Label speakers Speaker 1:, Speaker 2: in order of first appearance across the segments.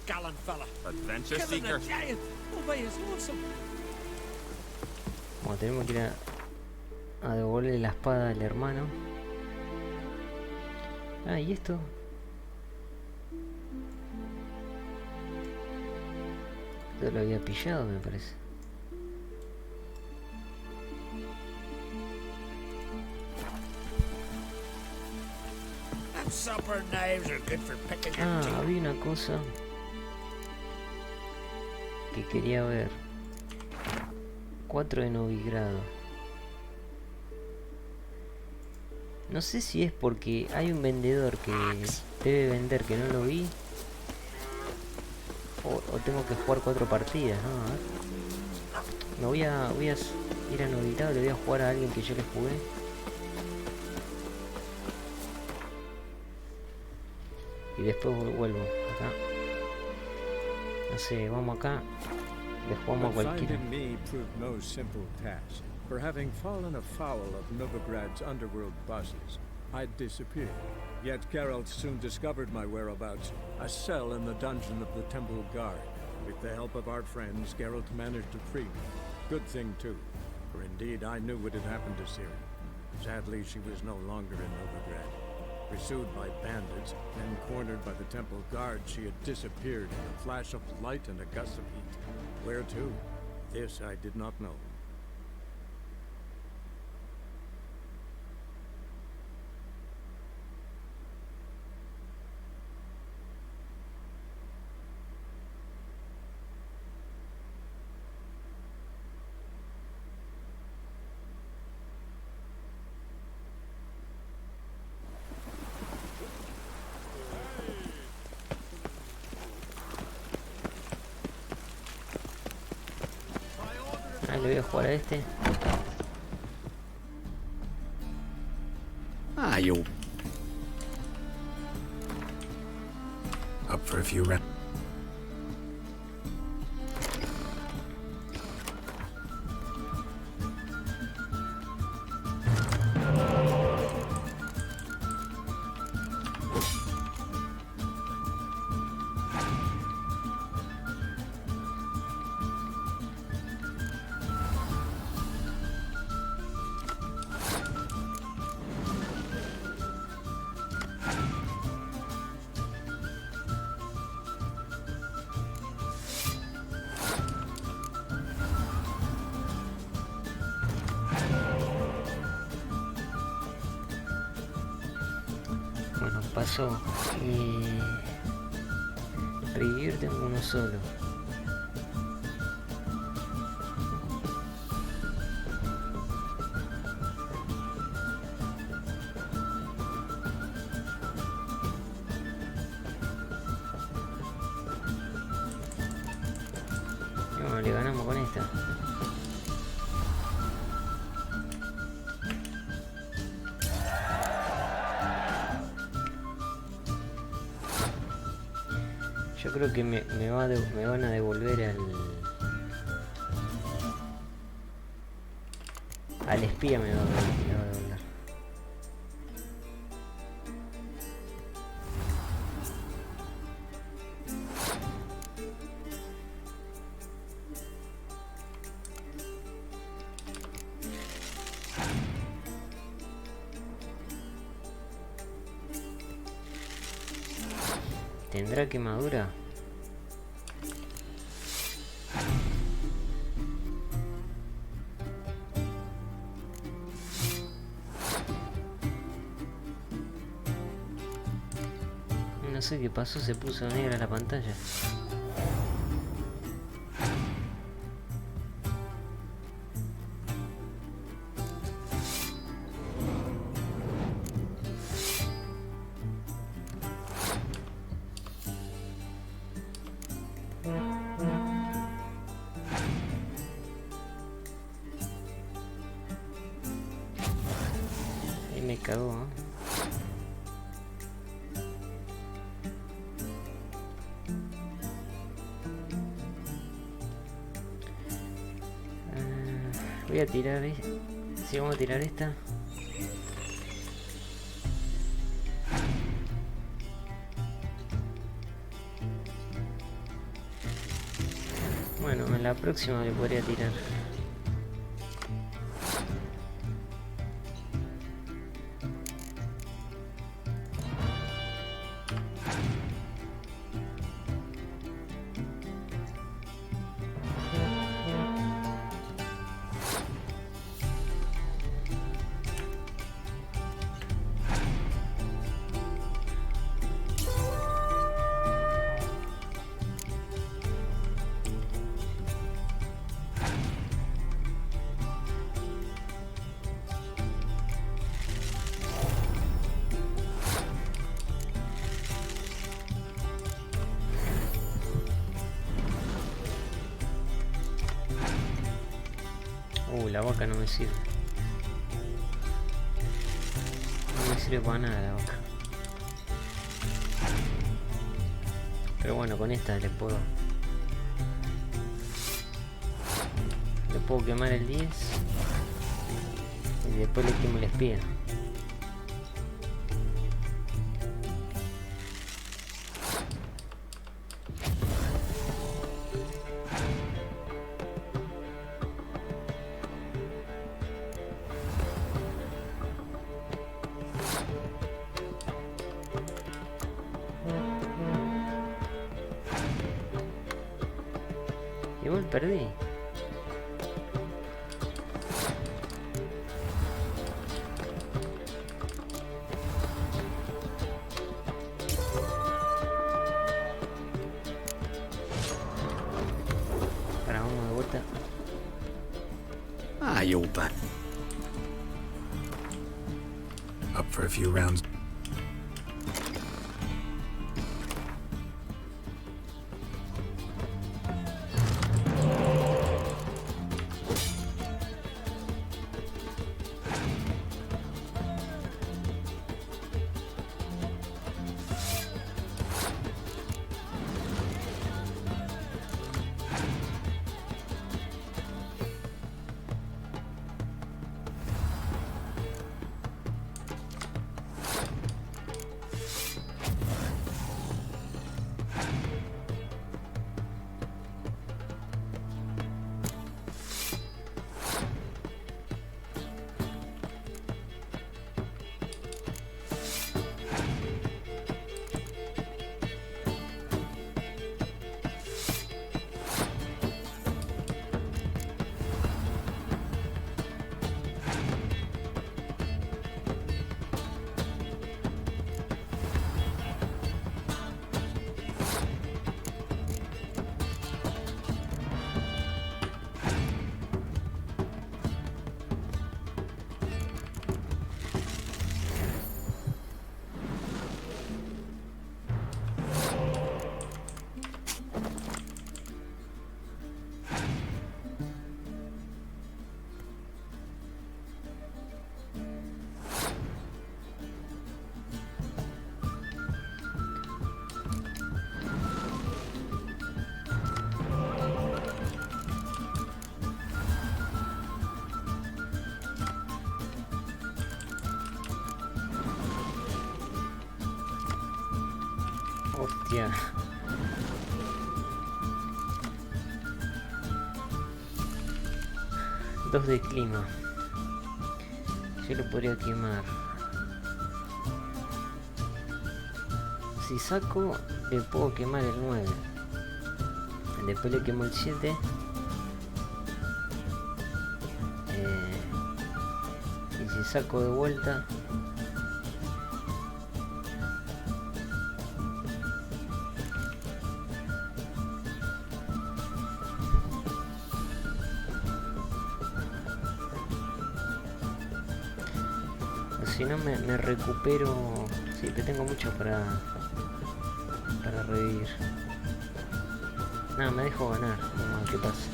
Speaker 1: gallant fella.
Speaker 2: Adventure
Speaker 1: Killing
Speaker 2: seeker.
Speaker 1: a giant will be his lonesome.
Speaker 3: Bueno, tenemos que ir a devolverle la espada al hermano. Ah, ¿y esto? Esto lo había pillado, me parece.
Speaker 1: And supper knives are good for picking your
Speaker 3: Ah,
Speaker 1: teeth.
Speaker 3: había una cosa que quería ver. 4 de novigrado. No sé si es porque hay un vendedor que debe vender que no lo vi. O tengo que jugar 4 partidas, ¿no? A ver. Me voy a ir a novigrado, le voy a jugar a alguien que yo le jugué. Y después vuelvo acá. No sé, vamos acá. Le jugamos a
Speaker 4: But
Speaker 3: cualquiera.
Speaker 4: finding me proved no simple task. For having fallen afoul of Novigrad's underworld bosses, I'd disappeared. Yet Geralt soon discovered my whereabouts, a cell in the dungeon of the Temple Guard. With the help of our friends, Geralt managed to free me. Good thing too, for indeed I knew what had happened to Ciri. Sadly, she was no longer in Novigrad. Pursued by bandits, then cornered by the Temple Guard, she had disappeared in a flash of light and a gust of heat. Where to? This I did not know.
Speaker 3: Ah, le voy a jugar a este.
Speaker 5: Ah, you up for a few rounds?
Speaker 3: Bueno, pasó. Revivir tengo uno solo. Bueno, le ganamos con esta. Yo creo que me van a devolver al espía, me va a devolver. ¿Tendrá quemadura? No sé qué pasó, se puso negra la pantalla. Ahí me cagó, ¿eh? Voy a tirar, si vamos a tirar esta. Bueno, en la próxima le podría tirar. La vaca no me sirve. No me sirve para nada la vaca. Pero bueno, con esta le puedo quemar el 10 y después le quemo el espía. Igual perdí. Para vamos de vuelta.
Speaker 5: Ah, you'll bet. Up for a few rounds.
Speaker 3: Hostia. Dos de clima. Yo lo podría quemar. Si saco, le puedo quemar el 9. Después le quemo el 7. Y si saco de vuelta, si no me recupero. Sí, que tengo mucho para revivir. Nada, me dejo ganar. Vamos a ver qué pasa.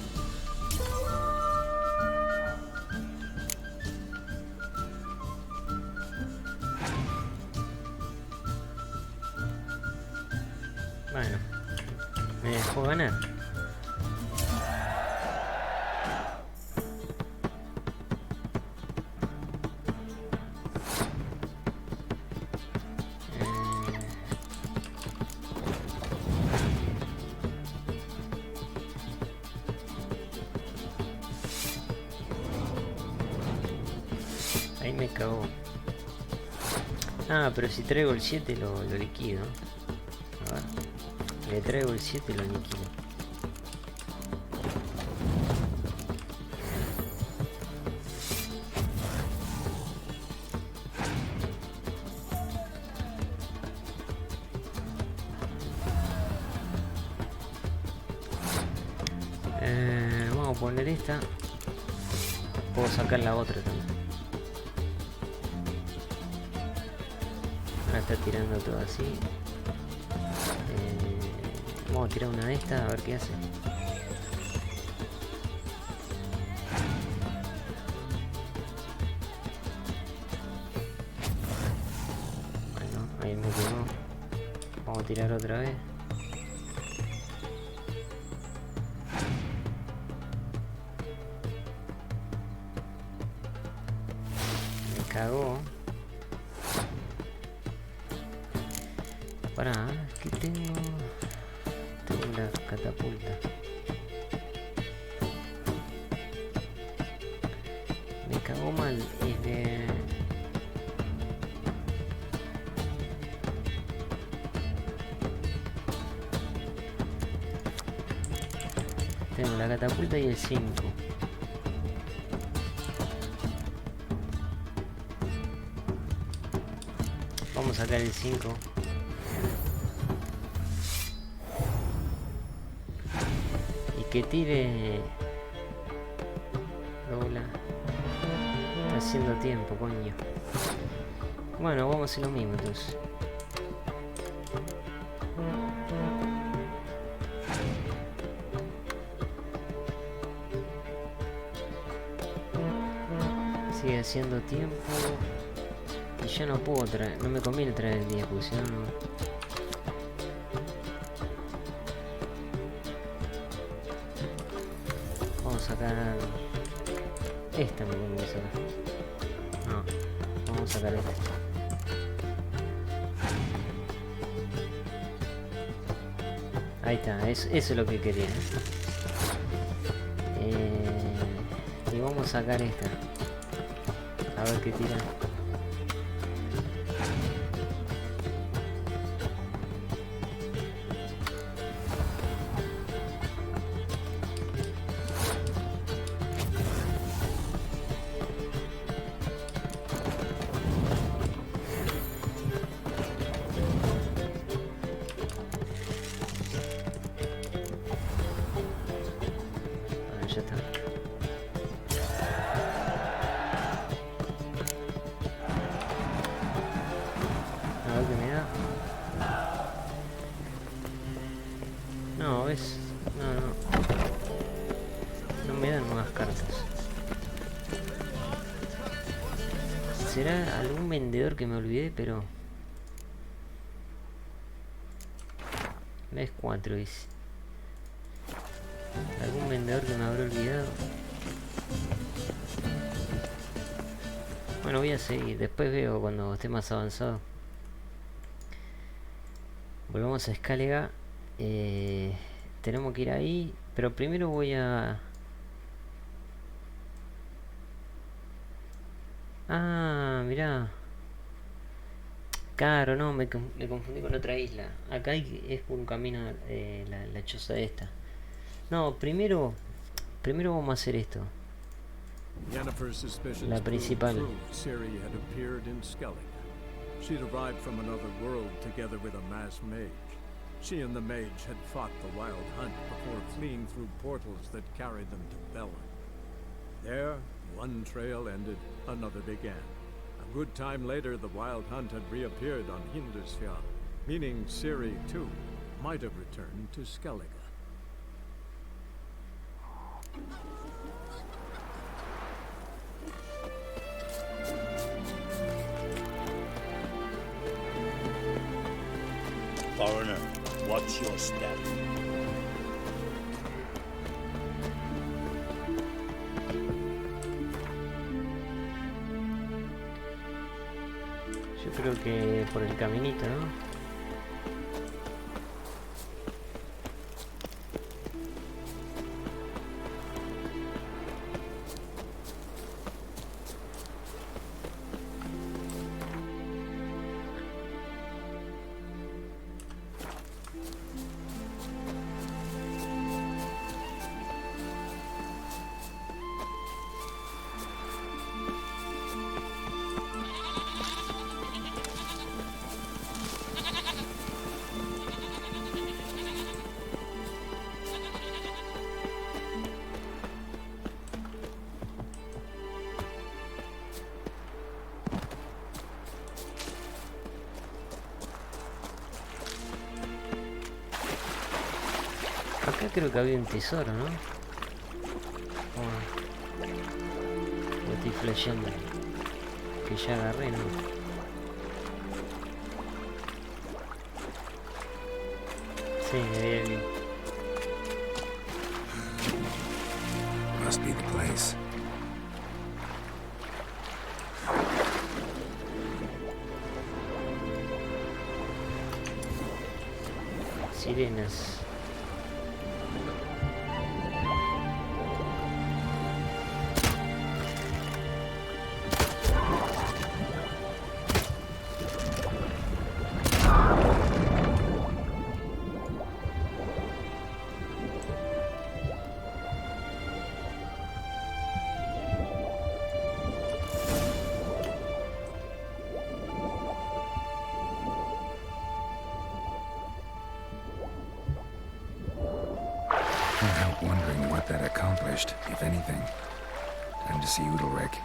Speaker 3: Bueno, me dejó ganar. Ahí me cagó. Ah, pero si traigo el 7 lo liquido. A ver. Le traigo el 7 y lo liquido. Vamos a poner esta. Puedo sacar la otra también. Ahora está tirando todo así. Vamos a tirar una de estas a ver qué hace. Bueno, ahí me quedó. Vamos a tirar otra vez. Me cagó. Pará, ¿qué tengo? Tengo la catapulta. Me cagó mal. Tengo la catapulta y el 5. Vamos a sacar el 5. Que tire. Dobla. Está haciendo tiempo, coño. Bueno, vamos a hacer lo mismo entonces. Sigue haciendo tiempo. Y ya no puedo traer. No me conviene traer el 10 porque si no. Sacar esta, me voy a sacar. No, vamos a sacar esta. Ahí está, eso es lo que quería. Y vamos a sacar esta. A ver qué tira. Ya está. A ver qué me da. No, ¿ves? No me dan nuevas cartas. ¿Será algún vendedor que me olvidé? Pero... ¿Ves? 4 dice. Algún vendedor que me habrá olvidado. Bueno, voy a seguir. Después veo cuando esté más avanzado. Volvamos a Escálega. Tenemos que ir ahí. Pero primero voy a... Ah, mirá. Claro, no, me confundí con otra isla. Acá es por un camino la choza esta. No, primero vamos a hacer esto. La principal.
Speaker 4: Ciri had appeared in Skellige. She'd arrived from another world together with a masked mage. She and the mage had fought the Wild Hunt before fleeing through portals that carried them to Bellin. There, one trail ended, another began. A good time later, the Wild Hunt had reappeared on Hindisfjall, meaning Ciri, too, might have returned to Skellige.
Speaker 2: Foreigner, watch your step.
Speaker 3: Yo creo que por el caminito, ¿no? Acá creo que había un tesoro, ¿no? Lo estoy flasheando. Que ya agarré, ¿no? Sí, bien.
Speaker 5: Must be the place.
Speaker 3: Sirenas.
Speaker 5: Can't help wondering what that accomplished, if anything. Time to see Udalric.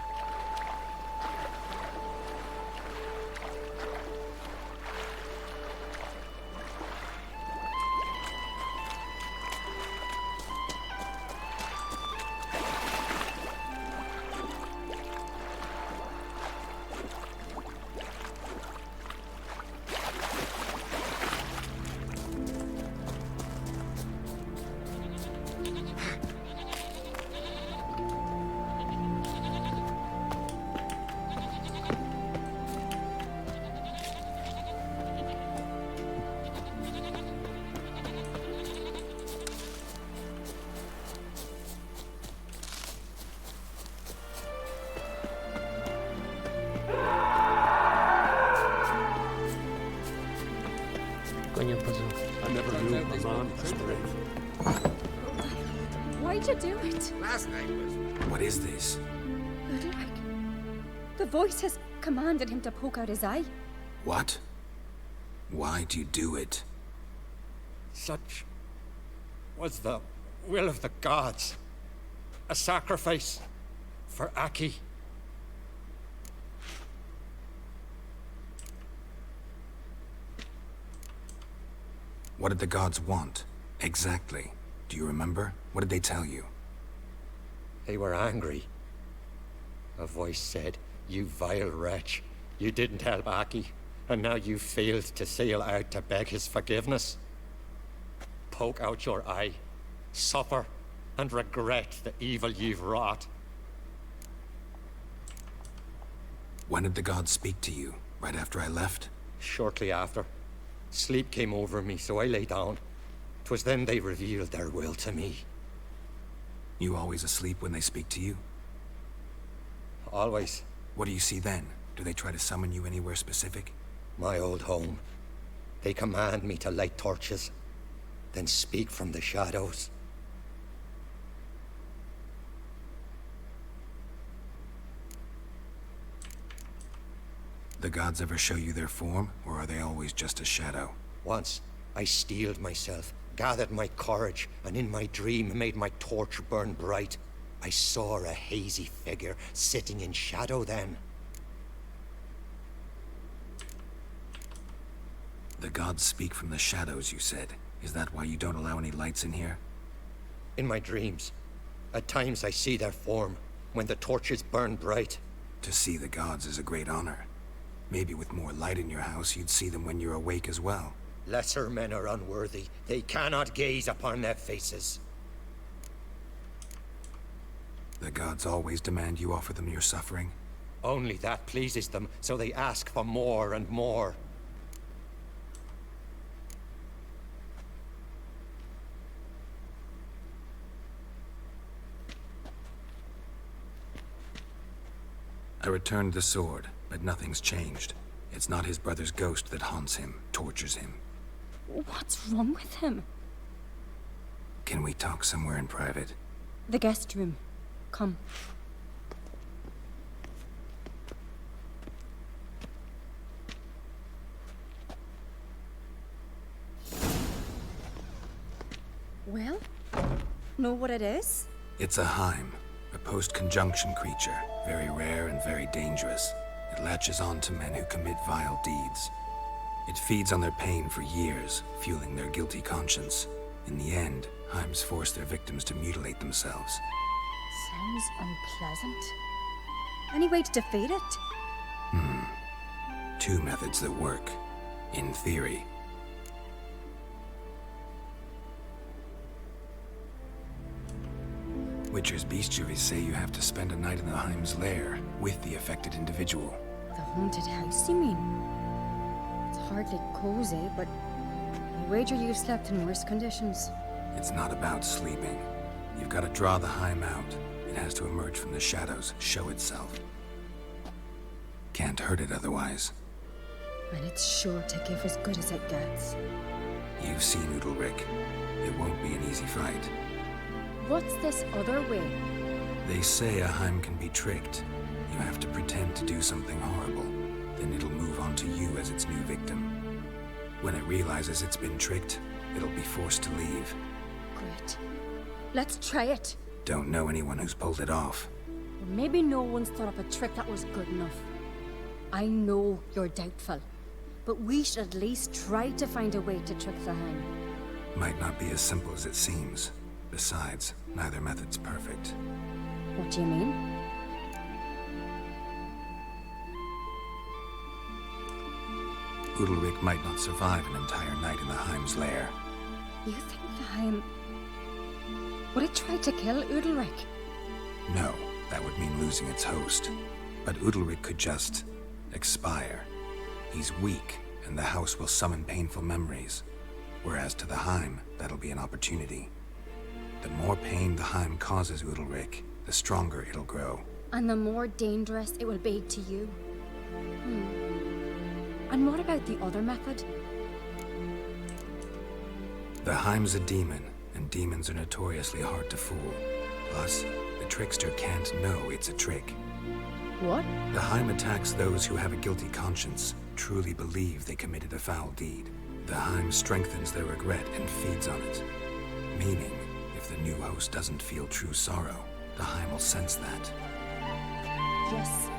Speaker 5: Coño pasó.
Speaker 4: I never knew my mom was brave.
Speaker 6: Why'd you do it?
Speaker 1: Last night was...
Speaker 5: What is this?
Speaker 6: Ludwig. The voice has commanded him to poke out his eye.
Speaker 5: What? Why do you do it?
Speaker 7: Such was the will of the gods. A sacrifice for Aki.
Speaker 5: What did the gods want? Exactly. Do you remember? What did they tell you?
Speaker 7: They were angry. A voice said, "You vile wretch. You didn't help Aki, and now you failed to sail out to beg his forgiveness. Poke out your eye, suffer, and regret the evil you've wrought."
Speaker 5: When did the gods speak to you? Right after I left?
Speaker 7: Shortly after, sleep came over me, so I lay down. 'Twas then they revealed their will to me.
Speaker 5: You always asleep when they speak to you?
Speaker 7: Always.
Speaker 5: What do you see then? Do they try to summon you anywhere specific?
Speaker 7: My old home. They command me to light torches, then speak from the shadows.
Speaker 5: The gods ever show you their form, or are they always just a shadow?
Speaker 7: Once, I steeled myself, gathered my courage, and in my dream made my torch burn bright. I saw a hazy figure sitting in shadow then.
Speaker 5: The gods speak from the shadows, you said. Is that why you don't allow any lights in here?
Speaker 7: In my dreams, at times I see their form, when the torches burn bright.
Speaker 5: To see the gods is a great honor. Maybe with more light in your house, you'd see them when you're awake as well.
Speaker 7: Lesser men are unworthy. They cannot gaze upon their faces.
Speaker 5: The gods always demand you offer them your suffering?
Speaker 7: Only that pleases them, so they ask for more and more.
Speaker 5: I returned the sword, but nothing's changed. It's not his brother's ghost that haunts him, tortures him.
Speaker 6: What's wrong with him?
Speaker 5: Can we talk somewhere in private?
Speaker 6: The guest room. Come. Well, know what it is?
Speaker 5: It's a Heim, a post-conjunction creature, very rare and very dangerous. It latches on to men who commit vile deeds. It feeds on their pain for years, fueling their guilty conscience. In the end, hives force their victims to mutilate themselves.
Speaker 6: Sounds unpleasant. Any way to defeat it?
Speaker 5: Two methods that work, in theory. Witcher's bestiaries say you have to spend a night in the Heim's lair with the affected individual.
Speaker 6: The haunted house, you mean? It's hardly cozy, but I wager you've slept in worse conditions.
Speaker 5: It's not about sleeping. You've got to draw the Heim out. It has to emerge from the shadows, show itself. Can't hurt it otherwise.
Speaker 6: And it's sure to give as good as it gets.
Speaker 5: You've seen Udalric. It won't be an easy fight.
Speaker 6: What's this other way?
Speaker 5: They say a Heim can be tricked. You have to pretend to do something horrible. Then it'll move on to you as its new victim. When it realizes it's been tricked, it'll be forced to leave.
Speaker 6: Great. Let's try it.
Speaker 5: Don't know anyone who's pulled it off.
Speaker 6: Or maybe no one's thought up a trick that was good enough. I know you're doubtful, but we should at least try to find a way to trick the Heim.
Speaker 5: Might not be as simple as it seems. Besides, neither method's perfect.
Speaker 6: What do you mean?
Speaker 5: Udalric might not survive an entire night in the Heim's lair.
Speaker 6: You think the Heim... Would it try to kill Udalric?
Speaker 5: No, that would mean losing its host. But Udalric could just... expire. He's weak, and the house will summon painful memories. Whereas to the Heim, that'll be an opportunity. The more pain the Heim causes Udalric, the stronger it'll grow.
Speaker 6: And the more dangerous it will be to you. And what about the other method?
Speaker 5: The Heim's a demon, and demons are notoriously hard to fool. Plus, the trickster can't know it's a trick.
Speaker 6: What?
Speaker 5: The Heim attacks those who have a guilty conscience, truly believe they committed a foul deed. The Heim strengthens their regret and feeds on it. Meaning, if the new host doesn't feel true sorrow, the Heim will sense that.
Speaker 6: Yes.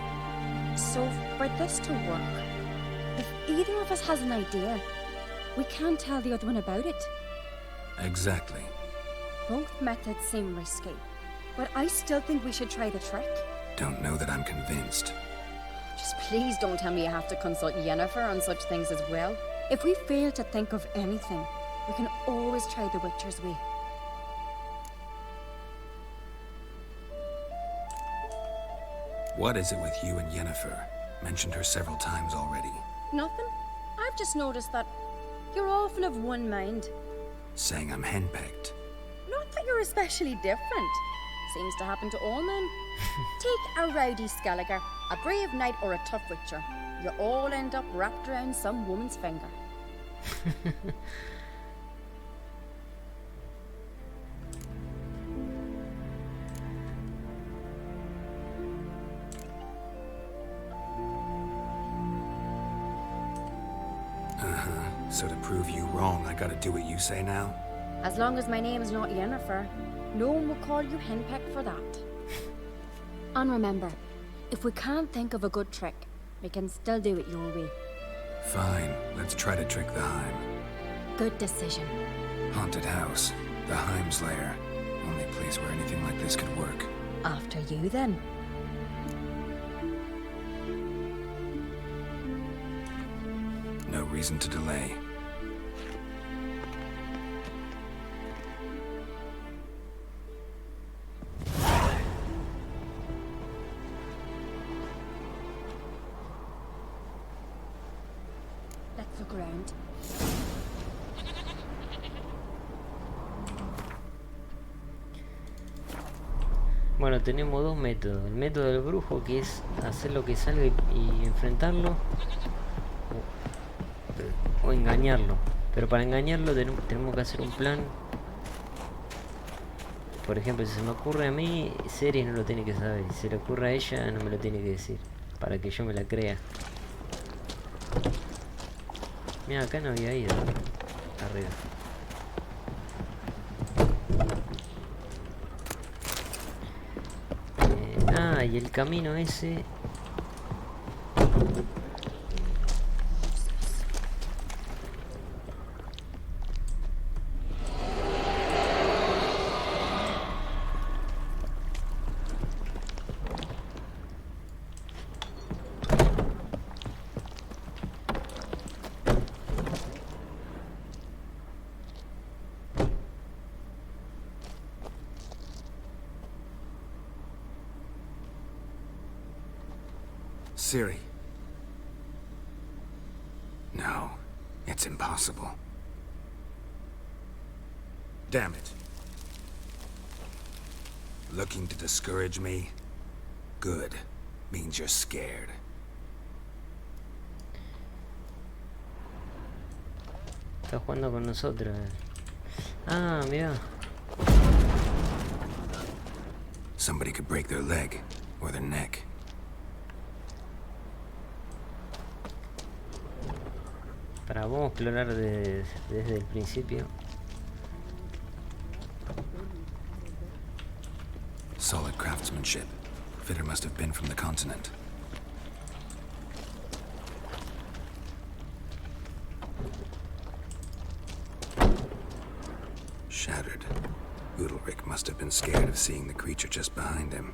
Speaker 6: So, for this to work, if either of us has an idea, we can't tell the other one about it.
Speaker 5: Exactly.
Speaker 6: Both methods seem risky, but I still think we should try the trick.
Speaker 5: Don't know that I'm convinced.
Speaker 6: Just please don't tell me you have to consult Yennefer on such things as well. If we fail to think of anything, we can always try the Witcher's way.
Speaker 5: What is it with you and Yennefer? Mentioned her several times already.
Speaker 6: Nothing. I've just noticed that you're often of one mind.
Speaker 5: Saying I'm henpecked.
Speaker 6: Not that you're especially different. Seems to happen to all men. Take a rowdy Skelliger, a brave knight, or a tough witcher. You all end up wrapped around some woman's finger.
Speaker 5: So to prove you wrong, I gotta do what you say now?
Speaker 6: As long as my name is not Yennefer, no one will call you henpecked for that. And remember, if we can't think of a good trick, we can still do it your way.
Speaker 5: Fine, let's try to trick the Heim.
Speaker 6: Good decision.
Speaker 5: Haunted house, the Heim's lair. Only place where anything like this could work.
Speaker 6: After you, then.
Speaker 5: No reason to delay.
Speaker 6: Let's look around.
Speaker 3: Bueno, tenemos dos métodos. El método del brujo, que es hacer lo que salga y enfrentarlo, o engañarlo. Pero para engañarlo tenemos que hacer un plan. Por ejemplo, si se me ocurre a mí, Ceres no lo tiene que saber. Si se le ocurre a ella, no me lo tiene que decir, para que yo me la crea. Mira, acá no había ido. Arriba. Y el camino ese...
Speaker 5: Siri. No, it's impossible. Damn it. Looking to discourage me? Good. Means you're scared.
Speaker 3: Está jugando con nosotros. Ah, mira.
Speaker 5: Somebody could break their leg or their neck.
Speaker 3: Para vamos a explorar desde el principio.
Speaker 5: Solid craftsmanship. Fitter must have been from the continent. Shattered. Udalric must have been scared of seeing the creature just behind him.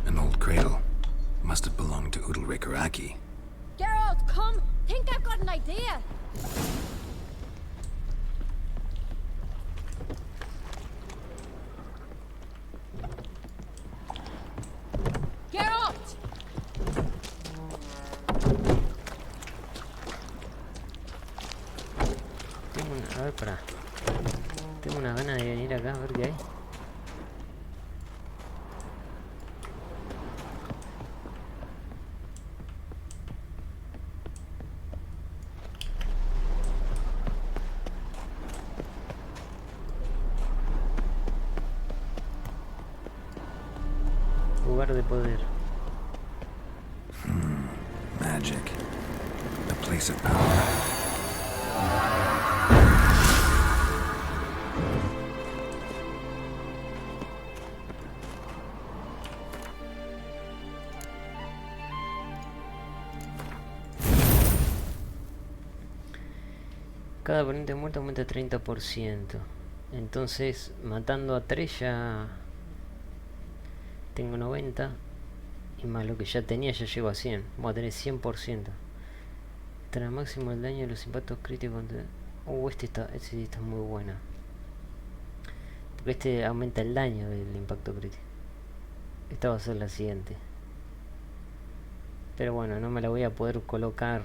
Speaker 5: An old cradle. Must have belonged to Udalric or Aki.
Speaker 6: Geralt, come! Think I've got an idea! Geralt!
Speaker 3: A ver, pará. Tengo una gana de venir acá a ver qué hay. Lugar de poder.
Speaker 5: Magic. The place of power.
Speaker 3: Cada oponente muerto aumenta 30%. Entonces, matando a 3 ya tengo 90. Y más lo que ya tenía, ya llego a 100. Voy a tener 100%. Tras máximo el daño de los impactos críticos. Este sí está muy bueno. Porque este aumenta el daño del impacto crítico. Esta va a ser la siguiente. Pero bueno, no me la voy a poder colocar.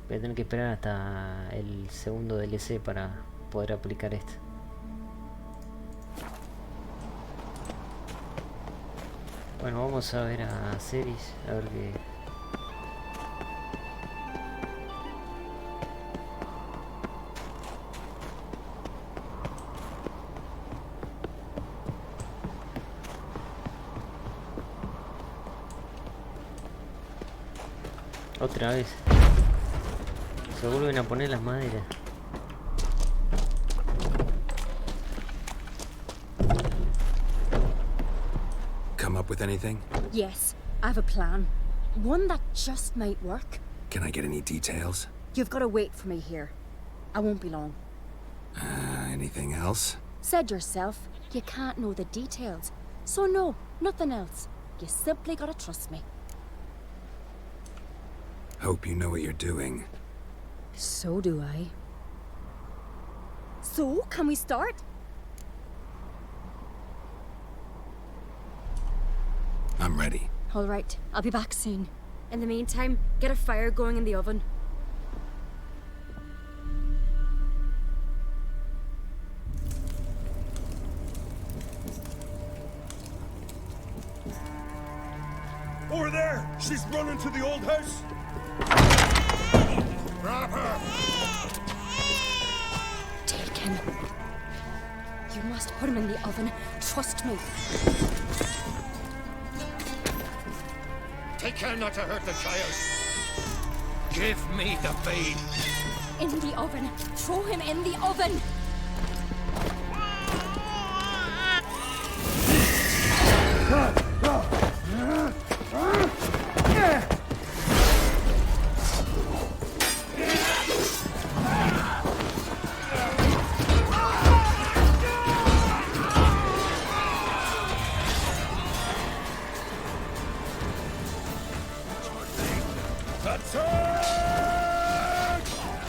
Speaker 3: Voy a tener que esperar hasta el segundo DLC para poder aplicar esto. Bueno, vamos a ver a series, a ver qué... Otra vez. Se vuelven a poner las maderas.
Speaker 5: Come up with anything?
Speaker 6: Yes, I have a plan. One that just might work.
Speaker 5: Can I get any details?
Speaker 6: You've got to wait for me here. I won't be long.
Speaker 5: Anything else?
Speaker 6: Said yourself, you can't know the details. So no, nothing else. You simply gotta trust me.
Speaker 5: Hope you know what you're doing.
Speaker 6: So do I. So, can we start?
Speaker 5: I'm ready.
Speaker 6: All right, I'll be back soon. In the meantime, get a fire going in the oven.
Speaker 2: Over there! She's running to the old house!
Speaker 1: Grab her!
Speaker 6: Take him. You must put him in the oven. Trust me.
Speaker 7: Take care not to hurt the child. Give me the babe.
Speaker 6: In the oven. Throw him in the oven.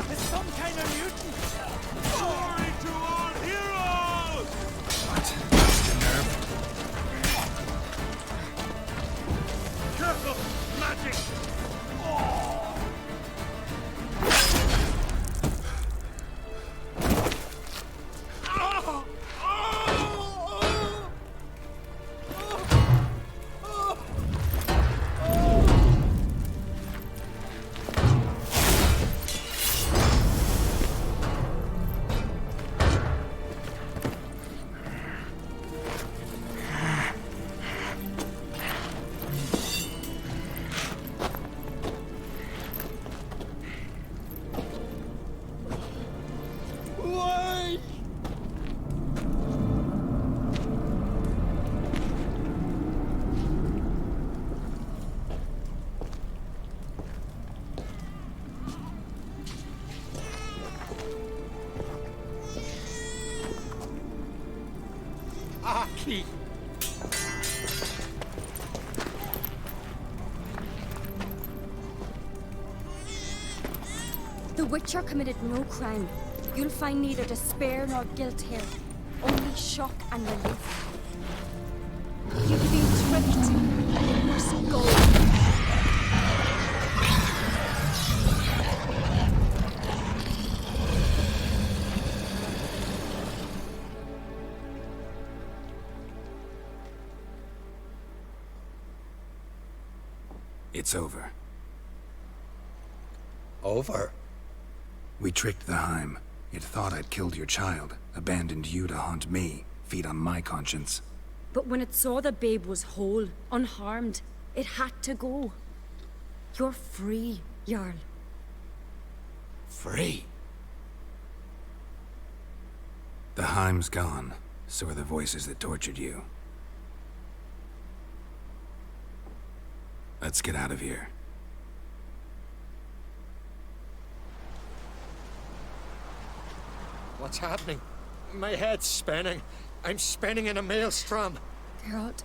Speaker 1: It's some kind of mutant!
Speaker 7: key.
Speaker 6: The Witcher committed no crime. You'll find neither despair nor guilt here. Only shock and relief. You've been tricked. You must go.
Speaker 5: It's over.
Speaker 7: Over?
Speaker 5: We tricked the Heim. It thought I'd killed your child, abandoned you to haunt me, feed on my conscience.
Speaker 6: But when it saw the babe was whole, unharmed, it had to go. You're free, Jarl.
Speaker 7: Free?
Speaker 5: The Heim's gone, so are the voices that tortured you. Let's get out of here.
Speaker 7: What's happening? My head's spinning. I'm spinning in a maelstrom.
Speaker 6: Geralt,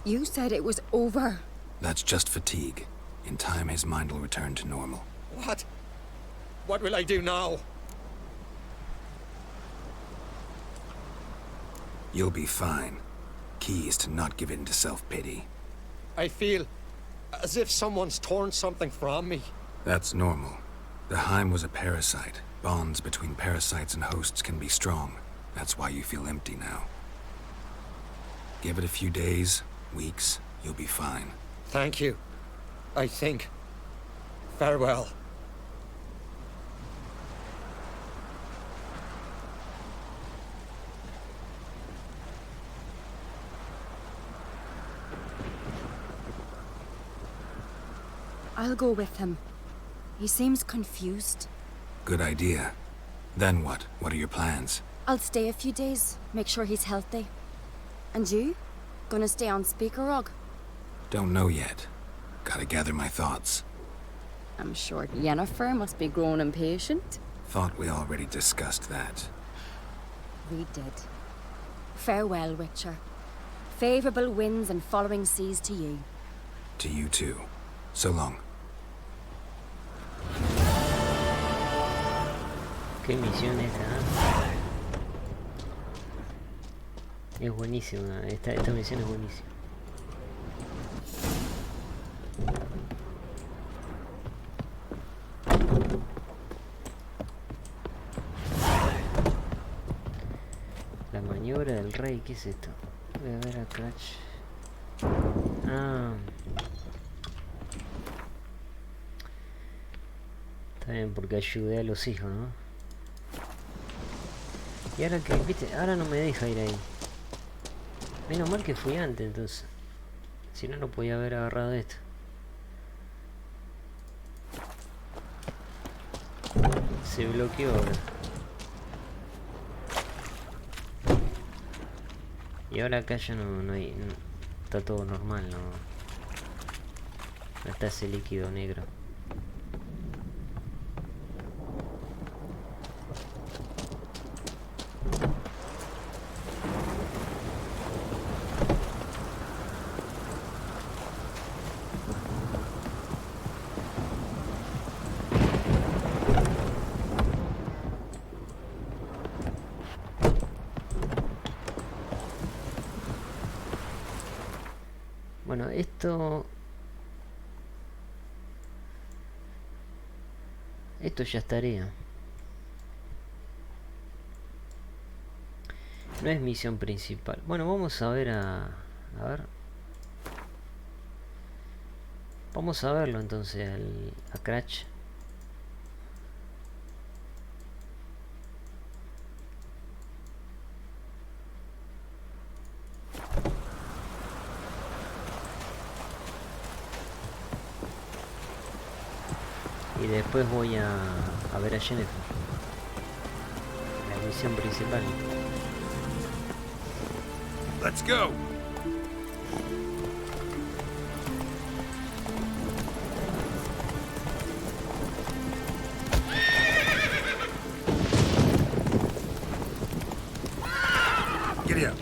Speaker 6: you said it was over.
Speaker 5: That's just fatigue. In time, his mind will return to normal.
Speaker 7: What? What will I do now?
Speaker 5: You'll be fine. Key is to not give in to self-pity.
Speaker 7: I feel as if someone's torn something from me.
Speaker 5: That's normal. The Heim was a parasite. Bonds between parasites and hosts can be strong. That's why you feel empty now. Give it a few days, weeks, you'll be fine.
Speaker 7: Thank you. I think. Farewell.
Speaker 6: I'll go with him. He seems confused.
Speaker 5: Good idea. Then what? What are your plans?
Speaker 6: I'll stay a few days, make sure he's healthy. And you? Gonna stay on Speaker Rog?
Speaker 5: Don't know yet. Gotta gather my thoughts.
Speaker 6: I'm sure Yennefer must be growing impatient.
Speaker 5: Thought we already discussed that.
Speaker 6: We did. Farewell, Witcher. Favorable winds and following seas to you.
Speaker 5: To you too. So long.
Speaker 3: Qué misión esta, ¿eh? Es buenísima, esta misión es buenísima. La maniobra del rey, ¿qué es esto? Voy a ver a Clutch. Ah. Está bien, porque ayudé a los hijos, ¿no? Y ahora que, viste, ahora no me deja ir ahí. Menos mal que fui antes, entonces. Si no, no podía haber agarrado esto. Se bloqueó ahora. Y ahora acá ya no hay... está todo normal, no está ese líquido negro. Bueno, esto ya estaría. No es misión principal. Bueno, vamos a ver a ver. Vamos a verlo entonces a Cratch. Y después voy a ver a Jennifer. La misión principal.
Speaker 2: Let's go.
Speaker 5: Giddy up.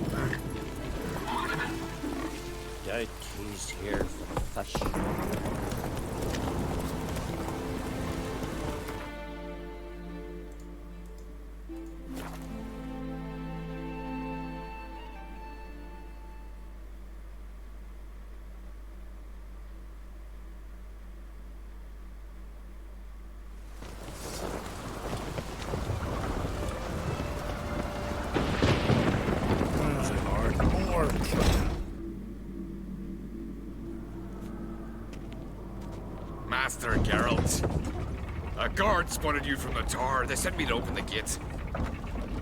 Speaker 8: Master Geralt. A guard spotted you from the tower. They sent me to open the gate.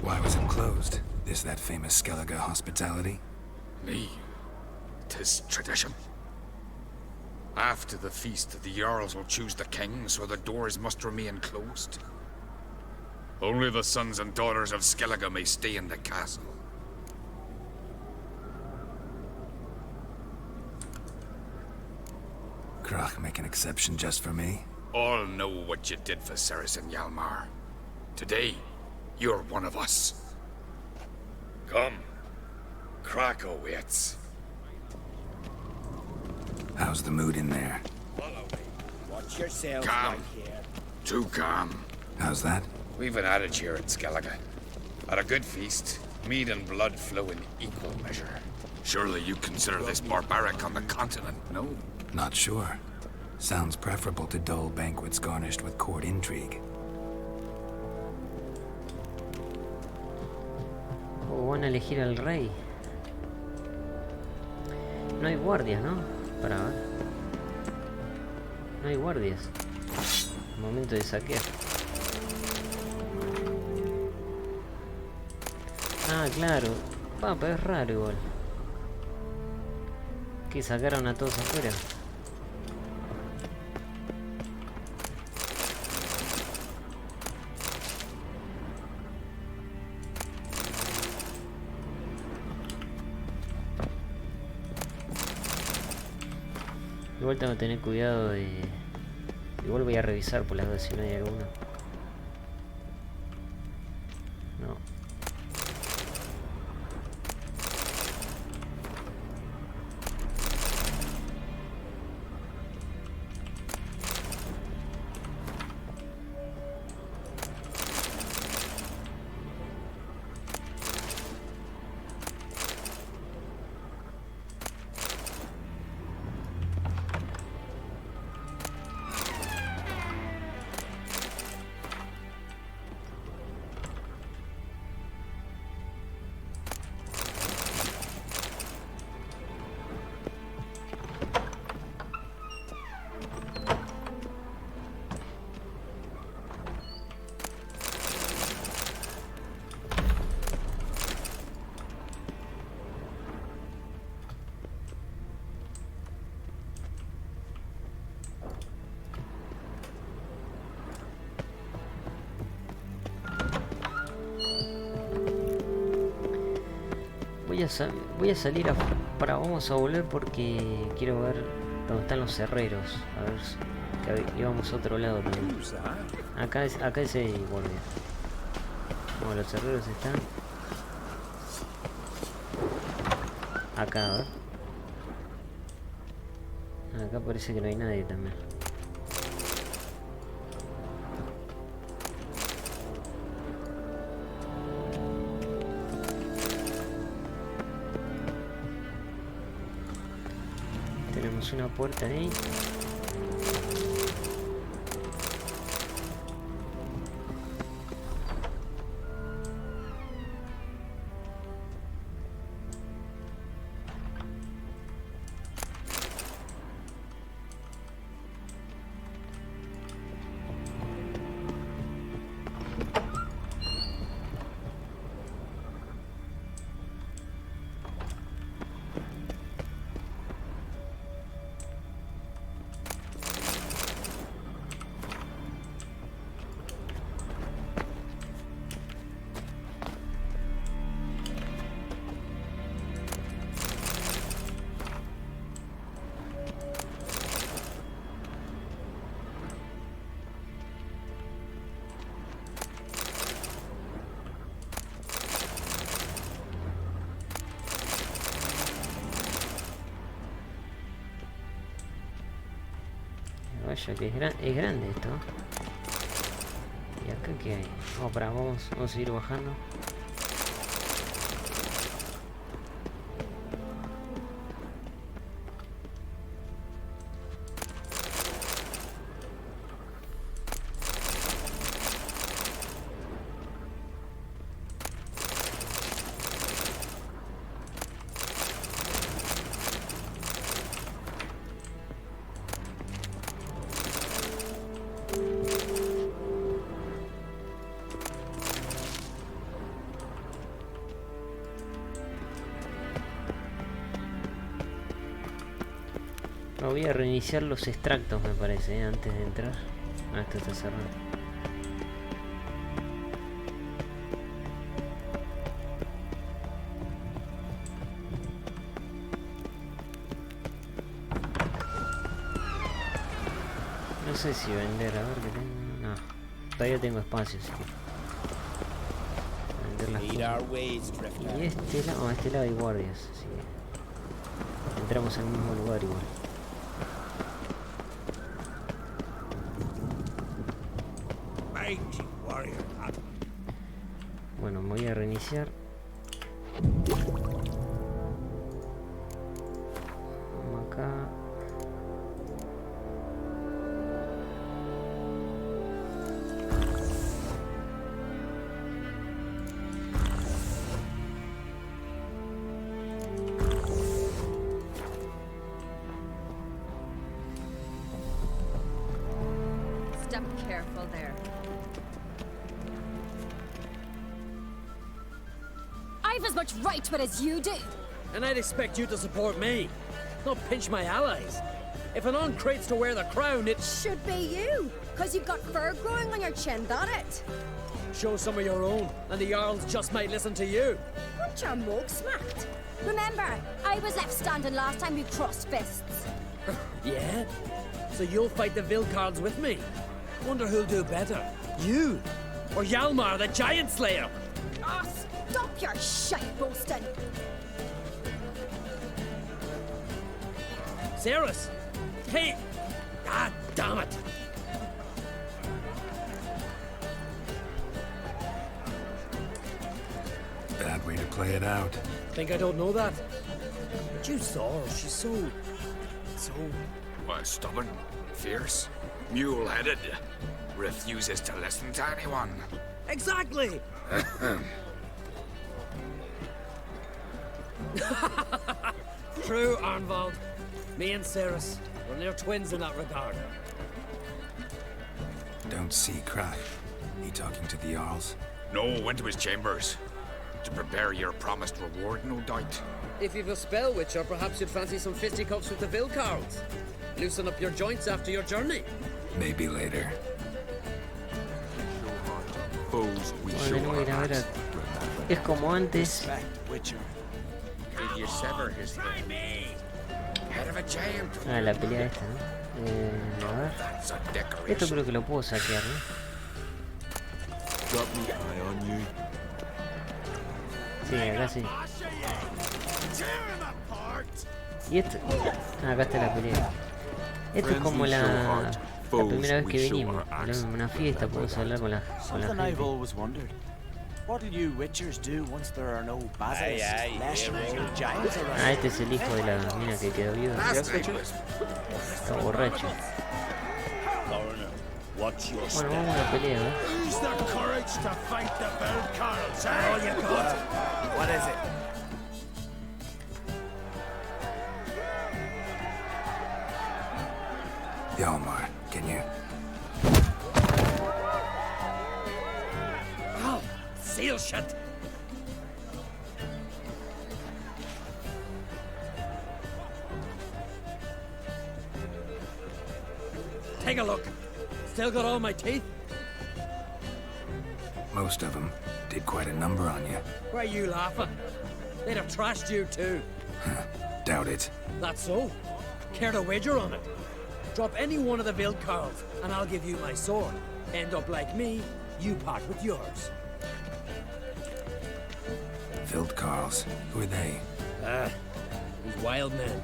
Speaker 5: Why was it closed? Is that famous Skellige hospitality?
Speaker 8: Me? 'Tis tradition. After the feast, the Jarls will choose the king, so the doors must remain closed. Only the sons and daughters of Skellige may stay in the castle.
Speaker 5: Krach make an exception just for me?
Speaker 8: All know what you did for Saracen Hjalmar. Today, you're one of us. Come. Krakow waits.
Speaker 5: How's the mood in there?
Speaker 1: Watch yourself
Speaker 8: Calm.
Speaker 1: right here.
Speaker 8: Too calm.
Speaker 5: How's that?
Speaker 8: We've an adage here at Skellige. At a good feast, mead and blood flow in equal measure. Surely you consider this barbaric on the continent, no?
Speaker 5: Not sure. Sounds preferable to dull banquets garnished with court intrigue.
Speaker 3: O van a elegir al rey. No hay guardias, ¿no? Para ver. No hay guardias. Momento de saquear. Ah, claro. Papa, es raro igual. Que sacaron a todos afuera. Igual tengo que tener cuidado de... Igual voy a revisar por las dudas si no hay alguno. No. Voy a salir para vamos a volver porque quiero ver dónde están los herreros. A ver que íbamos a otro lado también. Acá es el guardia. Bueno, los herreros están acá, a ver. Acá parece que no hay nadie también. Tenemos una puerta ahí. Vaya que es grande esto. ¿Y acá qué hay? Vamos a seguir bajando. Me voy a reiniciar los extractos, me parece, antes de entrar. Ah, esto está cerrado. No sé si vender, a ver qué tengo. No, todavía tengo espacio, así que vender las
Speaker 1: Eat
Speaker 3: cosas.
Speaker 1: our ways, Drifter.
Speaker 3: Y este lado hay guardias, así que entramos al mismo lugar igual.
Speaker 1: Mighty warrior.
Speaker 3: Bueno, me voy a reiniciar. Vamos acá.
Speaker 6: Step careful there. I've as much right to it as you do.
Speaker 9: And I'd expect you to support me, not pinch my allies. If an on crates to wear the crown, it
Speaker 6: Should be you, because you've got fur growing on your chin, that it?
Speaker 9: show some of your own, and the Jarls just might listen to you.
Speaker 6: Weren't your mug smacked? Remember, I was left standing last time we crossed fists.
Speaker 9: Yeah? So you'll fight the Vilcards with me? Wonder who'll do better, you or Hjalmar the Giant Slayer?
Speaker 6: Ah, stop your shite boasting.
Speaker 9: Cerys! Hey! Ah, damn it!
Speaker 5: Bad way to play it out.
Speaker 9: Think I don't know that? But you saw her, she's so...
Speaker 8: Well, stubborn, fierce, mule-headed. Refuses to listen to anyone.
Speaker 9: Exactly! True, Arnvald. Me and Cerys, we're near twins in that regard.
Speaker 5: Don't see Crack. He talking to the Jarls?
Speaker 8: No, went to his chambers. To prepare your promised reward, no doubt.
Speaker 9: If you've a spell witcher, perhaps you'd fancy some fisticuffs with the Vilcards. Loosen up your joints after your journey.
Speaker 5: Maybe later.
Speaker 8: Foes we
Speaker 3: Bueno,
Speaker 8: show
Speaker 3: tenemos que ir a ver a... Es como antes.
Speaker 8: Did you sever his head? Head of a giant.
Speaker 3: Ah, la pelea esta, ¿no? A ver.
Speaker 8: That's a
Speaker 3: Esto
Speaker 8: decoration.
Speaker 3: creo que lo puedo saquear, ¿no?
Speaker 2: Got me eye on you.
Speaker 3: Sí, acá sí. Y esto... Ah, acá está la pelea. Esto es como la primera vez que venimos. En una fiesta podemos hablar con la
Speaker 10: Something I've
Speaker 3: gente.
Speaker 10: always wondered. What'll you witchers do once there are no basilisks,
Speaker 1: Aye,
Speaker 10: leshens, or giants around?
Speaker 3: Ah, este es el hijo de la mina que quedó viuda. Está borracho.
Speaker 1: What's your
Speaker 3: Bueno, vamos a una pelea, ¿eh?
Speaker 1: Who's the courage to fight the Vilcards, eh? All you got? What is it?
Speaker 5: Hjalmar, can you?
Speaker 9: Oh, seal shut! Take a look. Still got all my teeth?
Speaker 5: Most of them did quite a number on you.
Speaker 9: Why are you laughing? They'd have trashed you too.
Speaker 5: Doubt it.
Speaker 9: That's so. Care to wager on it? Drop any one of the Vilcards, and I'll give you my sword. End up like me, you part with yours.
Speaker 5: Vilcarls. Who are they?
Speaker 9: These wild men.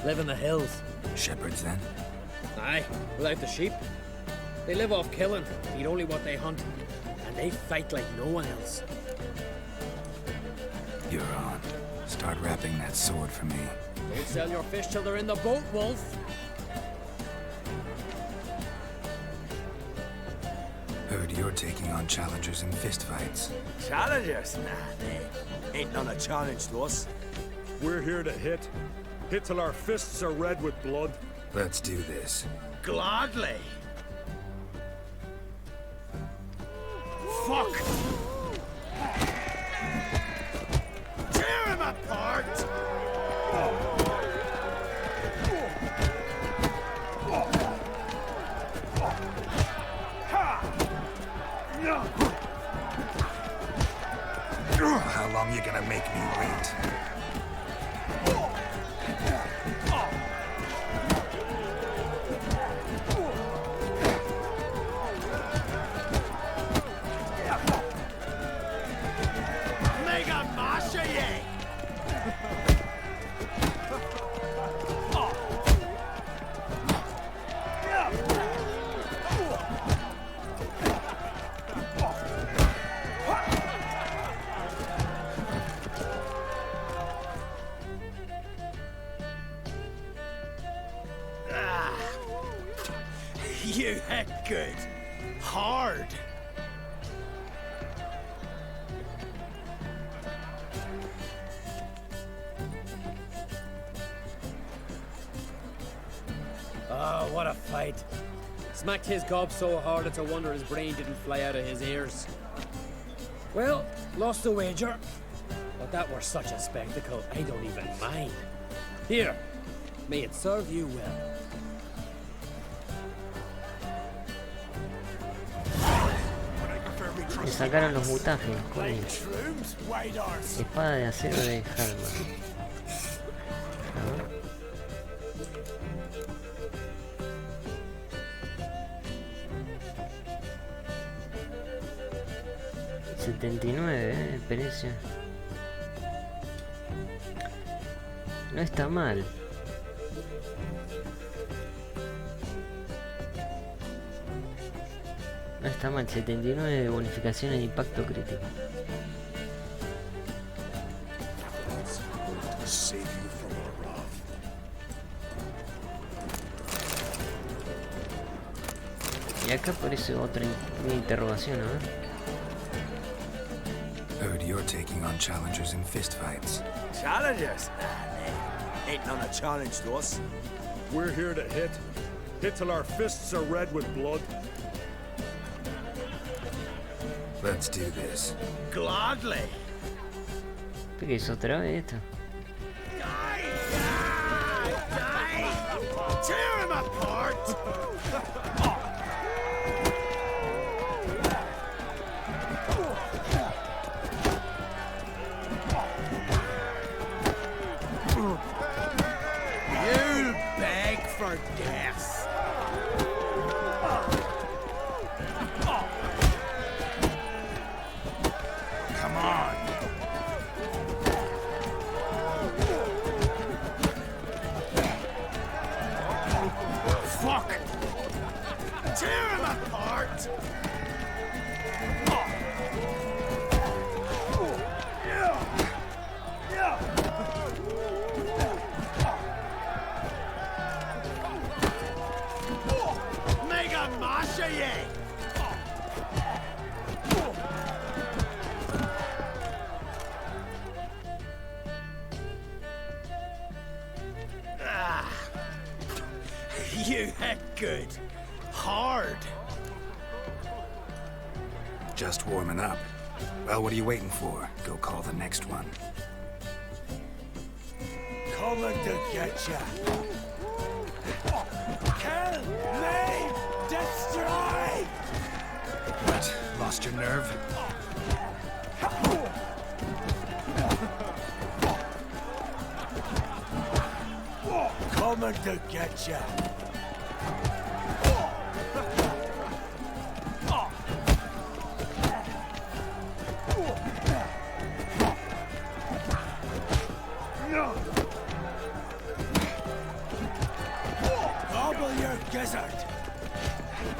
Speaker 9: Live in the hills.
Speaker 5: Shepherds, then?
Speaker 9: Aye, without the sheep. They live off killing, eat only what they hunt, and they fight like no one else.
Speaker 5: You're on. Start wrapping that sword for me.
Speaker 9: Don't sell your fish till they're in the boat, Wolf.
Speaker 5: Heard you're taking on challengers in fistfights.
Speaker 10: Challengers? Nah, they ain't none a challenge to us.
Speaker 2: We're here to hit. Hit till our fists are red with blood.
Speaker 5: Let's do this.
Speaker 10: Gladly.
Speaker 1: Fuck! Tear him apart!
Speaker 5: How long you gonna make me wait?
Speaker 9: Mega Marcha, yeah! You hit good. Hard. Oh, what a fight. Smacked his gob so hard it's a wonder his brain didn't fly out of his ears. Well, lost the wager. But that were such a spectacle, I don't even mind. Here, may it serve you well.
Speaker 3: Le sacaron los mutajes, coño. Espada de acero de Halma. A ver. 79, el precio. No está mal. No está mal, 79 de bonificación en impacto crítico. Y acá aparece otra interrogación, a ver.
Speaker 5: Heard you're taking on challengers in fistfights.
Speaker 10: Challengers? Nah, ain't none a challenge to us.
Speaker 2: We're here to hit. Hit till our fists are red with blood.
Speaker 5: Let's do this.
Speaker 10: Gladly.
Speaker 3: ¿Qué es otra vez esto?
Speaker 10: Tear him apart! You'll beg for death. Come on. Fuck! Tear him apart! Mega Marcha, yeah! You hit good. Hard.
Speaker 5: Just warming up. Well, what are you waiting for? Go call the next one.
Speaker 10: Coming to get ya. Kill, leave, destroy!
Speaker 5: What? Lost your nerve?
Speaker 10: Coming to get ya. Gobble your gizzard.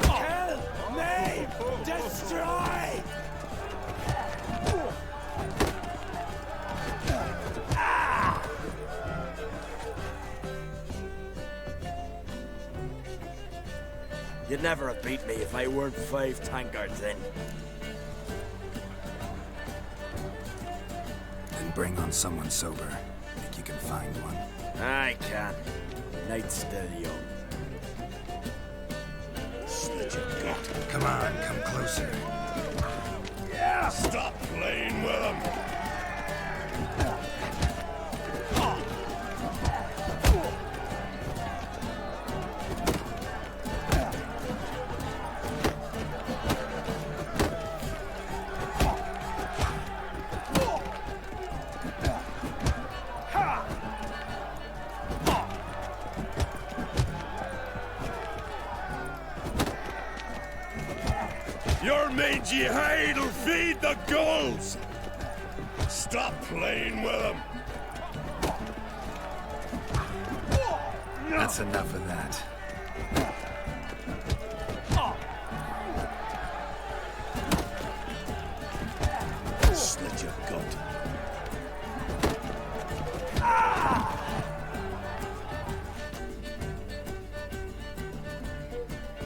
Speaker 10: Kill, maim, destroy! You'd never have beat me if I weren't 5 tankards in.
Speaker 5: Then bring on someone sober. Think you can find one?
Speaker 10: I can. Night's still young. Slit your gut.
Speaker 5: Come on, come closer.
Speaker 10: Yeah!
Speaker 2: Stop playing with him! Your mangy hide'll feed the gulls! Stop playing with them!
Speaker 5: That's enough of that.
Speaker 2: Slit your gut.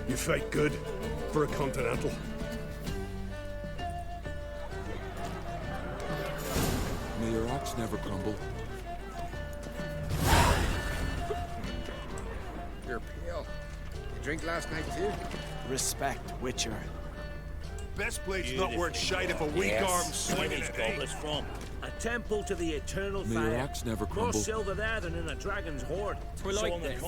Speaker 2: You fight good for a continental.
Speaker 8: May your rocks never crumble.
Speaker 1: You're pale. You drink last night too?
Speaker 10: Respect, Witcher.
Speaker 2: Best blade's not worth shite if a weak arm swinging it, eh?
Speaker 10: from?
Speaker 9: A temple to the eternal
Speaker 8: May your
Speaker 9: fire.
Speaker 8: rocks never
Speaker 9: More
Speaker 8: crumble.
Speaker 9: silver there than in a dragon's hoard.
Speaker 10: We're like this.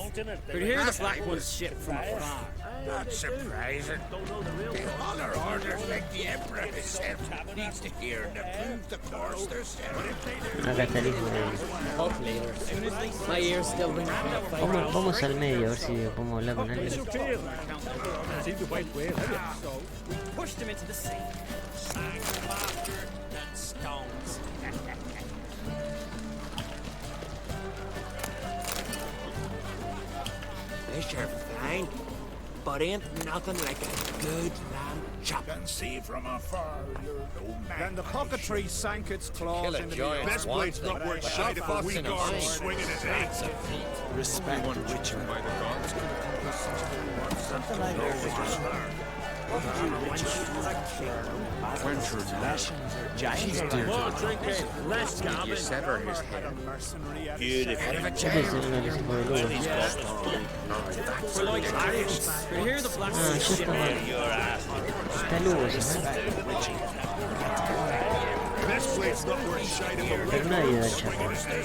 Speaker 9: But here the black ones shit from afar.
Speaker 1: Not surprising.
Speaker 9: Don't know the real
Speaker 1: The
Speaker 9: cause.
Speaker 1: honor orders like the Emperor himself needs to hear and approve the course they're setting.
Speaker 3: Acá está el hijo
Speaker 9: Pop leaders. My ears still ring from the fight.
Speaker 3: Vamos al medio a ver si podemos hablar con alguien.
Speaker 9: So, we pushed him into the sea. Sang faster than stones.
Speaker 10: Fish are fine, but ain't nothing like a good lamb chop.
Speaker 1: Can see from afar you're no man.
Speaker 11: Then the cockatoo sank its claws
Speaker 7: Kill a
Speaker 11: into
Speaker 7: giant
Speaker 11: the
Speaker 2: Best blade's not worth shite if a weak arm swinging it, eh?
Speaker 10: Respect, Witcher.
Speaker 8: By the gods.
Speaker 10: Something like that.
Speaker 8: Venture less.
Speaker 10: Giants do.
Speaker 9: More drinking, less
Speaker 8: You
Speaker 9: gambling.
Speaker 8: sever his head.
Speaker 3: Ese es uno de los hijos de Lugo.
Speaker 9: We're like Irish. But here the black
Speaker 3: Ah,
Speaker 9: ones
Speaker 3: yo
Speaker 9: shit.
Speaker 3: está Lugo, ¿sí?
Speaker 2: Best blade's not worth shite if a
Speaker 3: Pero
Speaker 2: weak
Speaker 3: nadie
Speaker 2: arm
Speaker 3: da
Speaker 2: swinging
Speaker 3: chapa.
Speaker 2: it,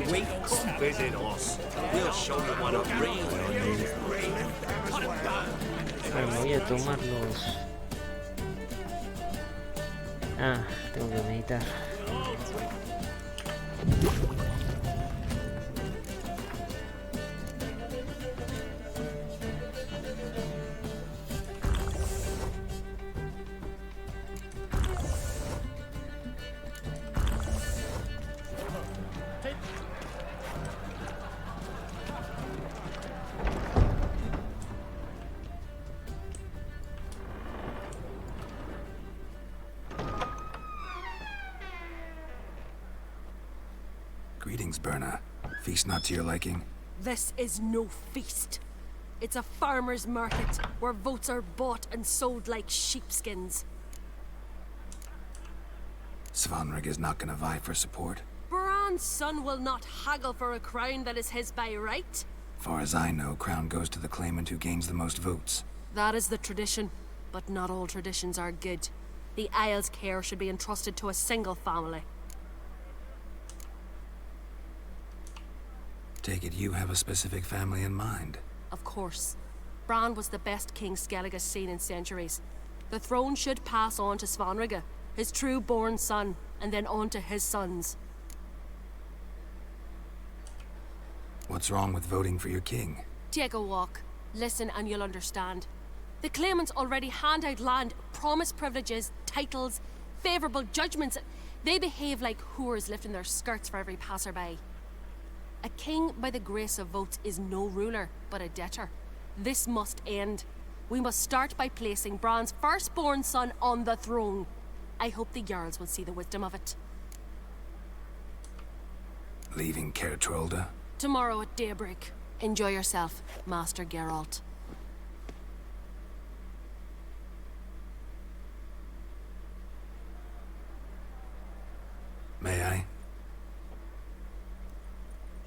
Speaker 2: eh?
Speaker 10: Wait, come visit us. We'll show you what a real
Speaker 3: Bueno, voy a tomar los... Ah, tengo que meditar.
Speaker 5: Greetings, Berna. Feast not to your liking?
Speaker 12: This is no feast. It's a farmer's market where votes are bought and sold like sheepskins.
Speaker 5: Svanrig is not gonna vie for support.
Speaker 12: Bran's son will not haggle for a crown that is his by right.
Speaker 5: Far as I know, crown goes to the claimant who gains the most votes.
Speaker 12: That is the tradition, but not all traditions are good. The Isle's care should be entrusted to a single family.
Speaker 5: Take it you have a specific family in mind.
Speaker 12: Of course. Bran was the best king Skellig has seen in centuries. The throne should pass on to Svanrige, his true-born son, and then on to his sons.
Speaker 5: What's wrong with voting for your king?
Speaker 12: Take a walk. Listen and you'll understand. The claimants already hand out land, promise privileges, titles, favourable judgments. They behave like whores lifting their skirts for every passerby. A king by the grace of votes is no ruler, but a debtor. This must end. We must start by placing Bran's firstborn son on the throne. I hope the Jarls will see the wisdom of it.
Speaker 5: Leaving Caer Trolda?
Speaker 12: Tomorrow at daybreak. Enjoy yourself, Master Geralt.
Speaker 5: May I?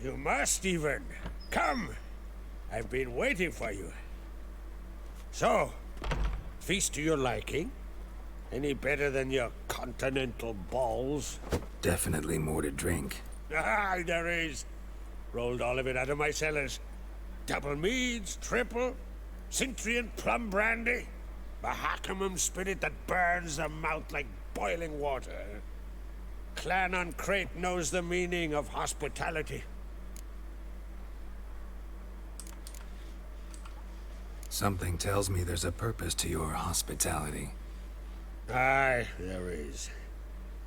Speaker 1: You must even. Come. I've been waiting for you. So, feast to your liking? Any better than your continental balls?
Speaker 5: Definitely more to drink.
Speaker 1: Ah, there is. Rolled all of it out of my cellars. Double meads, triple, Cintrian plum brandy, Mahakimum spirit that burns the mouth like boiling water. Clan on Crate knows the meaning of hospitality.
Speaker 5: Something tells me there's a purpose to your hospitality.
Speaker 1: Aye, there is.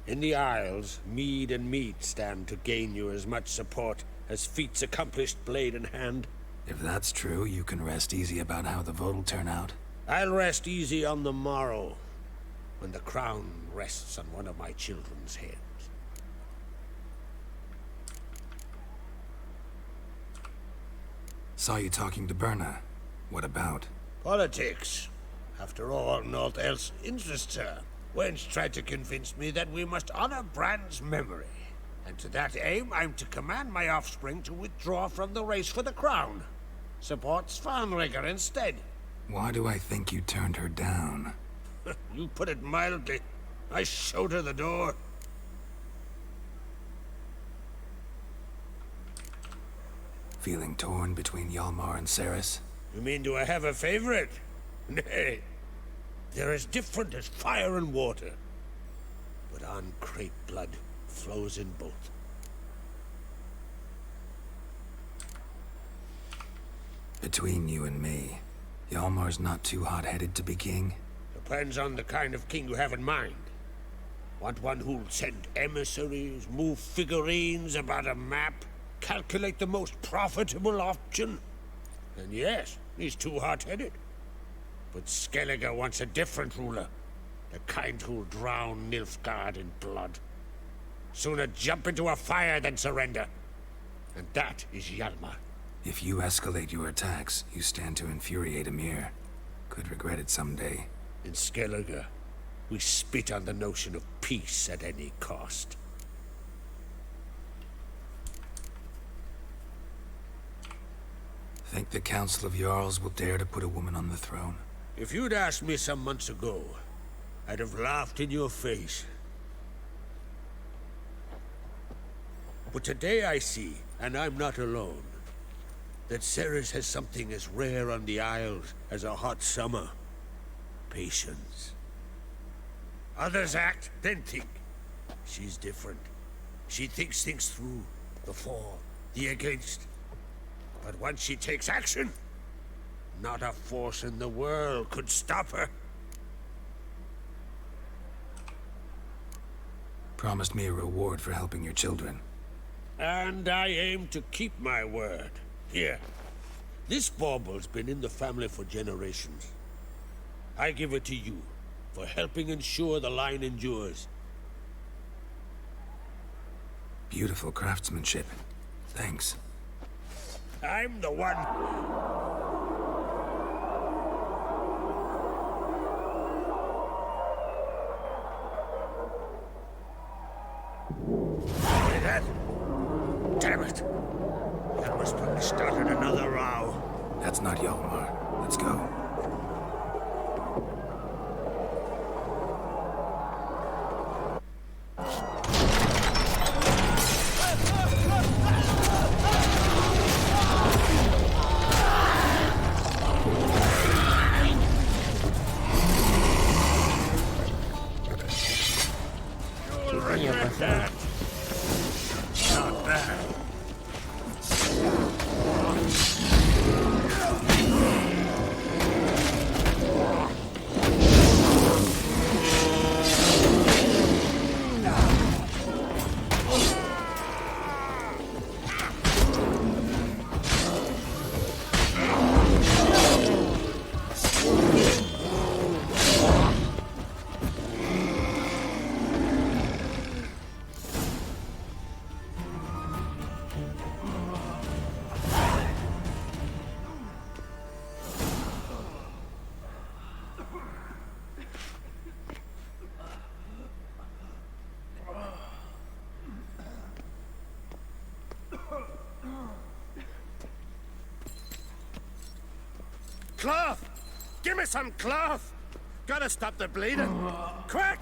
Speaker 1: In the Isles, mead and meat stand to gain you as much support as feats accomplished blade in hand.
Speaker 5: If that's true, you can rest easy about how the vote'll turn out.
Speaker 1: I'll rest easy on the morrow, when the crown rests on one of my children's heads.
Speaker 5: Saw you talking to Berna. What about?
Speaker 1: Politics. After all, naught else interests her. Gwent tried to convince me that we must honor Bran's memory. And to that aim, I'm to command my offspring to withdraw from the race for the crown. Support Svanrigger instead.
Speaker 5: Why do I think you turned her down?
Speaker 1: You put it mildly. I showed her the door.
Speaker 5: Feeling torn between Hjalmar and Ceres?
Speaker 1: You mean, do I have a favorite? Nay. They're as different as fire and water. But uncreate blood flows in both.
Speaker 5: Between you and me, Hjalmar's not too hot-headed to be king?
Speaker 1: Depends on the kind of king you have in mind. Want one who'll send emissaries, move figurines about a map, calculate the most profitable option? And yes, he's too hot-headed. But Skellige wants a different ruler. The kind who'll drown Nilfgaard in blood. Sooner jump into a fire than surrender. And that is Hjalmar.
Speaker 5: If you escalate your attacks, you stand to infuriate Emir. Could regret it someday.
Speaker 1: In Skellige, we spit on the notion of peace at any cost.
Speaker 5: Think the Council of Jarls will dare to put a woman on the throne?
Speaker 1: If you'd asked me some months ago, I'd have laughed in your face. But today I see, and I'm not alone, that Ceres has something as rare on the Isles as a hot summer. Patience. Others act, then think. She's different. She thinks things through. The for, the against. But once she takes action, not a force in the world could stop her.
Speaker 5: Promised me a reward for helping your children.
Speaker 1: And I aim to keep my word. Here. This bauble's been in the family for generations. I give it to you, for helping ensure the line endures.
Speaker 5: Beautiful craftsmanship. Thanks.
Speaker 1: I'm the one. Hear that? Damn it. That must have started another row.
Speaker 5: That's not Hjalmar. Let's go.
Speaker 1: Not bad.
Speaker 2: Cloth! Give me some cloth! Gotta stop the bleeding. Quick!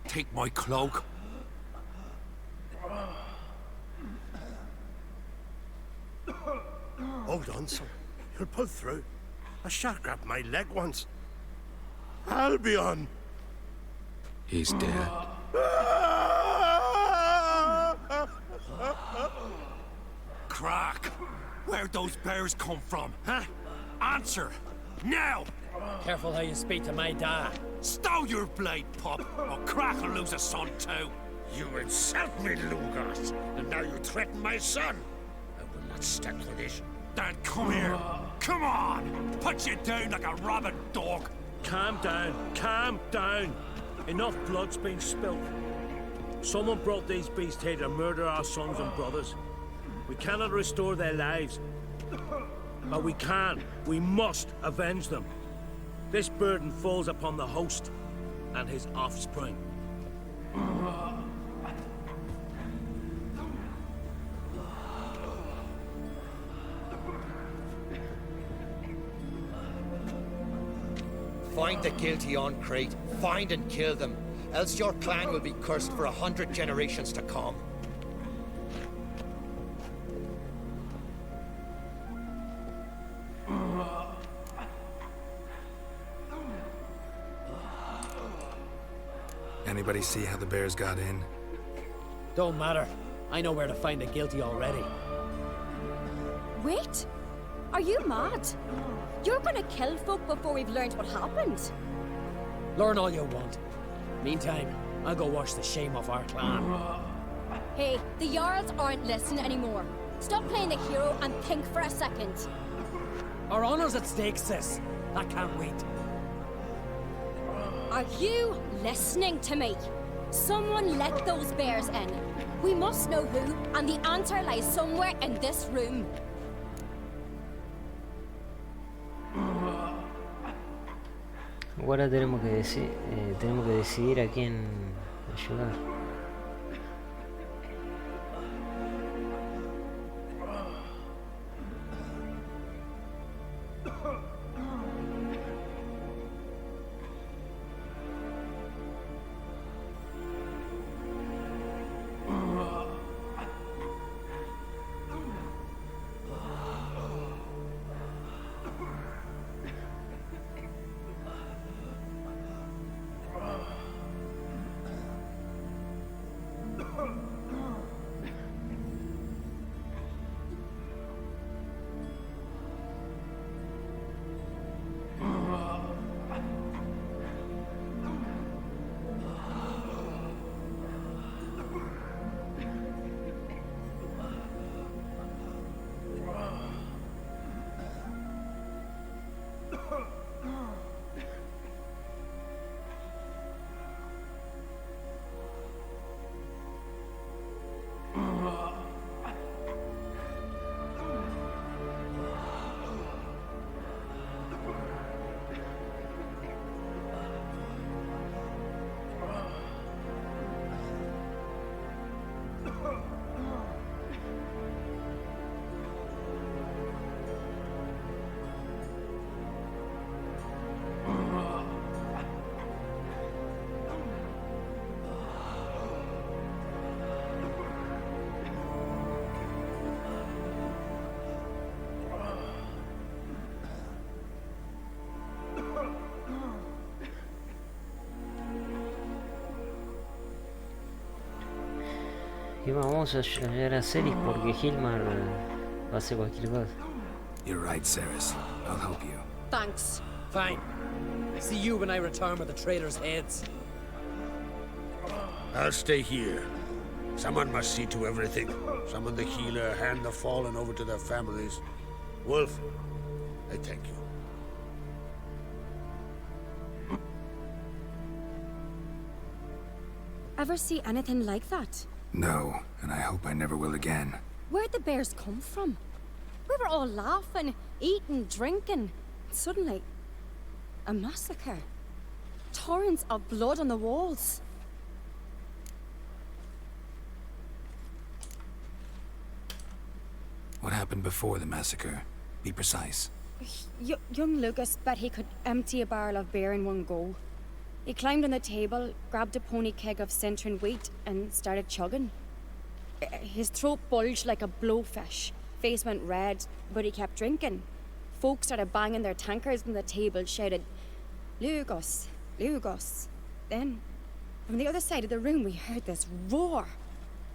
Speaker 10: Take my cloak.
Speaker 2: Hold on, son. You'll pull through. A shark grabbed my leg once. Albion!
Speaker 8: He's dead.
Speaker 10: crack? Where'd those bears come from, huh? Answer! Now!
Speaker 9: Careful how you speak to my dad.
Speaker 10: Stow your blade, pup, or Crack will lose a son too.
Speaker 1: You insult me, Lugos, and now you threaten my son. I will not stand for this.
Speaker 10: Then come here. Come on! Put you down like a rabid dog.
Speaker 11: Calm down. Calm down. Enough blood's been spilt. Someone brought these beasts here to murder our sons and brothers. We cannot restore their lives. But we can. We must avenge them. This burden falls upon the host and his offspring.
Speaker 10: Find the guilty on Crete. Find and kill them. Else your clan will be cursed for 100 generations to come.
Speaker 5: Anybody see how the bears got in?
Speaker 9: Don't matter. I know where to find the guilty already.
Speaker 6: Wait! Are you mad? You're gonna kill folk before we've learned what happened.
Speaker 9: Learn all you want. Meantime, I'll go wash the shame off our clan.
Speaker 6: Hey, the Jarls aren't listening anymore. Stop playing the hero and think for a second.
Speaker 9: Our honor's at stake, sis. That can't wait.
Speaker 6: Are you listening to me? Someone let those bears in. We must know who, and the answer lies somewhere in this room.
Speaker 3: Ahora tenemos que decidir a quién ayudar. Y vamos a llegar a Ceres porque Hilmar va a hacer cualquier cosa.
Speaker 5: You're right, Ceres. I'll help you.
Speaker 6: Thanks.
Speaker 9: Fine. See you when I return with the traitors' heads.
Speaker 1: I'll stay here. Someone must see to everything. Summon the healer, hand the fallen over to their families. Wolf, I thank you.
Speaker 6: Ever see anything like that?
Speaker 5: No, and I hope I never will again.
Speaker 6: Where'd the bears come from? We were all laughing, eating, drinking. Suddenly, a massacre. Torrents of blood on the walls.
Speaker 5: What happened before the massacre? Be precise.
Speaker 6: Young Lucas bet he could empty a barrel of beer in one go. He climbed on the table, grabbed a pony keg of Centron wheat, and started chugging. His throat bulged like a blowfish. Face went red, but he kept drinking. Folks started banging their tankards on the table, shouted, "Lugos, Lugos." Then, from the other side of the room, we heard this roar.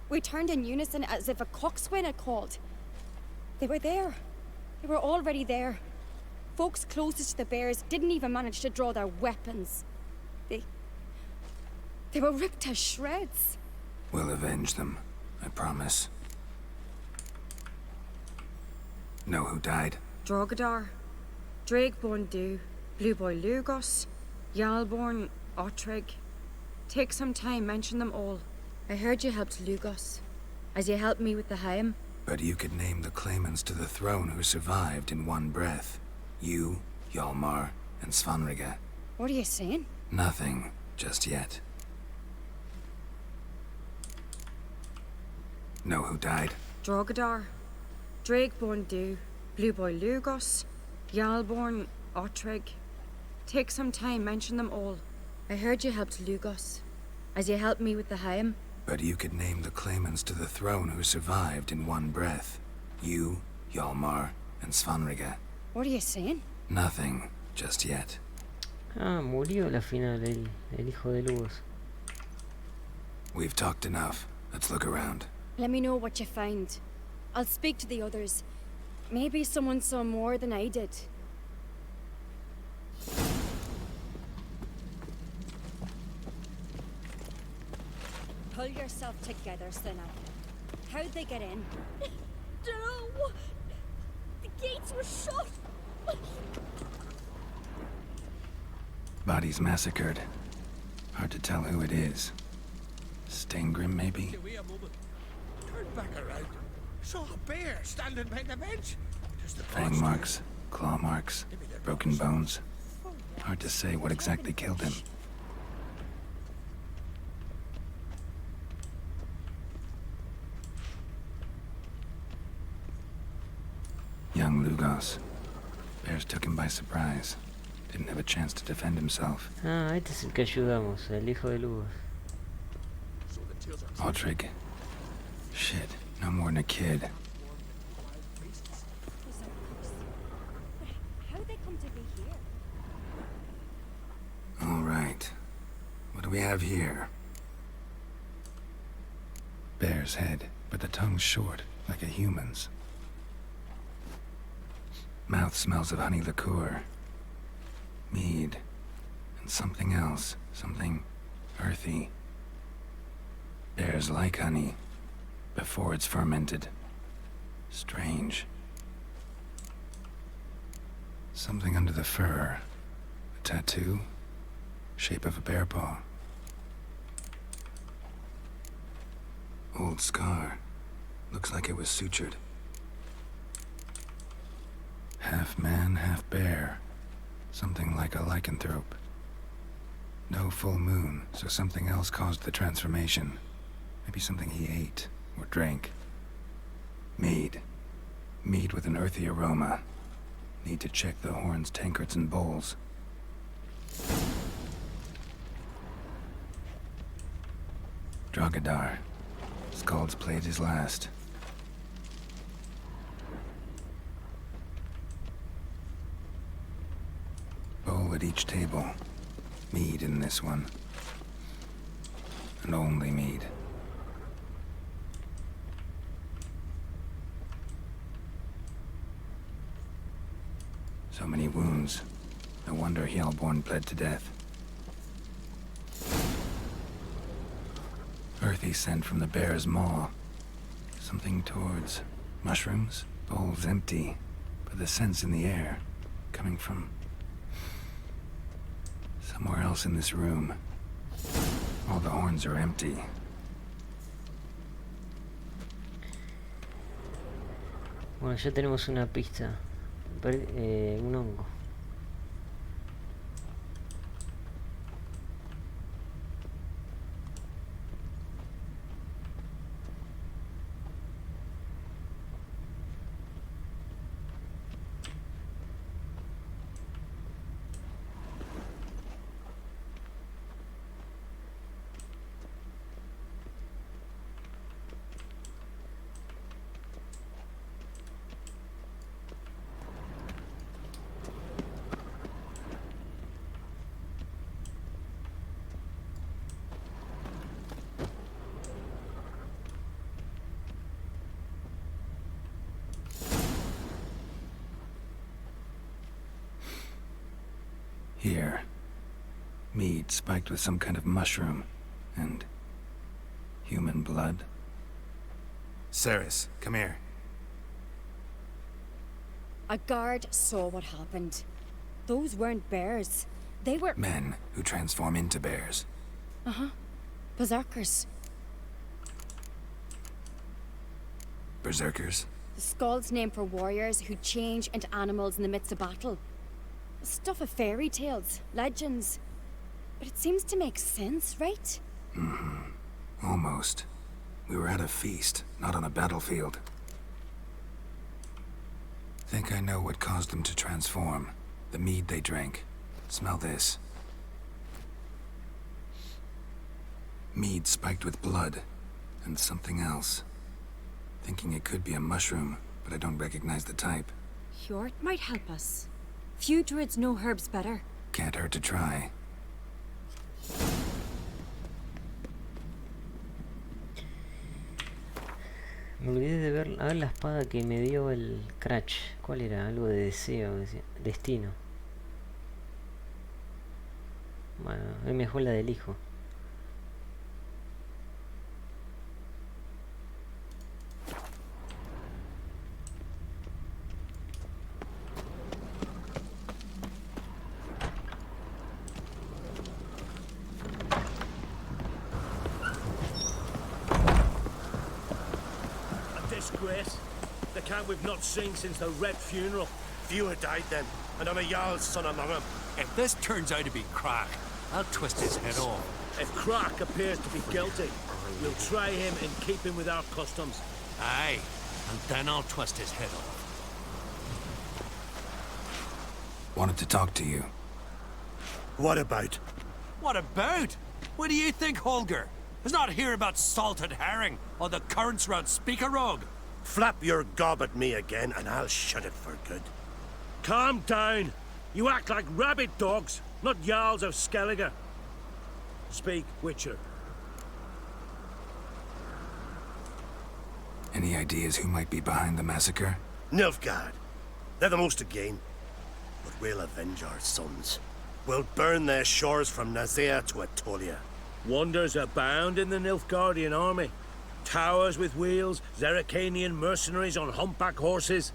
Speaker 6: We turned in unison as if a coxswain had called. They were there. They were already there. Folks closest to the bears didn't even manage to draw their weapons. They were ripped to shreds.
Speaker 5: We'll avenge them, I promise. Know who died?
Speaker 6: Drogadar, Drakeborn Du, Blue Boy Lugos, Yalborn, Ottrig. Take some time, mention them all. I heard you helped Lugos, as you helped me with the Haim.
Speaker 5: But you could name the claimants to the throne who survived in one breath. You, Hjalmar, and Svanrige.
Speaker 6: What are you saying?
Speaker 5: Nothing, just yet. Know who died?
Speaker 6: Drogadar, Drakeborn Du, Blue Boy Lugos, Yalborn, Ottrig. Take some time, mention them all. I heard you helped Lugos, as you helped me with the Haim.
Speaker 5: But you could name the claimants to the throne who survived in one breath. You, Hjalmar, and Svanrige.
Speaker 6: What are you saying?
Speaker 5: Nothing, just yet.
Speaker 3: Ah, murió la final el hijo de Lugos.
Speaker 5: We've talked enough. Let's look around.
Speaker 6: Let me know what you find. I'll speak to the others. Maybe someone saw more than I did. Pull yourself together, Sinna. How'd they get in?
Speaker 13: No! The gates were shut!
Speaker 5: Bodies massacred. Hard to tell who it is. Stengrim, maybe?
Speaker 2: Turn back around. Saw a bear standing by the bench.
Speaker 5: Fang marks, claw marks, broken bones. Hard to say what exactly killed him. Young Lugos. Bears took him by surprise. Didn't have a chance to defend himself.
Speaker 3: Ah, este es el que ayudamos, el hijo de Lugos.
Speaker 5: Ottrig. Shit, no more than a kid.
Speaker 6: How'd they come to be here?
Speaker 5: All right. What do we have here? Bear's head, but the tongue's short, like a human's. Mouth smells of honey liqueur. Mead. And something else. Something earthy. Bears like honey. Before it's fermented. Strange. Something under the fur. A tattoo. Shape of a bear paw. Old scar. Looks like it was sutured. Half man, half bear. Something like a lycanthrope. No full moon, so something else caused the transformation. Maybe something he ate or drank. Mead. Mead with an earthy aroma. Need to check the horns, tankards, and bowls. Drogadar. Skald's played his last. Bowl at each table. Mead in this one. And only mead. So many wounds. No wonder Hjalborn bled to death. Earthy scent from the bear's maw. Something towards mushrooms. Bowl's empty, but the scent's in the air. Coming from somewhere else in this room. All the horns are empty.
Speaker 3: Bueno, ya tenemos una pista. Un hongo.
Speaker 5: Here. Mead spiked with some kind of mushroom. And... human blood. Ceres, come here.
Speaker 6: A guard saw what happened. Those weren't bears. They were...
Speaker 5: Men who transform into bears.
Speaker 6: Uh-huh. Berserkers.
Speaker 5: Berserkers?
Speaker 6: The Skald's name for warriors who change into animals in the midst of battle. Stuff of fairy tales, legends. But it seems to make sense, right?
Speaker 5: Mm-hmm. Almost. We were at a feast, not on a battlefield. Think I know what caused them to transform. The mead they drank. Smell this. Mead spiked with blood. And something else. Thinking it could be a mushroom, but I don't recognize the type.
Speaker 14: Hjort might help us. Few druids know herbs better.
Speaker 5: Can't hurt to try.
Speaker 3: Me olvidé de ver la espada que me dio el Cratch. ¿Cuál era? Algo de deseo, decía. Destino. Bueno, es mejor la del hijo.
Speaker 11: Disgrace. The camp we've not seen since the Red funeral.
Speaker 2: Few had died then, and on a Jarl's son among them.
Speaker 15: If this turns out to be Crack, I'll twist his head off.
Speaker 11: If Crack appears to be guilty, we'll try him and keep him with our customs.
Speaker 15: Aye, and then I'll twist his head off.
Speaker 5: Wanted to talk to you.
Speaker 2: What about?
Speaker 15: What about? What do you think, Holger? Is not here about salted herring or the currents round Speakerog.
Speaker 2: Flap your gob at me again, and I'll shut it for good.
Speaker 11: Calm down. You act like rabid dogs, not Jarls of Skellige. Speak, Witcher.
Speaker 5: Any ideas who might be behind the massacre?
Speaker 2: Nilfgaard. They're the most to gain. But we'll avenge our sons. We'll burn their shores from Nazea to Atolia.
Speaker 11: Wonders abound in the Nilfgaardian army. Towers with wheels, Zerrikanian mercenaries on humpback horses.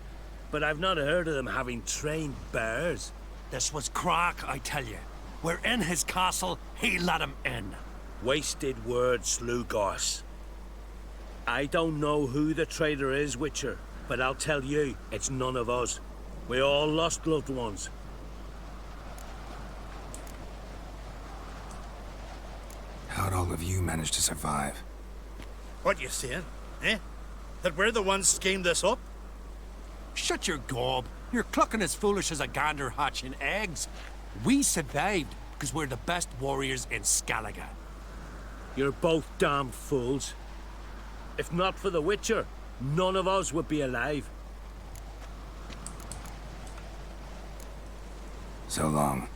Speaker 11: But I've not heard of them having trained bears.
Speaker 15: This was Crack, I tell you. We're in his castle, he let him in.
Speaker 11: Wasted words, Slugos. I don't know who the traitor is, Witcher, but I'll tell you, it's none of us. We all lost loved ones.
Speaker 5: How'd all of you manage to survive?
Speaker 16: What you saying, eh? That we're the ones schemed this up?
Speaker 15: Shut your gob. You're clucking as foolish as a gander hatching eggs. We survived because we're the best warriors in Skellige.
Speaker 11: You're both damn fools. If not for the Witcher, none of us would be alive.
Speaker 5: So long.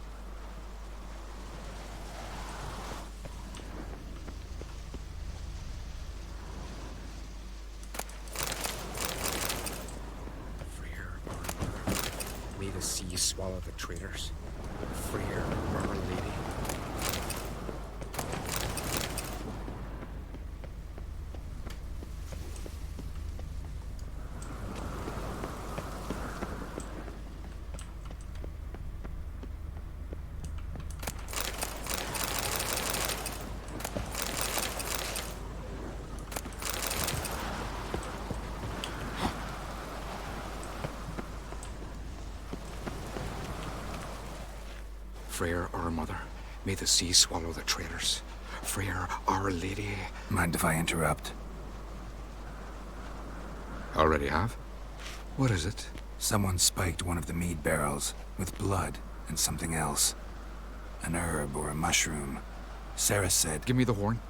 Speaker 8: May the sea swallow the traitors. Freyr, Our Lady. Freyr, our mother, may the sea swallow the traitors. Freyr, Our Lady.
Speaker 5: Mind if I interrupt?
Speaker 8: Already have? What is it?
Speaker 5: Someone spiked one of the mead barrels with blood and something else. An herb or a mushroom. Sarah said...
Speaker 8: Give me the horn.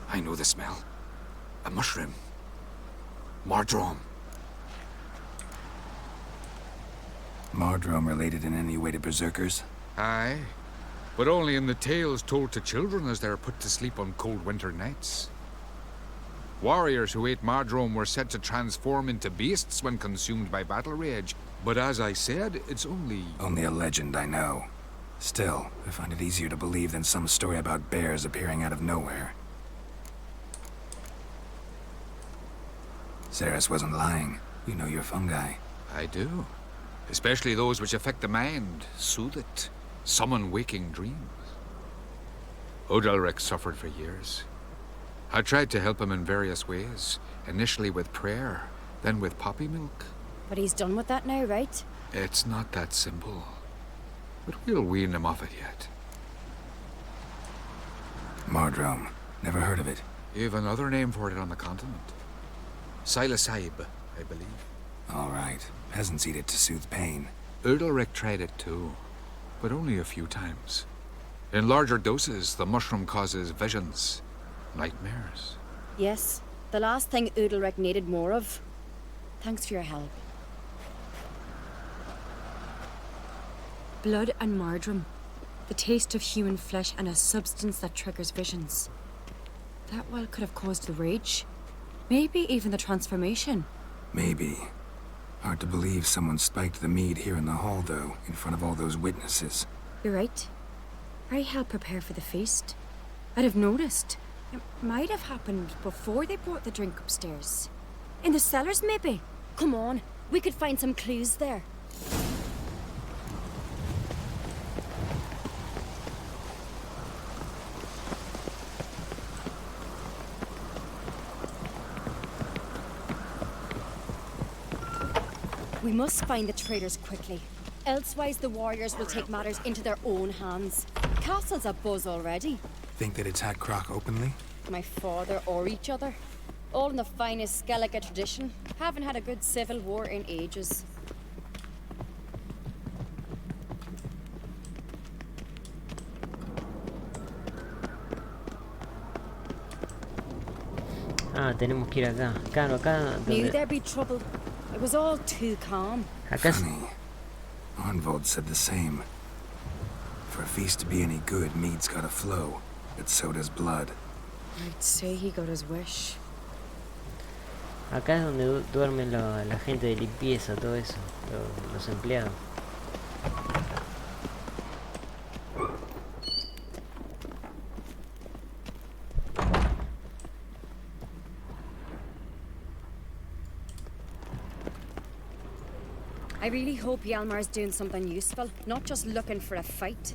Speaker 8: I know the smell. A mushroom. Mardrome.
Speaker 5: Mardrome related in any way to berserkers?
Speaker 8: Aye, but only in the tales told to children as they're put to sleep on cold winter nights. Warriors who ate Mardrome were said to transform into beasts when consumed by battle rage. But as I said, it's only...
Speaker 5: Only a legend, I know. Still, I find it easier to believe than some story about bears appearing out of nowhere. Ceres wasn't lying. You know your fungi.
Speaker 8: I do. Especially those which affect the mind, soothe it, summon waking dreams. Udalric suffered for years. I tried to help him in various ways, initially with prayer, then with poppy milk.
Speaker 6: But he's done with that now, right?
Speaker 8: It's not that simple. But we'll wean him off it yet.
Speaker 5: Mardrome. Never heard of it.
Speaker 8: You've another name for it on the continent. Silasib, I believe.
Speaker 5: All right. Peasants eat it to soothe pain.
Speaker 8: Udalric tried it too, but only a few times. In larger doses, the mushroom causes visions, nightmares.
Speaker 6: Yes, the last thing Udalric needed more of. Thanks for your help.
Speaker 14: Blood and Mardrome. The taste of human flesh and a substance that triggers visions. That well could have caused the rage. Maybe even the transformation.
Speaker 5: Maybe. Hard to believe someone spiked the mead here in the hall, though, in front of all those witnesses.
Speaker 14: You're right. I helped prepare for the feast. I'd have noticed. It might have happened before they brought the drink upstairs. In the cellars, maybe?
Speaker 6: Come on, we could find some clues there. We must find the traitors quickly. Elsewise, the warriors will take matters into their own hands. Castle's abuzz already.
Speaker 5: Think they'd attack Croc openly?
Speaker 6: My father or each other. All in the finest Skellige tradition. Haven't had a good civil war in ages.
Speaker 3: Ah, tenemos que ir acá. Claro, acá...
Speaker 6: Knew there'd be trouble. It was all too calm.
Speaker 5: Funny. Arnvold said the same. For a feast to be any good, mead's gotta flow, but so does blood.
Speaker 14: I'd say he got his wish.
Speaker 3: Acá es donde duermen la gente de limpieza, todo eso, los empleados.
Speaker 6: I really hope Hjalmar's doing something useful, not just looking for a fight.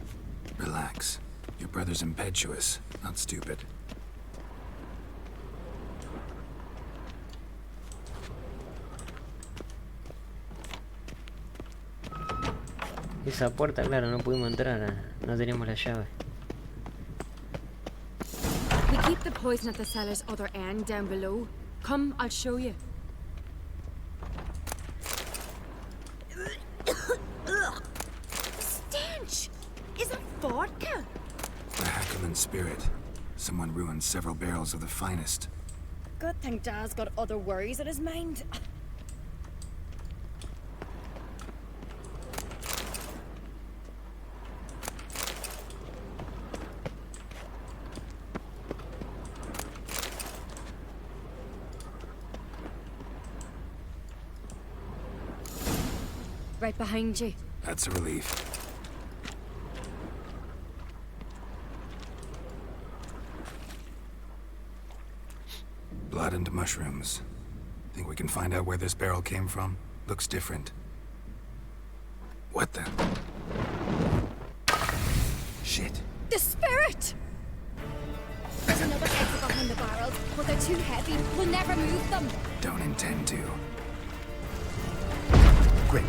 Speaker 5: Relax. Your brother's impetuous, not stupid.
Speaker 3: Esa puerta, claro, no pudimos entrar, no teníamos la llave.
Speaker 14: We keep the poison at the cellar's other end down below. Come, I'll show you.
Speaker 6: Stench! Is that vodka?
Speaker 5: The Hackerman spirit. Someone ruined several barrels of the finest.
Speaker 6: Good thing Dad's got other worries in his mind. Right behind you.
Speaker 5: That's a relief. Blood and mushrooms. Think we can find out where this barrel came from? Looks different. What the? Shit.
Speaker 6: The spirit! There's another exit behind the barrels, but they're too heavy. We'll never move them.
Speaker 5: Don't intend to. Quick.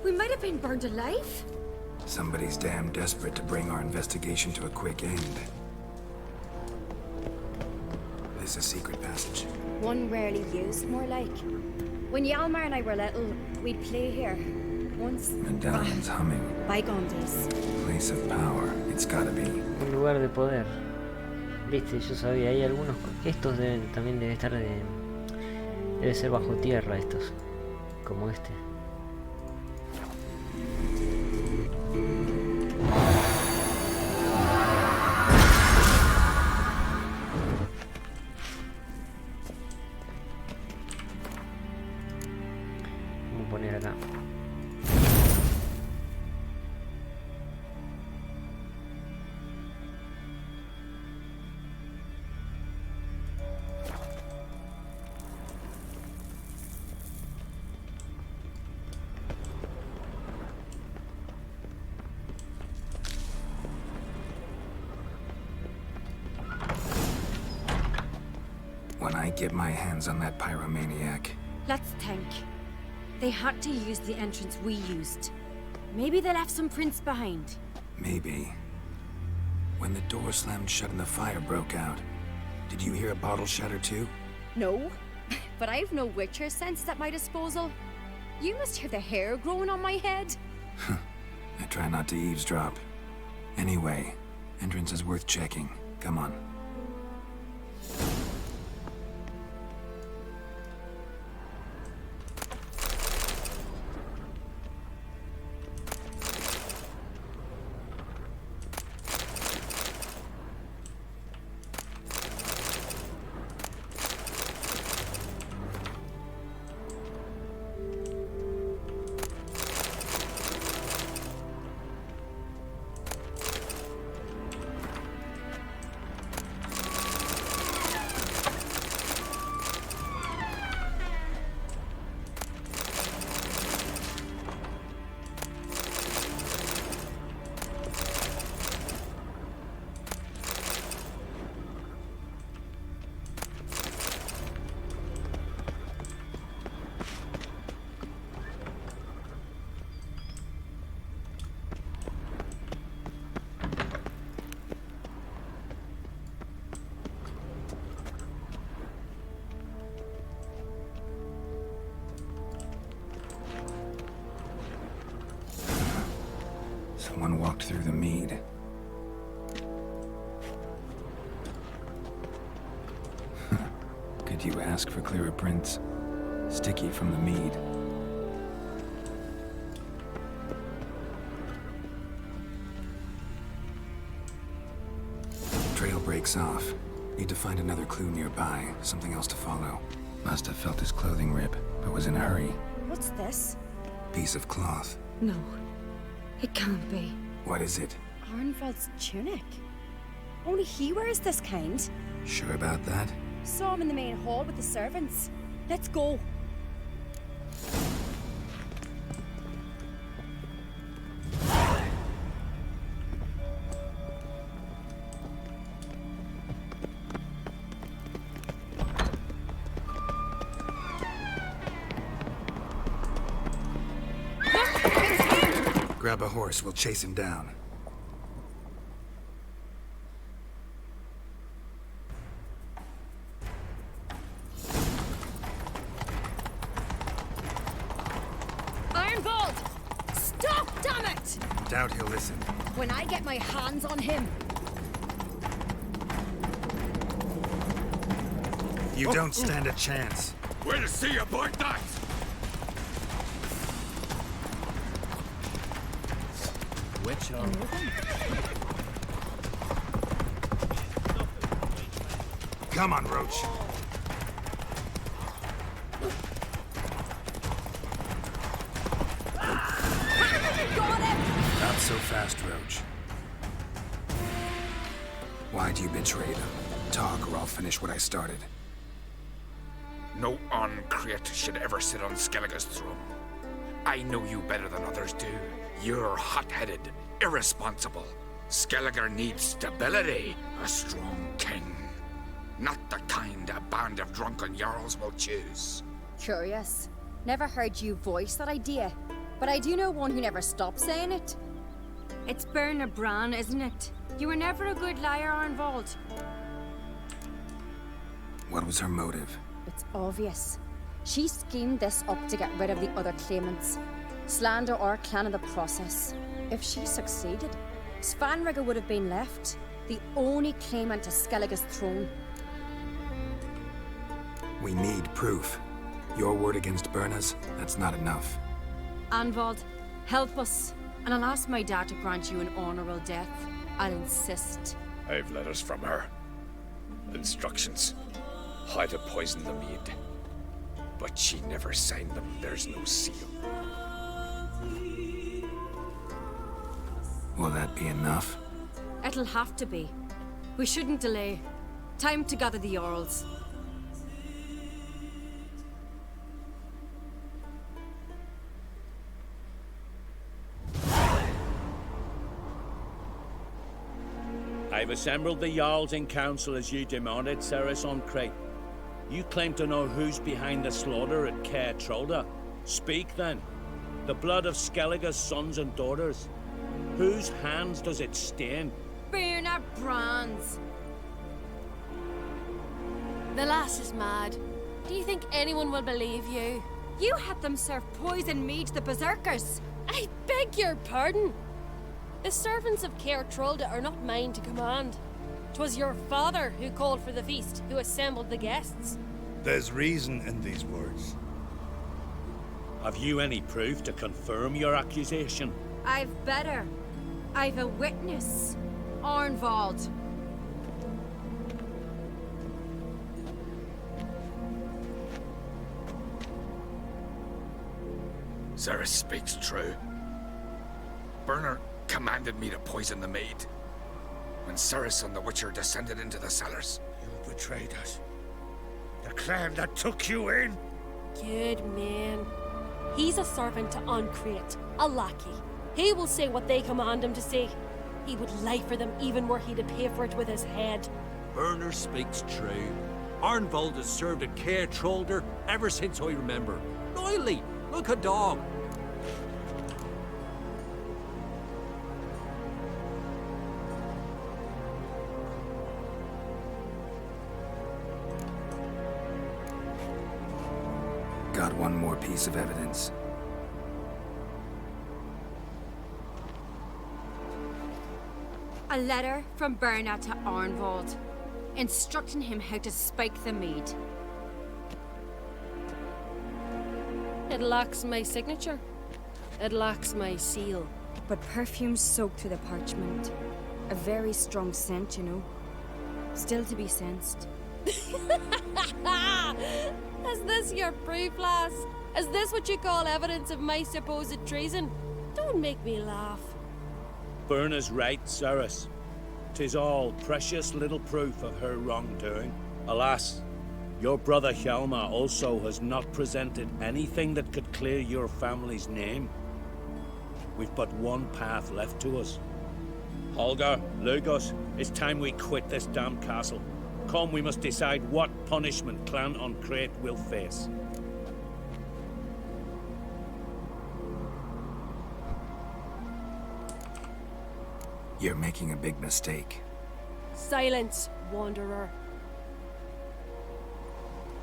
Speaker 14: We might have been burned alive.
Speaker 5: Somebody's damn desperate to bring our investigation to a quick end. This a secret passage.
Speaker 6: One rarely used, more like. When Hjalmar and I were little, we'd play here. Once.
Speaker 5: Medallion's humming.
Speaker 6: Bygone days.
Speaker 5: Place of power. It's gotta be.
Speaker 3: Un lugar de poder. Viste, yo sabía, hay algunos... Estos también debe estar de... Debe ser bajo tierra estos. Como este. a poner acá.
Speaker 5: When I get my hands on that pyromaniac.
Speaker 14: Let's think. They had to use the entrance we used. Maybe they left some prints behind.
Speaker 5: Maybe. When the door slammed shut and the fire broke out, did you hear a bottle shatter too?
Speaker 6: No, but I've no Witcher senses at my disposal. You must hear the hair growing on my head.
Speaker 5: I try not to eavesdrop. Anyway, entrance is worth checking. Come on. Someone walked through the mead. Could you ask for clearer prints? Sticky from the mead. Trail breaks off. Need to find another clue nearby, something else to follow. Must have felt his clothing rip, but was in a hurry.
Speaker 6: What's this?
Speaker 5: Piece of cloth.
Speaker 14: No. It can't be.
Speaker 5: What is it?
Speaker 6: Arnvald's tunic. Only he wears this kind.
Speaker 5: Sure about that?
Speaker 6: Saw him in the main hall with the servants. Let's go.
Speaker 5: Grab a horse, we'll chase him down.
Speaker 6: Arnvald! Stop, damn it!
Speaker 5: Doubt he'll listen.
Speaker 6: When I get my hands on him.
Speaker 5: You don't stand a chance.
Speaker 8: We'll see about that!
Speaker 9: Which
Speaker 5: Come on, Roach. Not so fast, Roach. Why'd you betray them? Talk, or I'll finish what I started.
Speaker 8: No uncreate should ever sit on Skellige's throne. I know you better than others do. You're hot-headed, irresponsible. Skellige needs stability, a strong king. Not the kind a band of drunken jarls will choose.
Speaker 6: Curious. Never heard you voice that idea. But I do know one who never stops saying it.
Speaker 14: It's Berna Bran, isn't it? You were never a good liar, Arnvald.
Speaker 5: What was her motive?
Speaker 6: It's obvious. She schemed this up to get rid of the other claimants. Slander our clan in the process. If she succeeded, Svanrige would have been left, the only claimant to Skellige's throne.
Speaker 5: We need proof. Your word against Berna's, that's not enough.
Speaker 14: Arnvald, help us, and I'll ask my dad to grant you an honorable death. I'll insist.
Speaker 8: I've letters from her. Instructions. How to poison the mead. But she never signed them. There's no seal.
Speaker 5: Will that be enough?
Speaker 14: It'll have to be. We shouldn't delay. Time to gather the Jarls.
Speaker 11: I've assembled the Jarls in council as you demanded, Ceres on Crate. You claim to know who's behind the slaughter at Caer Trolda. Speak then. The blood of Skellige's sons and daughters. Whose hands does it stain?
Speaker 14: Birna Brand's.
Speaker 12: The lass is mad. Do you think anyone will believe you?
Speaker 14: You had them serve poison mead to the berserkers.
Speaker 12: I beg your pardon. The servants of Caer Trolda are not mine to command. 'Twas your father who called for the feast, who assembled the guests.
Speaker 16: There's reason in these words.
Speaker 11: Have you any proof to confirm your accusation?
Speaker 14: I've better. I've a witness. Arnvald.
Speaker 8: Ceres speaks true. Bernard commanded me to poison the maid. When Ceres and the Witcher descended into the cellars.
Speaker 1: You betrayed us. The clan that took you in.
Speaker 12: Good man. He's a servant to Uncreate, a lackey. He will say what they command him to say. He would lie for them even were he to pay for it with his head.
Speaker 15: Bernard speaks true. Arnvald has served at Caer Trolder ever since I remember. Loyally, like a dog.
Speaker 5: Got one more piece of evidence.
Speaker 14: A letter from Birna to Arnvald, instructing him how to spike the mead.
Speaker 12: It lacks my signature. It lacks my seal.
Speaker 14: But perfume soaked through the parchment. A very strong scent, you know. Still to be sensed.
Speaker 12: Is this your proof, lass? Is this what you call evidence of my supposed treason? Don't make me laugh.
Speaker 11: Birna's right, Ceres. 'Tis all precious little proof of her wrongdoing. Alas, your brother Hjalmar also has not presented anything that could clear your family's name. We've but one path left to us. Holger, Lugos, it's time we quit this damn castle. Come, we must decide what punishment Clan Uncreate will face.
Speaker 5: You're making a big mistake.
Speaker 12: Silence, wanderer.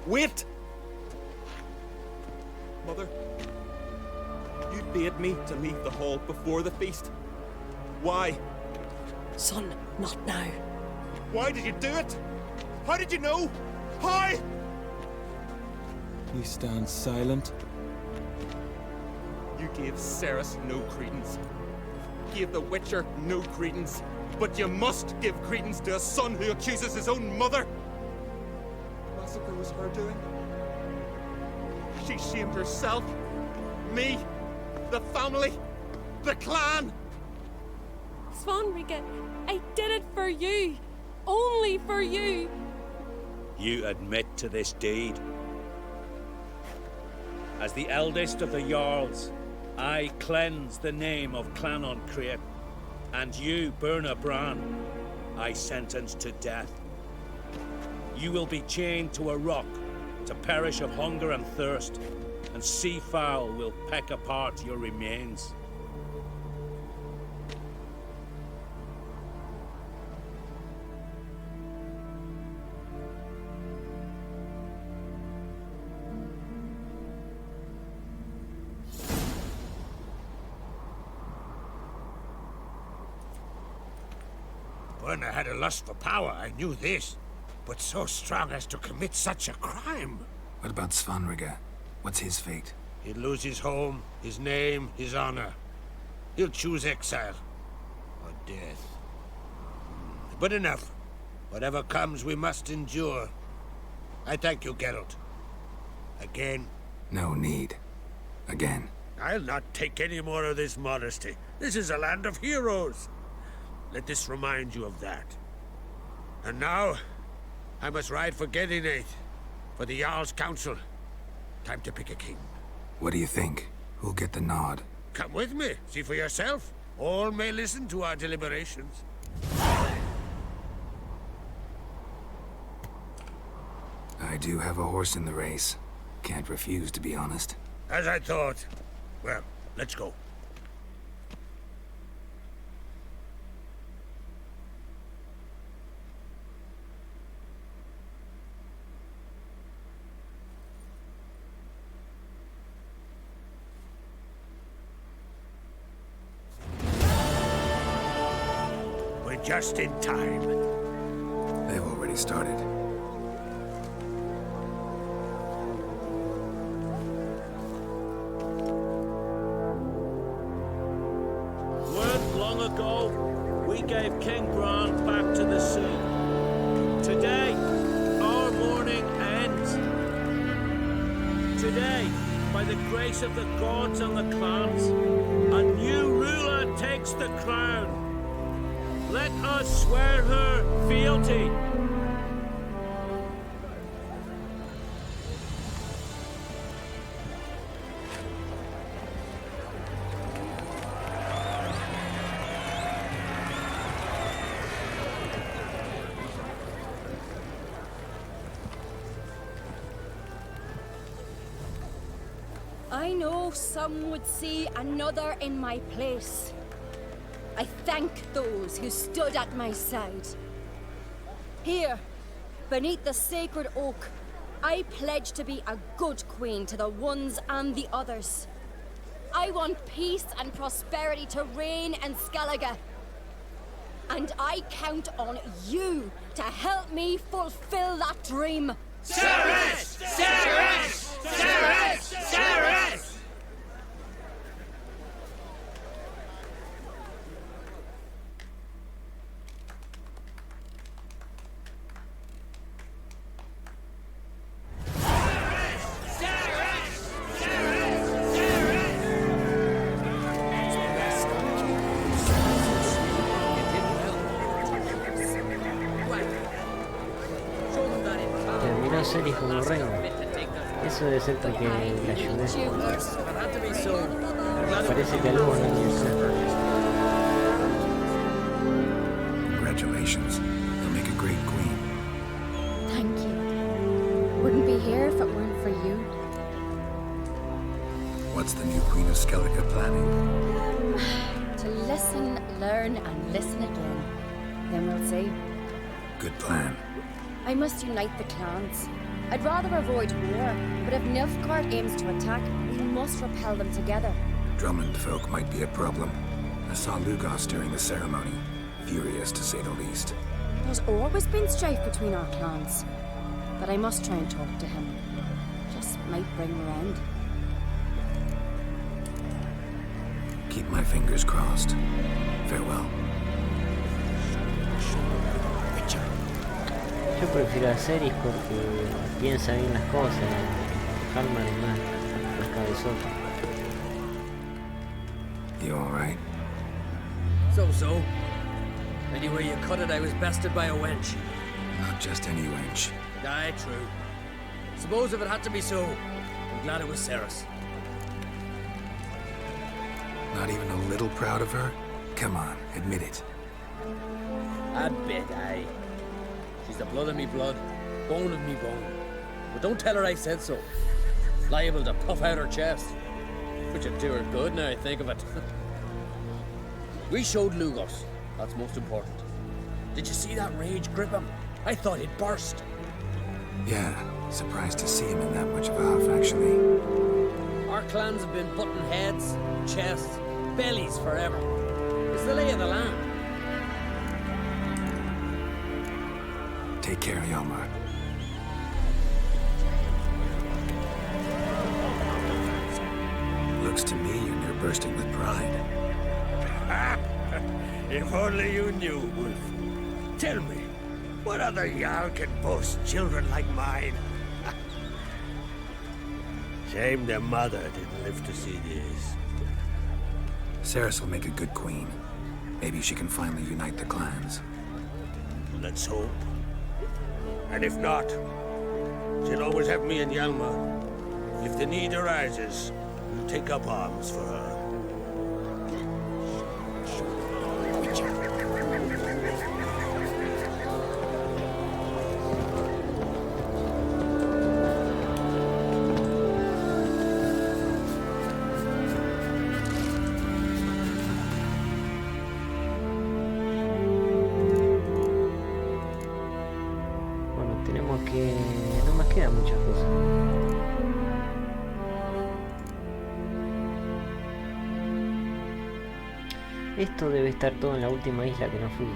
Speaker 17: Wait! Mother, you bade me to leave the hall before the feast. Why?
Speaker 12: Son, not now.
Speaker 17: Why did you do it? How did you know? How?
Speaker 18: You stand silent.
Speaker 17: You gave Ceres no credence. Gave the Witcher no credence. But you must give credence to a son who accuses his own mother. The massacre was her doing. She shamed herself, me, the family, the clan.
Speaker 12: Svanrige, I did it for you. Only for you.
Speaker 11: You admit to this deed. As the eldest of the Jarls, I cleanse the name of Clan Uncreate, and you, Birna Bran, I sentence to death. You will be chained to a rock to perish of hunger and thirst, and sea fowl will peck apart your remains.
Speaker 1: Birna had a lust for power, I knew this. But so strong as to commit such a crime.
Speaker 5: What about Svanrige? What's his fate?
Speaker 1: He'll lose his home, his name, his honor. He'll choose exile. Or death. But enough. Whatever comes, we must endure. I thank you, Geralt. Again.
Speaker 5: No need. Again.
Speaker 1: I'll not take any more of this modesty. This is a land of heroes. Let this remind you of that. And now, I must ride for Gedinate, for the Jarl's Council. Time to pick a king.
Speaker 5: What do you think? Who'll get the nod?
Speaker 1: Come with me, see for yourself. All may listen to our deliberations.
Speaker 5: I do have a horse in the race. Can't refuse, to be honest.
Speaker 1: As I thought. Well, let's go. We're just in time.
Speaker 5: They've already started.
Speaker 11: Gave King Bran back to the sea. Today, our mourning ends. Today, by the grace of the gods and the clans, a new ruler takes the crown. Let us swear her fealty.
Speaker 6: I know some would see another in my place. I thank those who stood at my side. Here, beneath the sacred oak, I pledge to be a good queen to the ones and the others. I want peace and prosperity to reign in Skellige. And I count on you to help me fulfill that dream.
Speaker 18: Ceres! Ceres! Ceres! Ceres!
Speaker 3: Terminó ser hijo de un reino. Eso debe ser porque la ayudé. Parece que algo no
Speaker 5: Congratulations. You'll make a great queen.
Speaker 6: Thank you. Wouldn't be here if it weren't for you.
Speaker 5: What's the new Queen of Skellige planning?
Speaker 6: To listen, learn, and listen again. Then we'll see.
Speaker 5: Good plan.
Speaker 6: I must unite the clans. I'd rather avoid war, but if Nilfgaard aims to attack, we must repel them together.
Speaker 5: Drummond folk might be a problem. I saw Lugos during the ceremony. Furious, to say the least.
Speaker 6: There's always been strife between our clans. But I must try and talk to him. Just might bring him around.
Speaker 5: Keep my fingers crossed. Farewell.
Speaker 3: Yo prefiero a Ceres porque piensa bien las cosas. Halman es más cabezoso.
Speaker 5: You alright?
Speaker 9: So. Anyway you cut it, I was bested by a wench.
Speaker 5: Not just any wench.
Speaker 9: Aye, true. Suppose if it had to be so, I'm glad it was Ceres.
Speaker 5: Not even a little proud of her? Come on, admit it.
Speaker 9: A bit, aye. She's the blood of me blood, bone of me bone. But don't tell her I said so. Liable to puff out her chest. Which would do her good now I think of it. We showed Lugos. That's most important. Did you see that rage grip him? I thought he'd burst.
Speaker 5: Yeah, surprised to see him in that much of a huff, actually.
Speaker 9: Our clans have been butting heads, chests, bellies forever. It's the lay of the land.
Speaker 5: Take care, Hjalmar. Looks to me you're near bursting with pride.
Speaker 1: If only you knew, Wolf. Tell me, what other Jarl can boast children like mine? Shame their mother didn't live to see this.
Speaker 5: Ceres will make a good queen. Maybe she can finally unite the clans.
Speaker 1: Let's hope. And if not, she'll always have me and Yalma. If the need arises, we'll take up arms for her.
Speaker 3: No me quedan muchas cosas. Esto debe estar todo en la última isla que no fui.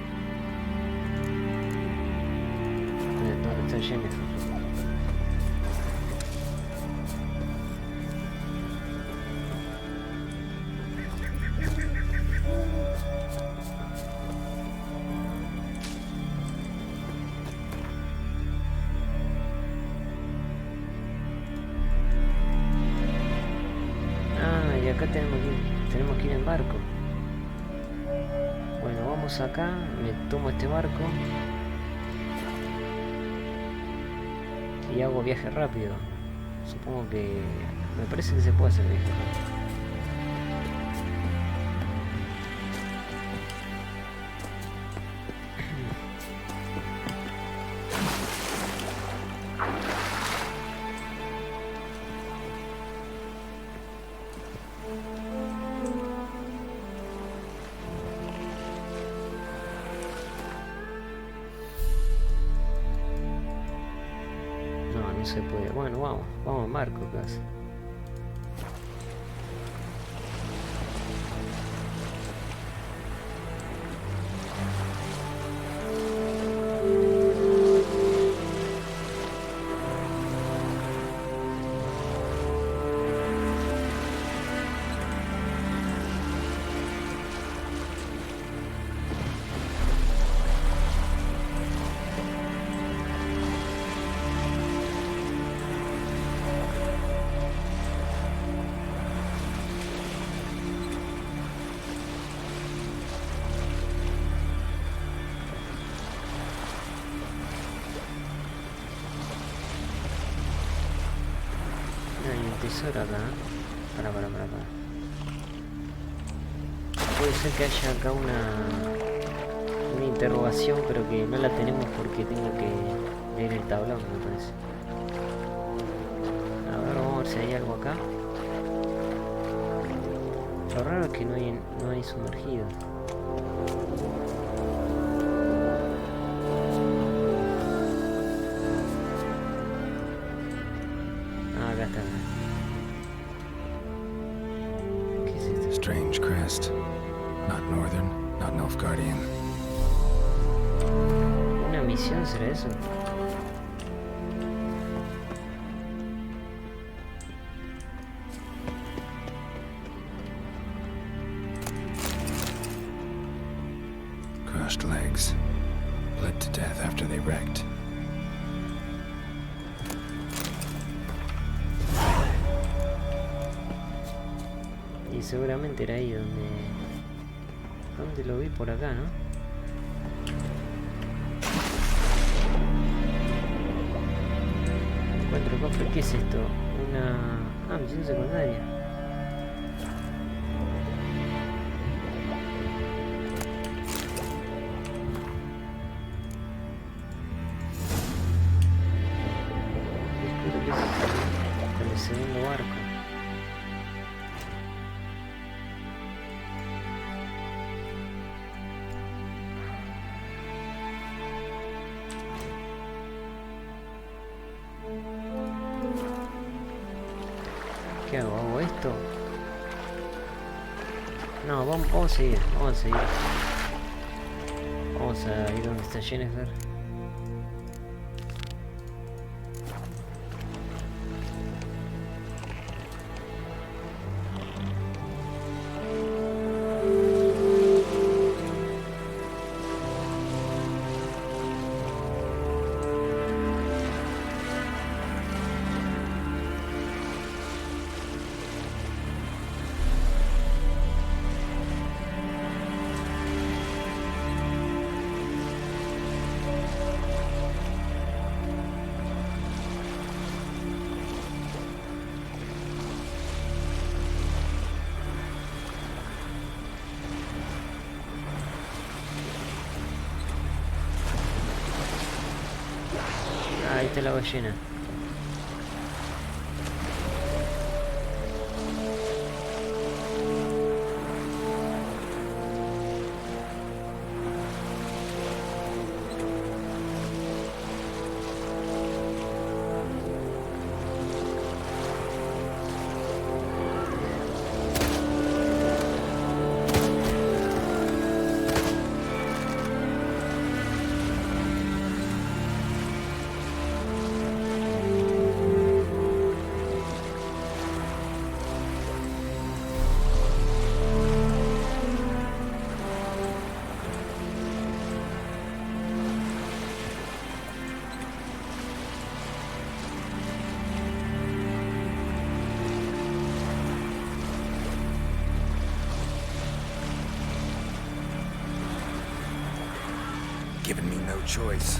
Speaker 3: Donde está Jennifer. Acá tenemos que ir en barco. Bueno, vamos acá, me tomo este barco y hago viaje rápido. Supongo que... me parece que se puede hacer viaje rápido. No se puede. Bueno, vamos a Marco casi. Tesoro acá. Para. Puede ser que haya acá una interrogación, pero que no la tenemos porque tengo que leer el tablón, me parece. A ver, vamos a ver si hay algo acá. Lo raro es que no hay sumergido. Ah, acá está.
Speaker 5: Strange crest. Not Northern, not Nilfgaardian.
Speaker 3: ¿Una misión será eso?
Speaker 5: Crushed legs. Bled to death after they wrecked.
Speaker 3: Y seguramente era ahí donde lo vi, por acá, ¿no? Encuentro cofre. ¿Qué es esto? Una misión secundaria. Descubro que es con el segundo barco. ¿Qué hago? ¿Hago esto? No, vamos a seguir. Vamos a ir donde está Jennifer. está la ballena.
Speaker 5: Given me no choice.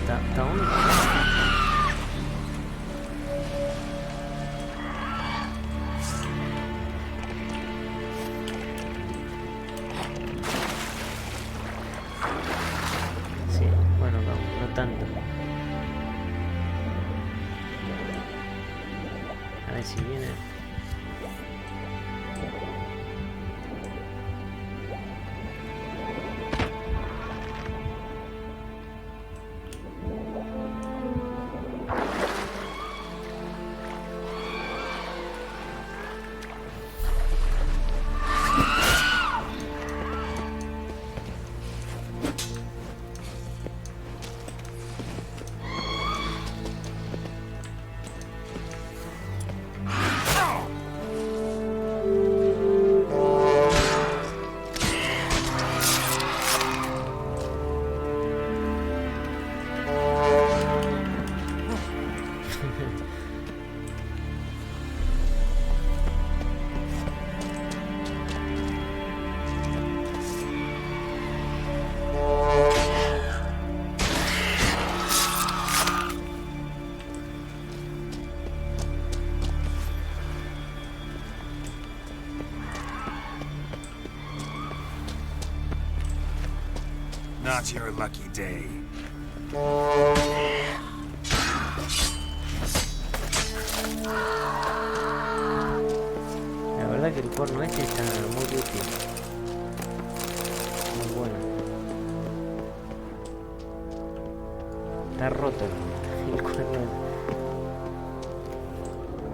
Speaker 3: Está único. Sí, bueno, no tanto. A ver si viene.
Speaker 5: Not your lucky day.
Speaker 3: La verdad que el cuerno este está muy útil. Muy bueno. Está roto el cuerno.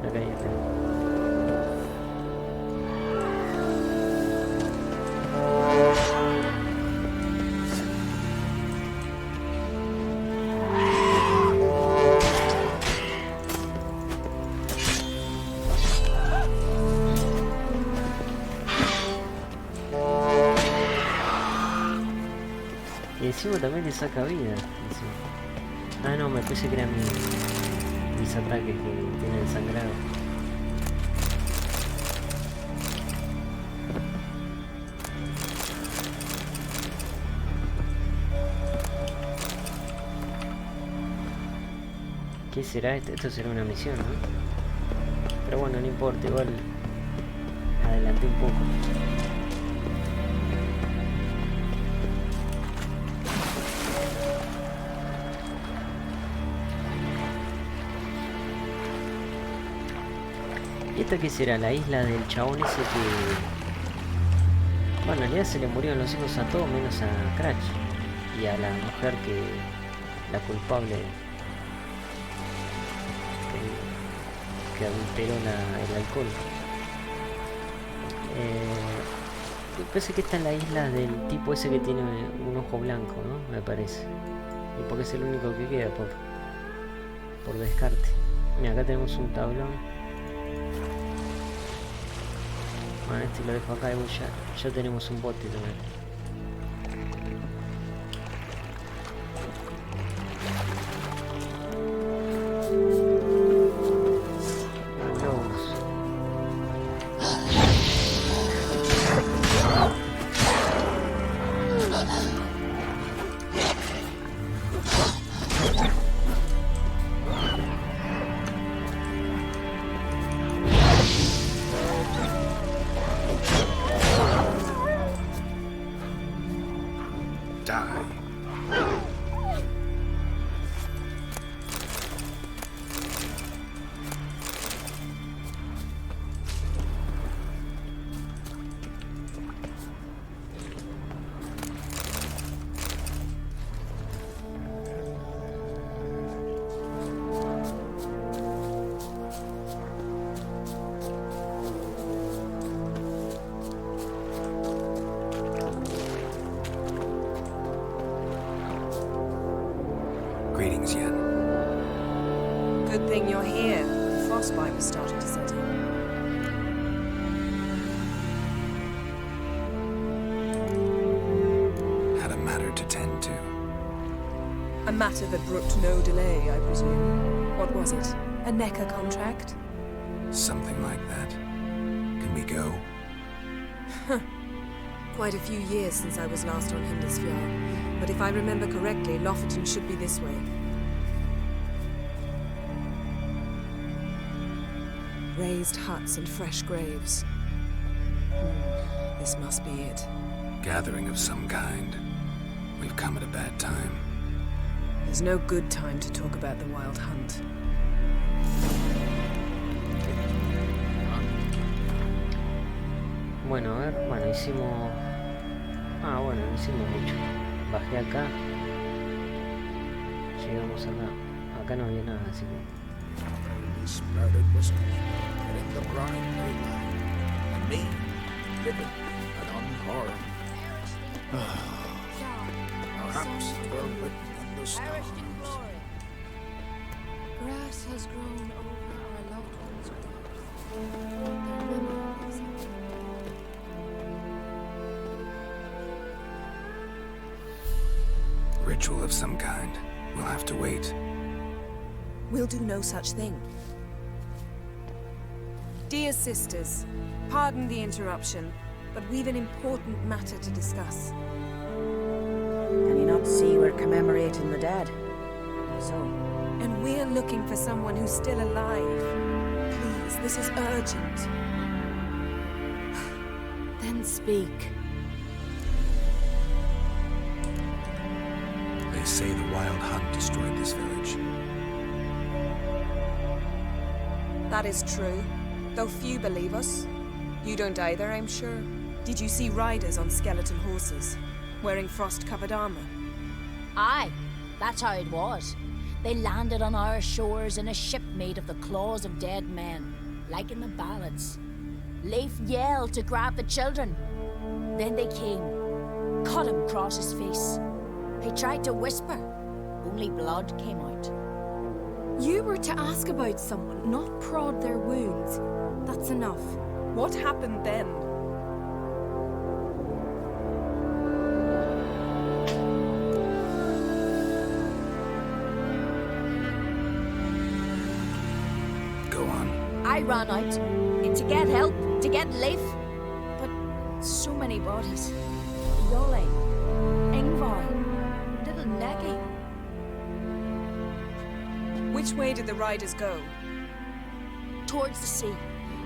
Speaker 3: Acá ya está. Y encima también le saca vida. Encima. Ah, no, me pensé que eran mis ataques que tienen sangrado. ¿Qué será esto? Esto será una misión, ¿no? Pero bueno, no importa, igual adelanté un poco. ¿Y esta qué será? La isla del chabón ese que... Bueno, en realidad se le murieron los hijos a todos menos a Cratch. Y a la mujer que... La culpable... Que adulteró el alcohol. Parece que esta es la isla del tipo ese que tiene un ojo blanco, ¿no? Me parece. Y porque es el único que queda por descarte. Mira, acá tenemos un tablón. Bueno, este lo dejo acá y ya tenemos un bote también.
Speaker 19: frostbite was starting to set in.
Speaker 5: Had a matter to tend to.
Speaker 19: A matter that brooked no delay, I presume. What was it? A NECA contract?
Speaker 5: Something like that. Can we go?
Speaker 19: Quite a few years since I was last on Hindisfjord, but if I remember correctly, Lofoten should be this way. Raised huts and fresh graves. This must be it.
Speaker 5: Gathering of some kind. We've come at a bad time.
Speaker 19: There's no good time to talk about the Wild Hunt.
Speaker 3: Bueno, a ver, bueno, hicimos... Ah, bueno, no hicimos mucho. Bajé acá. Llegamos acá. Acá no había nada, así que...
Speaker 1: Murdered whiskey, letting the bride daylight, and me living and unharmed. Perhaps the world written in the stars.
Speaker 12: Grass has grown over our loved ones'
Speaker 5: Ritual of some kind. We'll have to wait.
Speaker 19: We'll do no such thing. Dear sisters, pardon the interruption, but we've an important matter to discuss.
Speaker 20: Can you not see we're commemorating the dead? So?
Speaker 19: And we're looking for someone who's still alive. Please, this is urgent.
Speaker 14: Then speak.
Speaker 5: They say the Wild Hunt destroyed this village.
Speaker 19: That is true, though few believe us. You don't either, I'm sure. Did you see riders on skeleton horses, wearing frost-covered armor?
Speaker 21: Aye, that's how it was. They landed on our shores in a ship made of the claws of dead men, like in the ballads. Leif yelled to grab the children. Then they came, cut him across his face. He tried to whisper, only blood came out.
Speaker 14: You were to ask about someone, not prod their wounds. That's enough.
Speaker 19: What happened then?
Speaker 5: Go on.
Speaker 21: I ran out to get help, to get Leif. But so many bodies. Yolle, Ingvar, little Necky.
Speaker 19: Which way did the riders go?
Speaker 21: Towards the sea,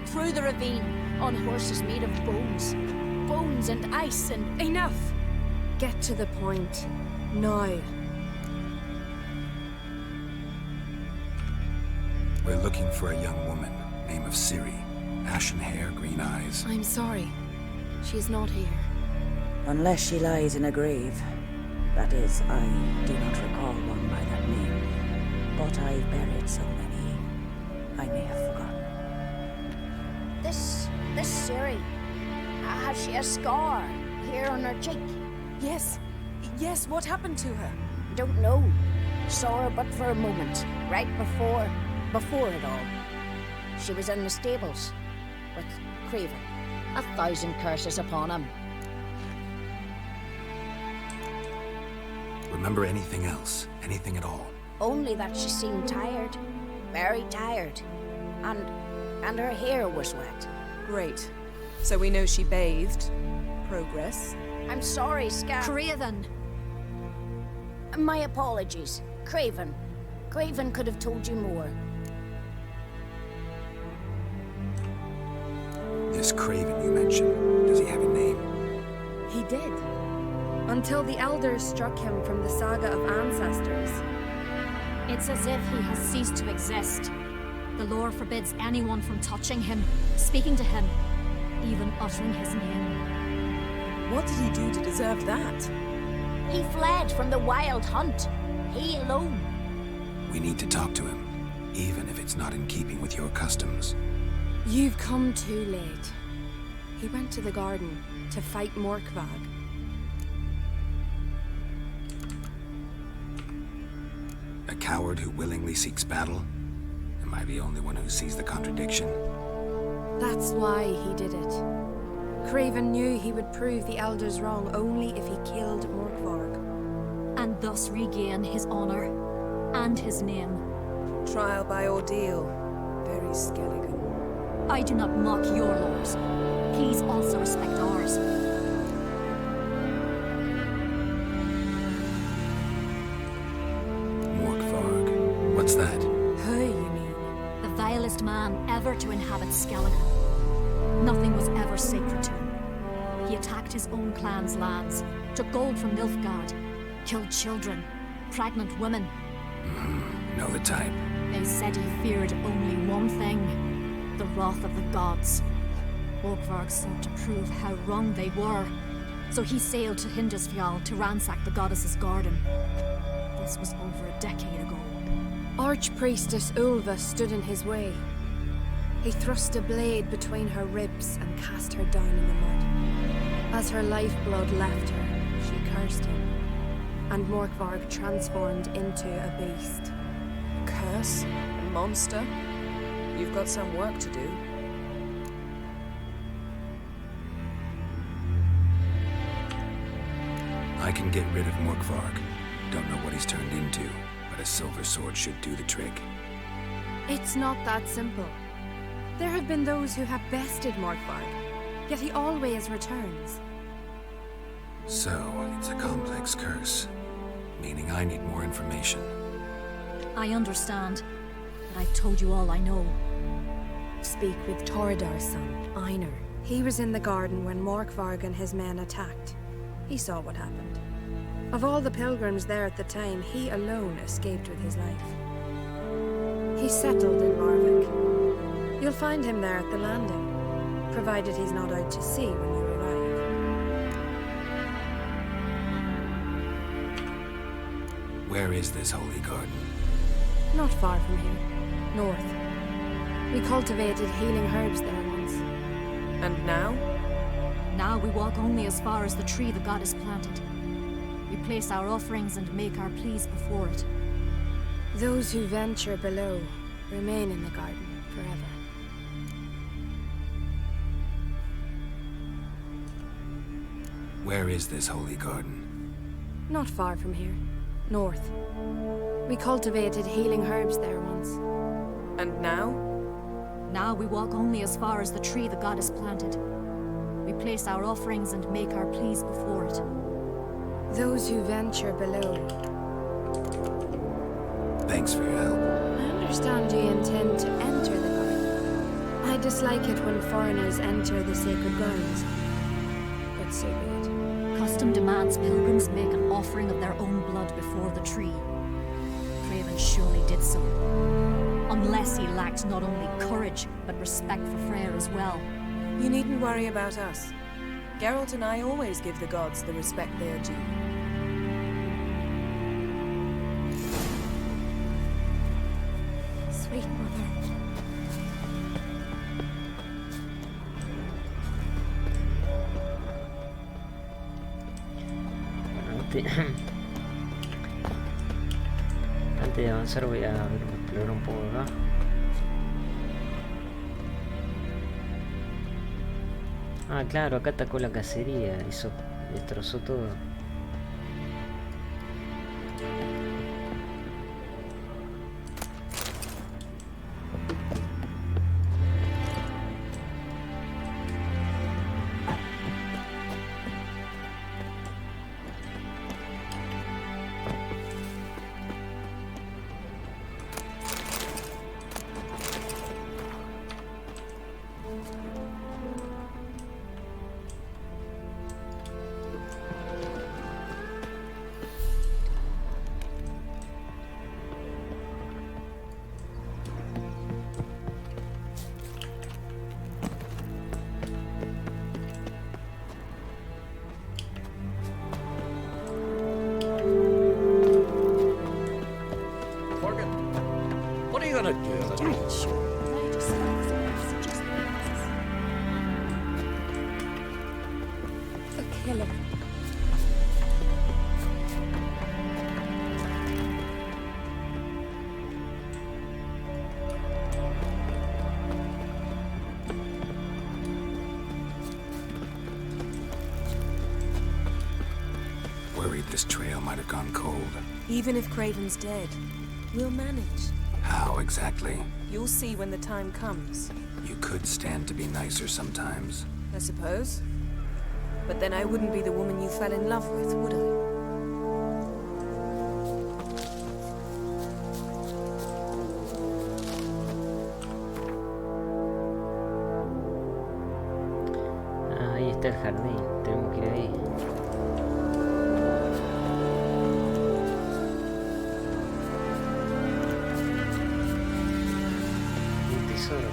Speaker 21: through the ravine, on horses made of bones. Bones and ice and...
Speaker 14: Enough! Get to the point. Now.
Speaker 5: We're looking for a young woman, name of Ciri. Ashen hair, green eyes.
Speaker 14: I'm sorry. She's not here.
Speaker 20: Unless she lies in a grave. That is, I do not recall one by that name. But I've buried so many, I may have forgotten.
Speaker 21: This Ciri, has she a scar here on her cheek?
Speaker 19: Yes, what happened to her?
Speaker 21: Don't know. Saw her but for a moment, right before it all. She was in the stables with Craven. 1,000 curses upon him.
Speaker 5: Remember anything else? Anything at all?
Speaker 21: Only that she seemed tired. Very tired. And her hair was wet.
Speaker 19: Great. So we know she bathed. Progress.
Speaker 21: I'm sorry, Scar.
Speaker 14: Craven!
Speaker 21: My apologies. Craven. Craven could have told you more.
Speaker 5: This Craven you mentioned, does he have a name?
Speaker 14: He did. Until the elders struck him from the saga of ancestors.
Speaker 22: It's as if he has ceased to exist. The lore forbids anyone from touching him, speaking to him, even uttering his name.
Speaker 19: What did he do to deserve that?
Speaker 21: He fled from the Wild Hunt. He alone.
Speaker 5: We need to talk to him, even if it's not in keeping with your customs.
Speaker 14: You've come too late. He went to the garden to fight Morkvag.
Speaker 5: A coward who willingly seeks battle? Am I the only one who sees the contradiction?
Speaker 14: That's why he did it. Craven knew he would prove the elders wrong only if he killed Morkvarg.
Speaker 22: And thus regain his honor and his name.
Speaker 19: Trial by ordeal. Very Skelligan.
Speaker 22: I do not mock your laws. Please also respect ours.
Speaker 5: Morkvarg. What's that?
Speaker 14: Who, you mean?
Speaker 22: The vilest man ever to inhabit Skelligan. Nothing was ever sacred to him. He attacked his own clan's lands, took gold from Nilfgaard, killed children, pregnant women.
Speaker 5: Know the type.
Speaker 22: They said he feared only one thing, the wrath of the gods. Morkvarg sought to prove how wrong they were, so he sailed to Hindisfjall to ransack the goddess's garden. This was over a decade ago.
Speaker 14: Archpriestess Ulva stood in his way. He thrust a blade between her ribs and cast her down in the mud. As her lifeblood left her, she cursed him, and Morkvarg transformed into a beast.
Speaker 19: Curse? A monster? You've got some work to do.
Speaker 5: I can get rid of Morkvarg. Don't know what he's turned into, but a silver sword should do the trick.
Speaker 14: It's not that simple. There have been those who have bested Morkvarg, yet he always returns.
Speaker 5: So, it's a complex curse, meaning I need more information.
Speaker 22: I understand, but I've told you all I know.
Speaker 14: Speak with Torridar's son, Einar. He was in the garden when Morkvarg and his men attacked. He saw what happened. Of all the pilgrims there at the time, he alone escaped with his life. He settled in Larvik. You'll find him there at the landing, provided he's not out to sea when you arrive.
Speaker 5: Where is this holy garden?
Speaker 14: Not far from here, north. We cultivated healing herbs there once.
Speaker 19: And now?
Speaker 22: Now we walk only as far as the tree the goddess planted. We place our offerings and make our pleas before it.
Speaker 14: Those who venture below remain in the garden forever.
Speaker 5: Where is this holy garden?
Speaker 14: Not far from here, north. We cultivated healing herbs there once.
Speaker 19: And now?
Speaker 22: Now we walk only as far as the tree the goddess planted. We place our offerings and make our pleas before it.
Speaker 14: Those who venture below.
Speaker 5: Thanks for your help.
Speaker 14: I understand you intend to enter the garden. I dislike it when foreigners enter the sacred grounds. But so be it.
Speaker 22: Custom demands pilgrims make an offering of their own blood before the tree. Craven surely did so. Unless he lacked not only courage, but respect for Freyr as well.
Speaker 19: You needn't worry about us. Geralt and I always give the gods the respect they are due.
Speaker 14: Sweet mother.
Speaker 3: Antes de avanzar voy a explorar un poco acá. Ah, claro, acá atacó la cacería, hizo, destrozó todo.
Speaker 5: this trail might have gone cold.
Speaker 19: Even if Craven's dead, we'll manage.
Speaker 5: How exactly?
Speaker 19: You'll see when the time comes.
Speaker 5: You could stand to be nicer sometimes.
Speaker 19: I suppose. But then I wouldn't be the woman you fell in love with, would I?
Speaker 3: Ahí está el jardín, tenemos que ir ahí. Un tesoro.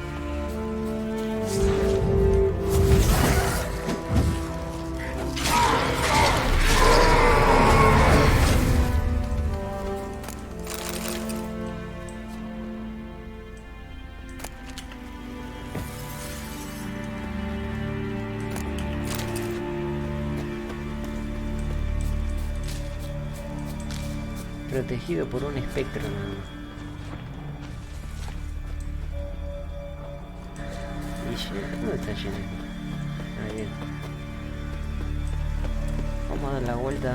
Speaker 3: Protegido por un espectro, ¿no? ¿Y dónde está lleno? Ahí bien. Vamos a dar la vuelta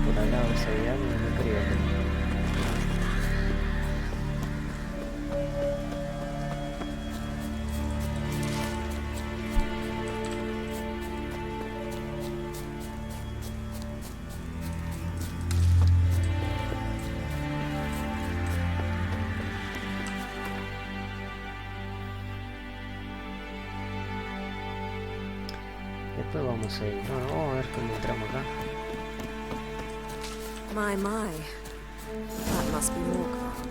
Speaker 3: por al lado de esa diagonal, no creo que... Después vamos a ir. No, vamos a ver cómo entramos acá.
Speaker 19: My. That must be Morkvark.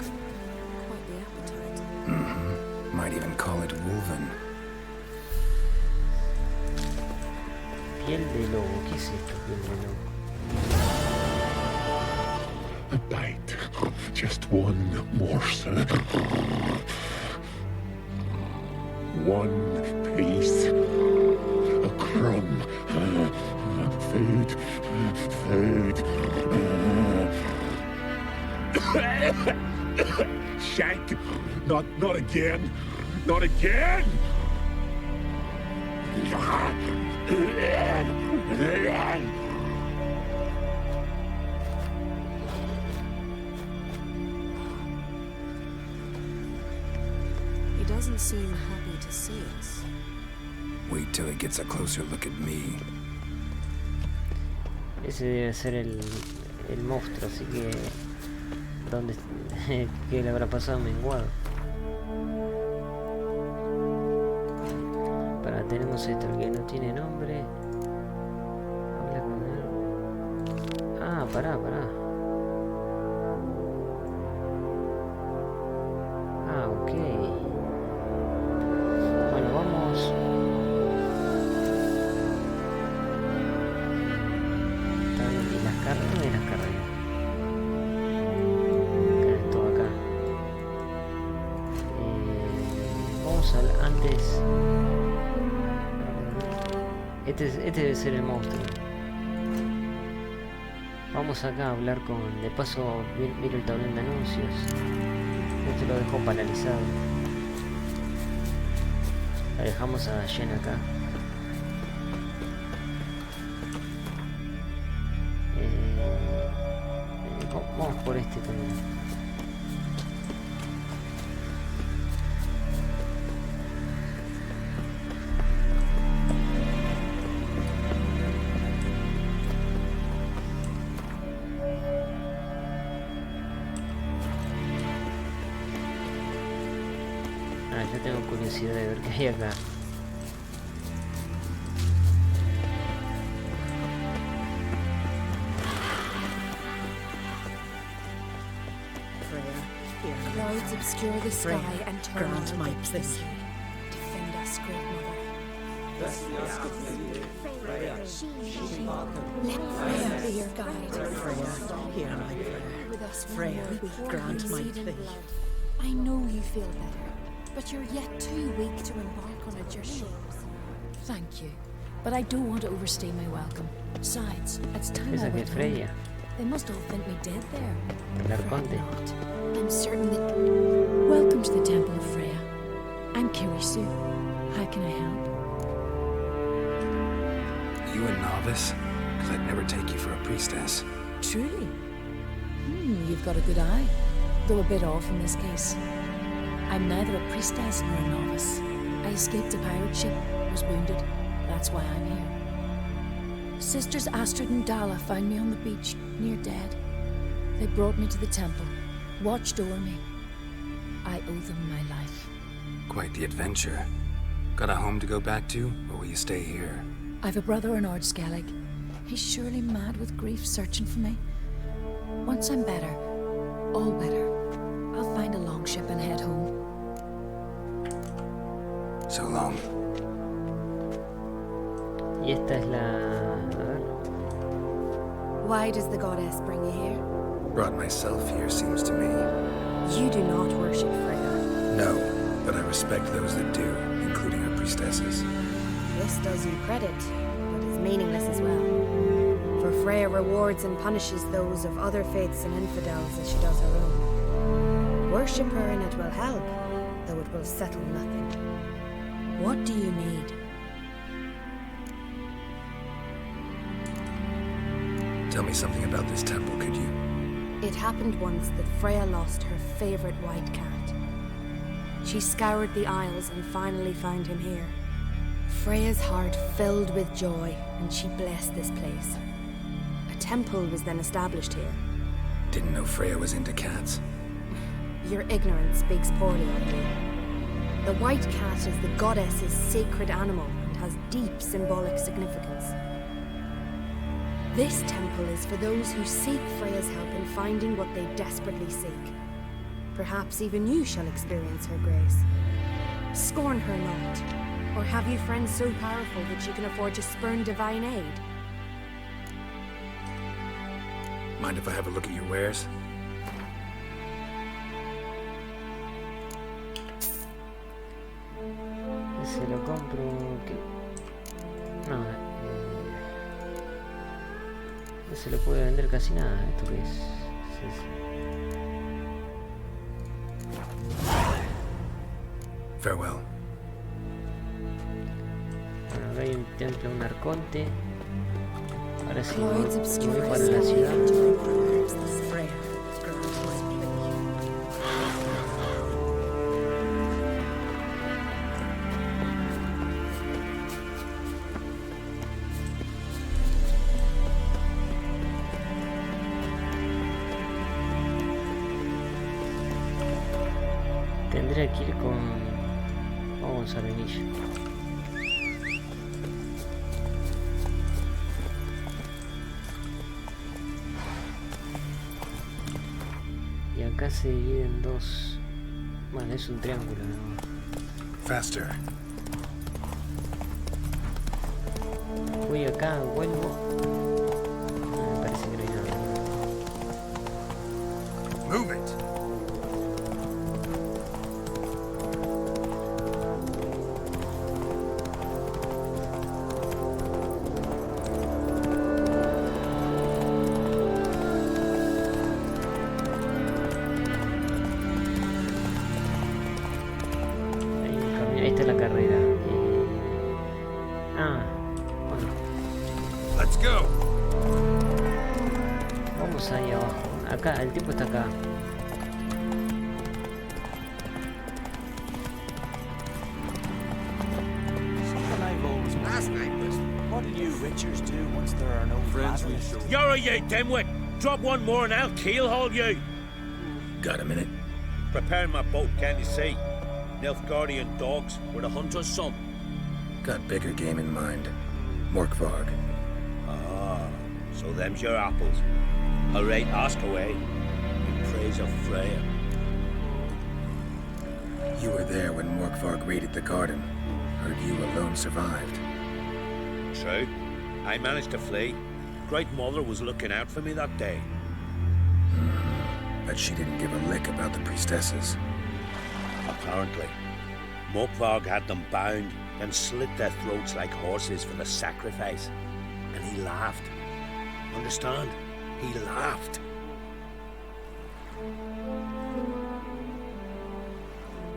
Speaker 19: Quite the appetite.
Speaker 5: Mm-hmm. Might even call it Wolven.
Speaker 3: Piel de lobo. ¿Qué es esto, piel de lobo?
Speaker 4: A bite. Just one morsel. One piece. A crumb. Food. Shank. Not again. Not again.
Speaker 19: He doesn't seem happy to see us.
Speaker 5: Wait till he gets a closer look at me.
Speaker 3: Ese debe ser el monstruo, así que... ¿Dónde? ¿Qué le habrá pasado menguado? Para, tenemos esto, el que no tiene nombre. Habla con él. Ah, pará. Ah, ok. Bueno, vamos. Está bien, ¿y las carreras? ¿Y las carreras? Esto acá. Vamos al antes. Este debe ser el monstruo. Vamos acá a hablar con... De paso, miro el tablón de anuncios. Esto lo dejó paralizado. La dejamos a Jen acá. Vamos por este también. Yo tengo curiosidad de ver qué hay acá.
Speaker 14: Clouds obscure the sky and turn
Speaker 20: grant my plea.
Speaker 14: Defend us, great mother. Let Freya be your guide.
Speaker 20: Freya, hear my prayer.
Speaker 14: With us
Speaker 20: Freya, grant my plea.
Speaker 14: I know you feel better, but you're yet too weak to embark on a journey.
Speaker 21: Thank you, but I don't want to overstay my welcome. Besides, it's time
Speaker 3: Esa
Speaker 21: I
Speaker 3: que
Speaker 21: went
Speaker 3: es Freya.
Speaker 21: home. They must all think me dead there.
Speaker 3: El arconte.
Speaker 21: I'm certain that... Welcome to the Temple of Freya. I'm Kirisu. How can I help?
Speaker 5: You a novice? because I'd never take you for a priestess.
Speaker 21: Truly? You've got a good eye, though a bit off in this case. I'm neither a priestess nor a novice. I escaped a pirate ship, was wounded. That's why I'm here. Sisters Astrid and Dala found me on the beach, near dead. They brought me to the temple, watched over me. I owe them my life.
Speaker 5: Quite the adventure. Got a home to go back to, or will you stay here?
Speaker 21: I've a brother in Upscaling. He's surely mad with grief searching for me. Once I'm better, all better, I'll find a longship and head home.
Speaker 5: So long.
Speaker 3: Y esta es la... A ver.
Speaker 14: Why does the goddess bring you here?
Speaker 5: Brought myself here, seems to me.
Speaker 14: You do not worship Freya.
Speaker 5: No, but I respect those that do, including her priestesses.
Speaker 14: This does you credit, but is meaningless as well. For Freya rewards and punishes those of other faiths and infidels as she does her own. Worship her and it will help, though it will settle nothing. What do you need?
Speaker 5: Tell me something about this temple, could you?
Speaker 14: It happened once that Freya lost her favorite white cat. She scoured the Isles and finally found him here. Freya's heart filled with joy, and she blessed this place. A temple was then established here.
Speaker 5: Didn't know Freya was into cats.
Speaker 14: Your ignorance speaks poorly of you. The white cat is the goddess's sacred animal and has deep symbolic significance. This temple is for those who seek Freya's help in finding what they desperately seek. Perhaps even you shall experience her grace. Scorn her not, or have you friends so powerful that you can afford to spurn divine aid?
Speaker 5: Mind if I have a look at your wares?
Speaker 3: Se lo compro... No, no se lo puede vender casi nada. ¿Esto qué es?
Speaker 5: Farewell.
Speaker 3: Bueno, acá hay un templo, un arconte. Ahora sí, voy
Speaker 14: obscure
Speaker 3: para la ciudad. Tendré que ir con Sabenilla. Y acá se divide en dos. Bueno, es un triángulo, ¿no?
Speaker 5: Faster.
Speaker 3: Voy acá, vuelvo. Me parece que no hay nada.
Speaker 5: Move it.
Speaker 3: Esta es la carrera. Bueno.
Speaker 5: Let's go.
Speaker 3: Vamos ahí abajo. Acá, el tipo está acá.
Speaker 7: Something I've always wondered. What do you witchers do once there are no friends?
Speaker 11: You're a ye dimwit! Drop one more and I'll keelhaul you!
Speaker 5: Got a minute?
Speaker 11: Preparing my boat, can't you see? Nilfgaardian dogs were the hunter's son.
Speaker 5: Got bigger game in mind. Morkvarg.
Speaker 11: Ah, so them's your apples. All right, ask away. In praise of Freya.
Speaker 5: You were there when Morkvarg raided the garden. Heard you alone survived.
Speaker 11: True. I managed to flee. Great Mother was looking out for me that day.
Speaker 5: But she didn't give a lick about the priestesses.
Speaker 11: Apparently. Morkvarg had them bound and slit their throats like horses for the sacrifice. And he laughed. Understand? He laughed.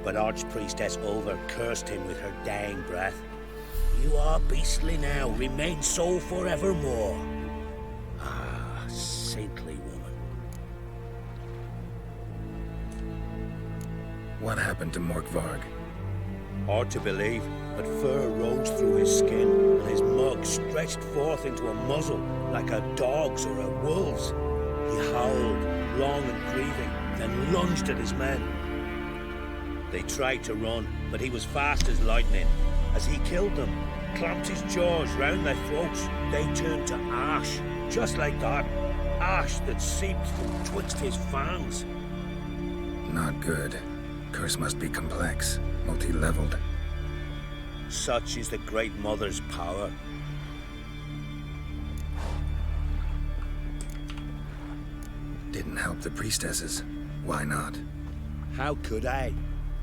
Speaker 11: But Archpriestess Ulver cursed him with her dying breath. You are beastly now, remain so forevermore.
Speaker 10: Ah, saintly woman.
Speaker 5: What happened to Morkvarg?
Speaker 10: Hard to believe, but fur rose through his skin, and his mug stretched forth into a muzzle, like a dog's or a wolf's. He howled, long and grieving, then lunged at his men. They tried to run, but he was fast as lightning. As he killed them, clamped his jaws round their throats, they turned to ash, just like that. Ash that seeped from twixt his fangs.
Speaker 5: Not good. Curse must be complex, multi-leveled.
Speaker 10: Such is the Great Mother's power.
Speaker 5: Didn't help the priestesses. Why not?
Speaker 10: How could I?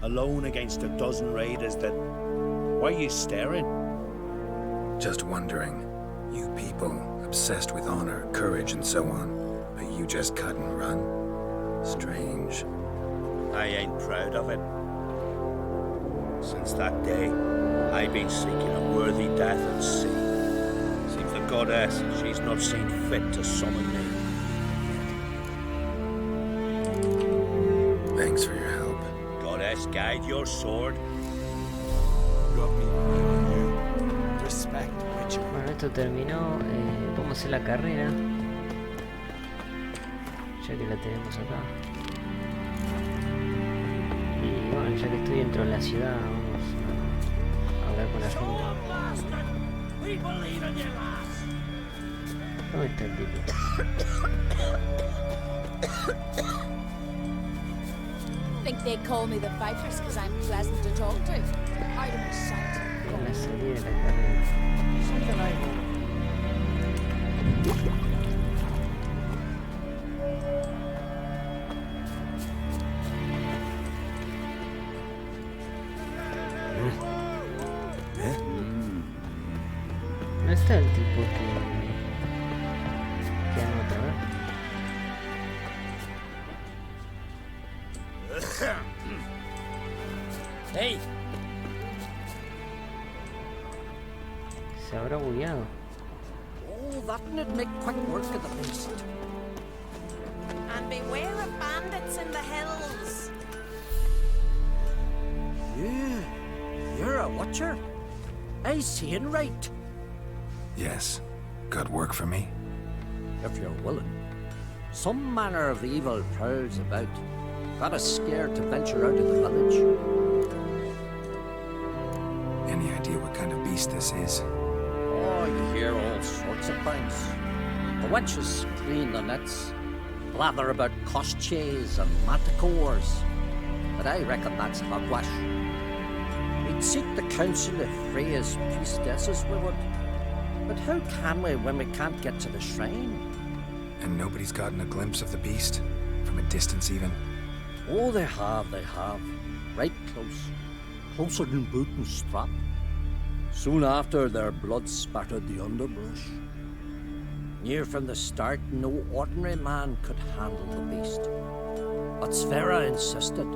Speaker 10: Alone against a dozen raiders that... Why are you staring?
Speaker 5: Just wondering. You people, obsessed with honor, courage, and so on. But you just cut and run? Strange.
Speaker 10: I ain't proud of it. Since that day, I've been seeking a worthy death at sea. Seems the goddess, she's not seen fit to summon me.
Speaker 5: Thanks for your help.
Speaker 10: Goddess, guide your sword.
Speaker 7: Got me on you. Respect, Witcher.
Speaker 3: Bueno, esto terminó. Vamos a hacer la carrera. Ya que la tenemos acá. Y bueno, ya que estoy dentro de la ciudad, vamos a hablar con la gente. ¿Dónde está el tipo?
Speaker 21: Think they call me the Viper's because I'm pleasant to talk to. Out of my sight.
Speaker 3: La salida de la carrera.
Speaker 7: Something I
Speaker 3: No está el tipo que anota, ¿verdad?
Speaker 9: Hey!
Speaker 3: Se habrá bugueado.
Speaker 13: Oh, that'd make quick work of the beast.
Speaker 23: And beware of bandits in the hills.
Speaker 13: You're a watcher? I seeing right.
Speaker 5: Yes. Got work for me?
Speaker 13: If you're willing. Some manner of evil prowls about. Got us scared to venture out of the village.
Speaker 5: Any idea what kind of beast this is?
Speaker 13: Oh, you hear all sorts of things. The wenches clean the nets, blather about kosches and manticores. But I reckon that's hogwash. We'd seek the counsel of Freya's priestesses, we would. But how can we when we can't get to the shrine?
Speaker 5: And nobody's gotten a glimpse of the beast? From a distance even?
Speaker 13: Oh, they have. Right close. Closer than boot and strap. Soon after, their blood spattered the underbrush. Near from the start, no ordinary man could handle the beast. But Sverre insisted.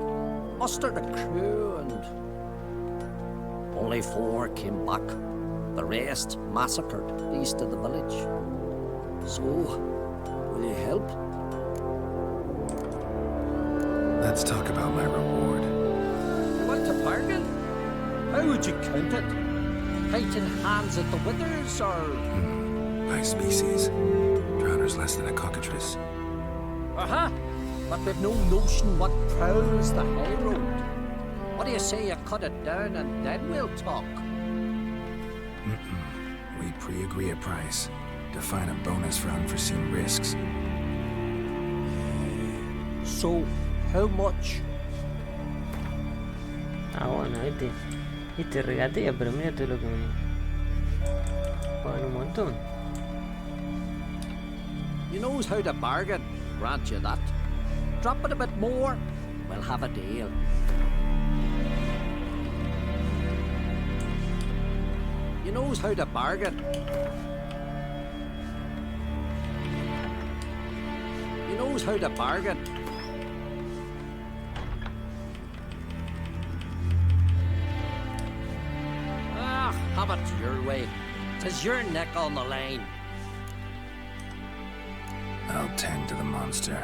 Speaker 13: Mustered a crew and... Only 4 came back. The rest massacred east of the village. So, will you help?
Speaker 5: Let's talk about my reward.
Speaker 13: You want to bargain? How would you count it? Fighting hands at the withers, or...?
Speaker 5: By species. Drowner's less than a cockatrice.
Speaker 13: Aha! But we've no notion what prowls the high road. What do you say you cut it down and then we'll talk?
Speaker 5: We pre-agree a price. Define a bonus for unforeseen risks.
Speaker 13: So, how much?
Speaker 3: Ah, bueno, este regatea, pero mira todo lo que me pagan un montón.
Speaker 13: You knows how to bargain, grant you that. Drop it a bit more, we'll have a deal. You knows how to bargain. You knows how to bargain. Have it your way. 'Tis your neck on the line.
Speaker 5: I'll tend to the monster.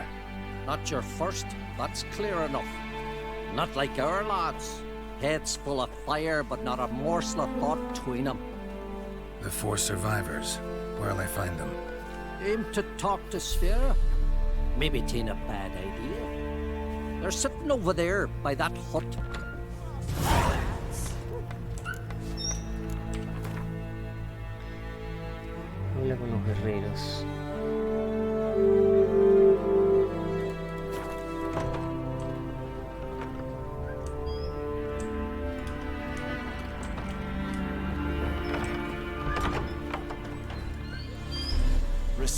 Speaker 13: Not your first, that's clear enough. Not like our lads. Heads full of fire, but not a morsel of thought between them.
Speaker 5: The 4 survivors. Where'll I find them?
Speaker 13: Aim to talk to Sphere? Maybe 'tain't a bad idea. They're sitting over there by that hut.
Speaker 3: Habla con los guerreros.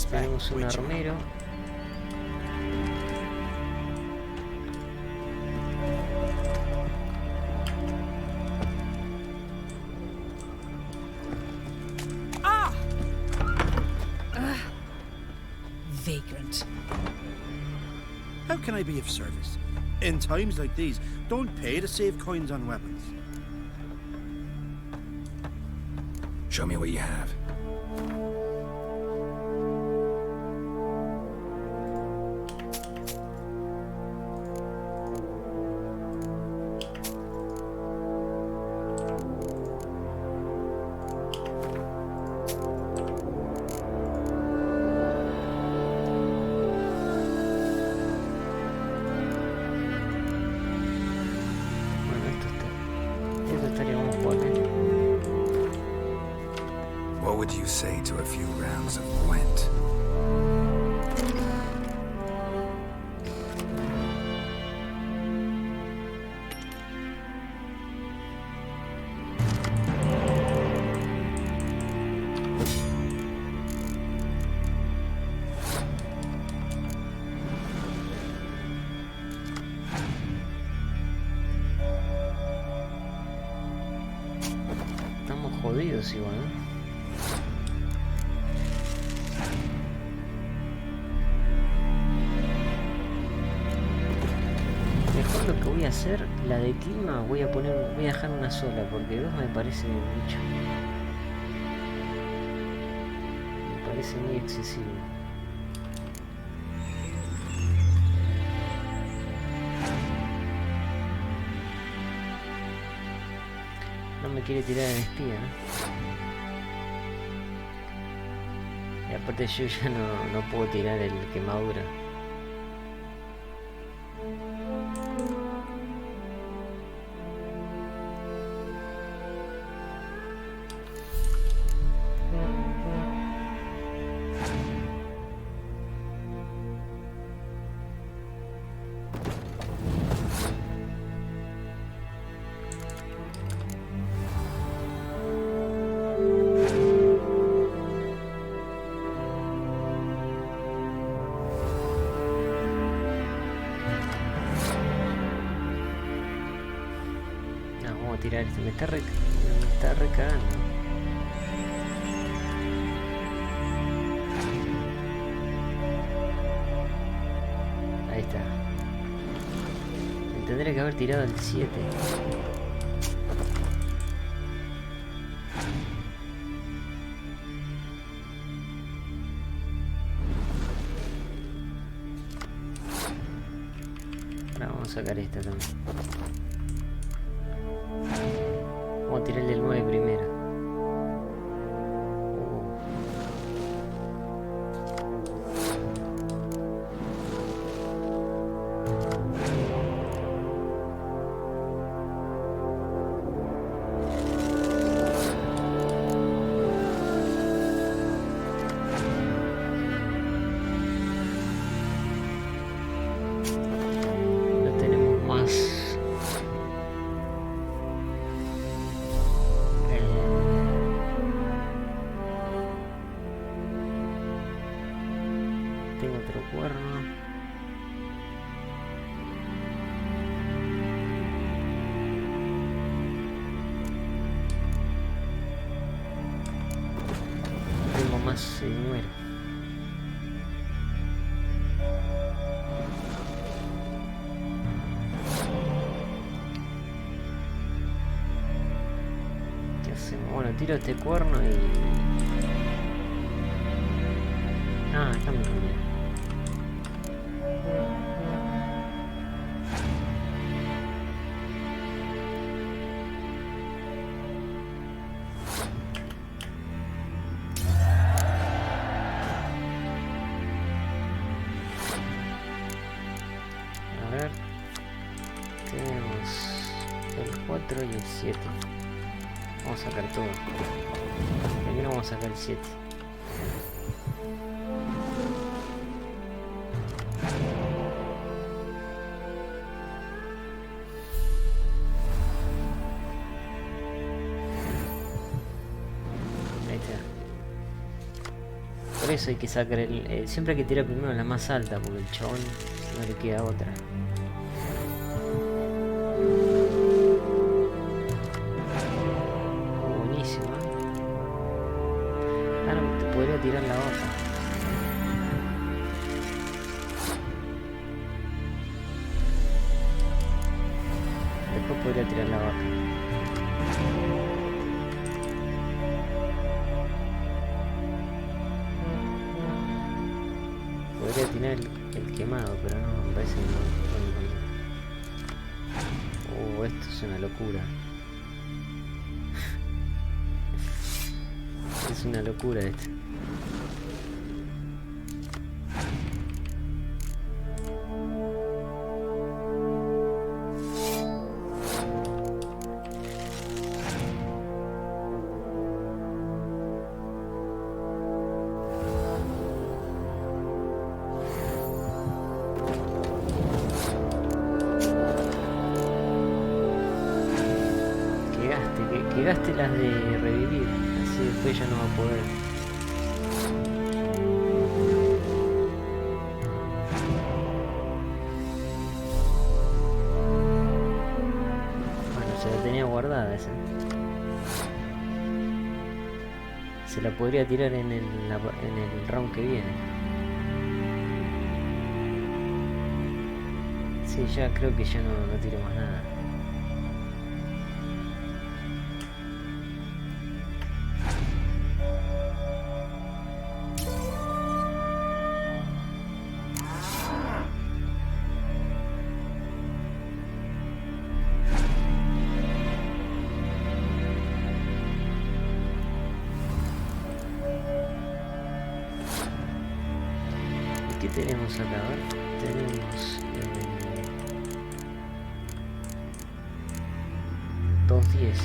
Speaker 3: Tenemos un armero.
Speaker 2: Vagrant.
Speaker 8: How can I be of service? In times like these, don't pay to save coins on weapons.
Speaker 5: Show me what you have. What would you say to a few rounds of Gwent?
Speaker 3: Estamos jodidos igual, ¿no? Mejor lo que voy a hacer, la de clima voy a dejar una sola, porque 2 me parece mucho. Me parece muy excesivo. No me quiere tirar el espía, ¿no? Y aparte yo ya no puedo tirar el quemadura. Tirar este, me está recagando. Ahí está. Me tendré que haber tirado el 7. Ahora vamos a sacar esta también. Vamos a tirarle el 9 primero. No tenemos más. Tengo otro cuerno. Tengo más y muero. ¿Qué hacemos? Bueno, tiro este cuerno y... Ah, acá me conviene. 4 y el 7. Vamos a sacar todo. Primero vamos a sacar el 7. Ahí está. Por eso hay que sacar el... siempre hay que tirar primero la más alta, porque el chabón no le queda otra. Buenísimo, ¿eh? Ah, no, te podría tirar la otra. Después podría tirar la otra. Podría tirar el quemado, pero no, me parece que no. Esto es una locura. Es una locura esto. Que gaste las de revivir, así después ya no va a poder. Bueno, se la tenía guardada esa. Se la podría tirar en el round que viene. Sí, ya creo que ya no tiro más nada. ¿Qué tenemos acá? A ver, tenemos 210.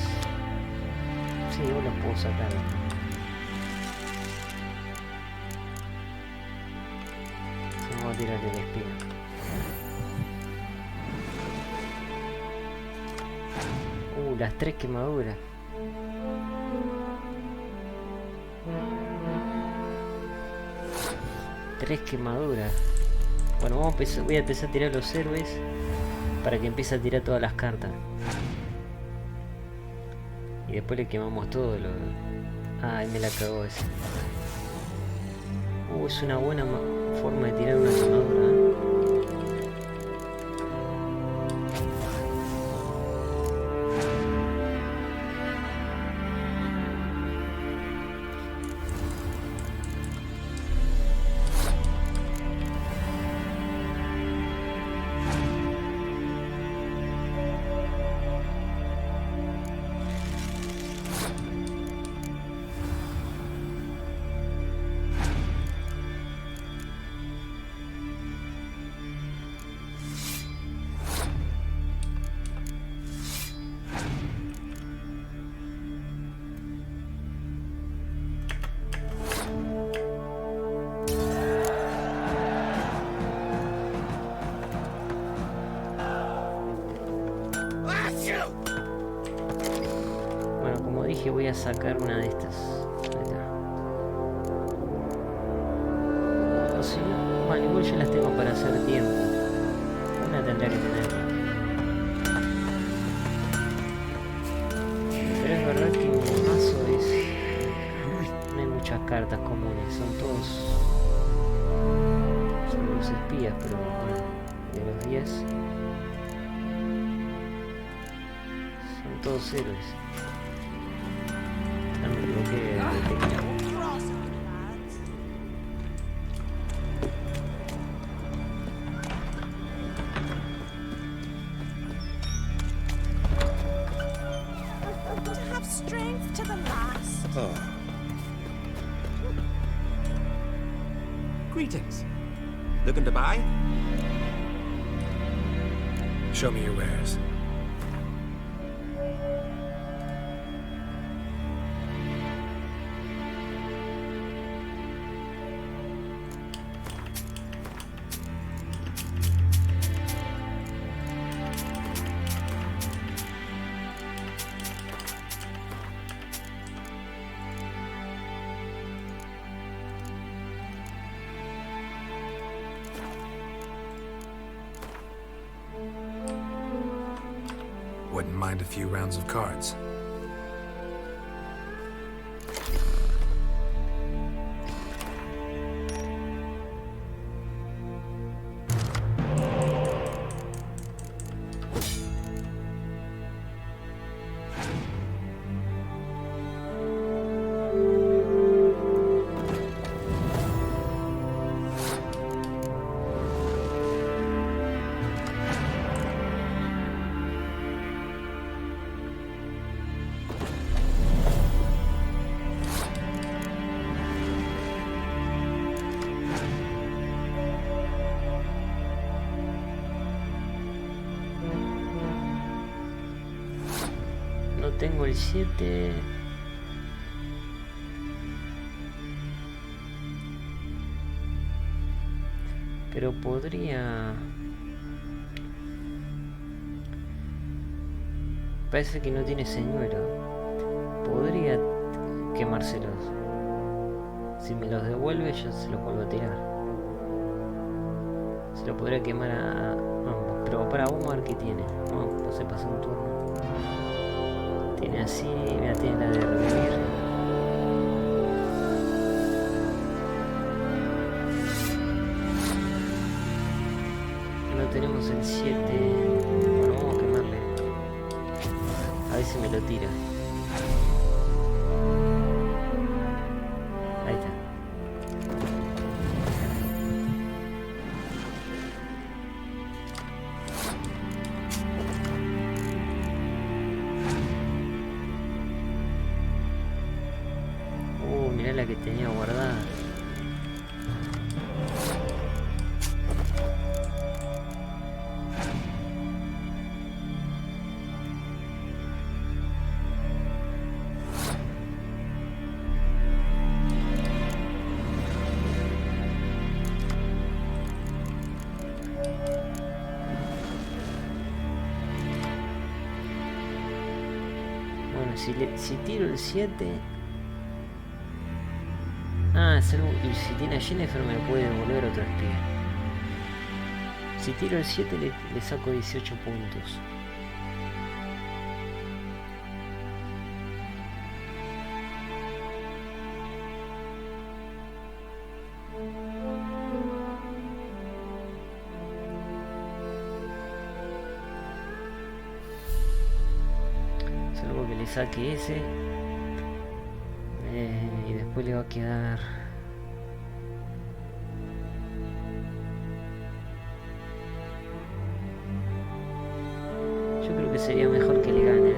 Speaker 3: Sí, yo lo puedo sacar. Vamos a tirar el espino. Las 3 quemaduras. Tres quemaduras. Bueno, voy a empezar a tirar los héroes para que empiece a tirar todas las cartas. Y después le quemamos todo lo... Ay, me la cagó ese. Es una buena forma de tirar una quemadura, ¿eh? Bueno, como dije, voy a sacar una de estas. Ahí está. O si no, bueno, igual ya las tengo para hacer tiempo. Una tendría que tener. Pero es verdad que mi mazo es... No hay muchas cartas comunes, son todos los espías, pero bueno, de los 10 son todos héroes. También lo que
Speaker 15: Greetings. Looking to buy?
Speaker 5: Show me your wares. Wouldn't mind a few rounds of cards.
Speaker 3: No tengo el 7. Pero podría... Parece que no tiene señuelo. Podría quemárselos. Si me los devuelve, yo se los vuelvo a tirar. Se lo podría quemar a ambos. Pero para vamos a ver qué tiene. Vamos, se pasa un turno. Tiene así, mira, tiene la de revivir. No tenemos el 7. Bueno, vamos a quemarle. A ver si me lo tira. Ahí está. Mirá la que tenía guardada. Bueno, si tiro el 7... Ah, salvo, y si tiene a Jennifer me puede devolver otro espía. Si tiro el 7 le saco 18 puntos. Salvo que le saque ese. Y después le va a quedar... Yo creo que sería mejor que le gane.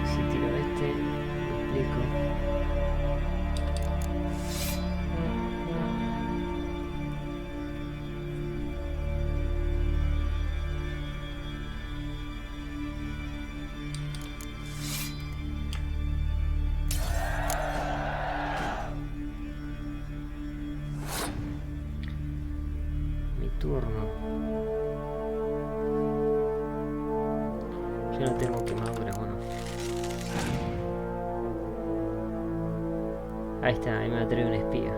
Speaker 3: Si tiro este, lo explico. Turno. Yo no tengo quemaduras, bueno. Ahí está, ahí me va a traer un espía.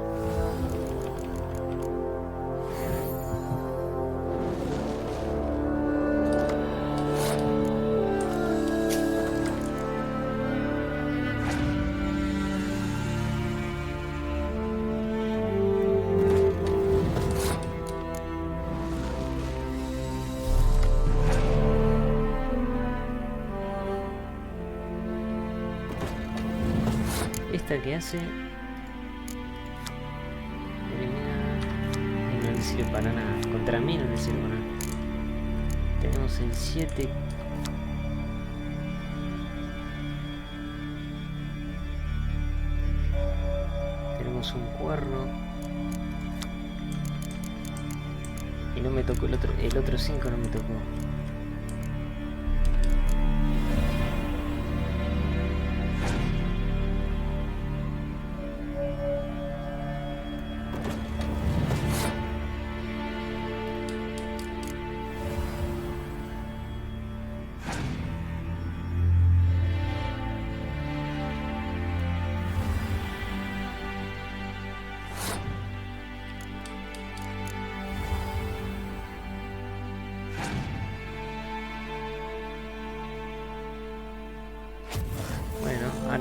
Speaker 3: Esta que hace elimina y no le sirve para nada. Contra mí no le sirve para nada. Tenemos el 7. Tenemos un cuerno. Y no me tocó el otro 5 no me tocó.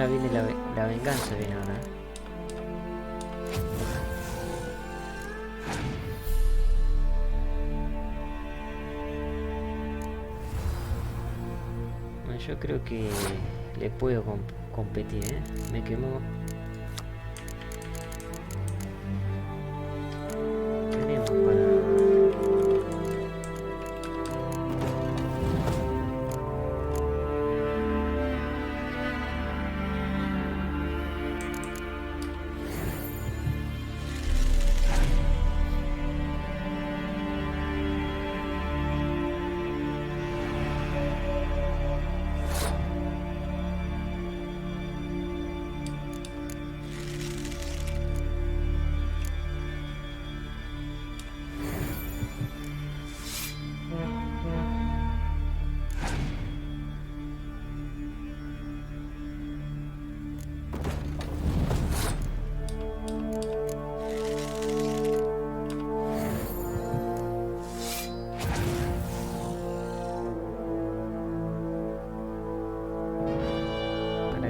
Speaker 3: Ahora viene la venganza, viene ahora. Bueno, yo creo que le puedo competir, ¿eh? Me quemó. Tenemos para...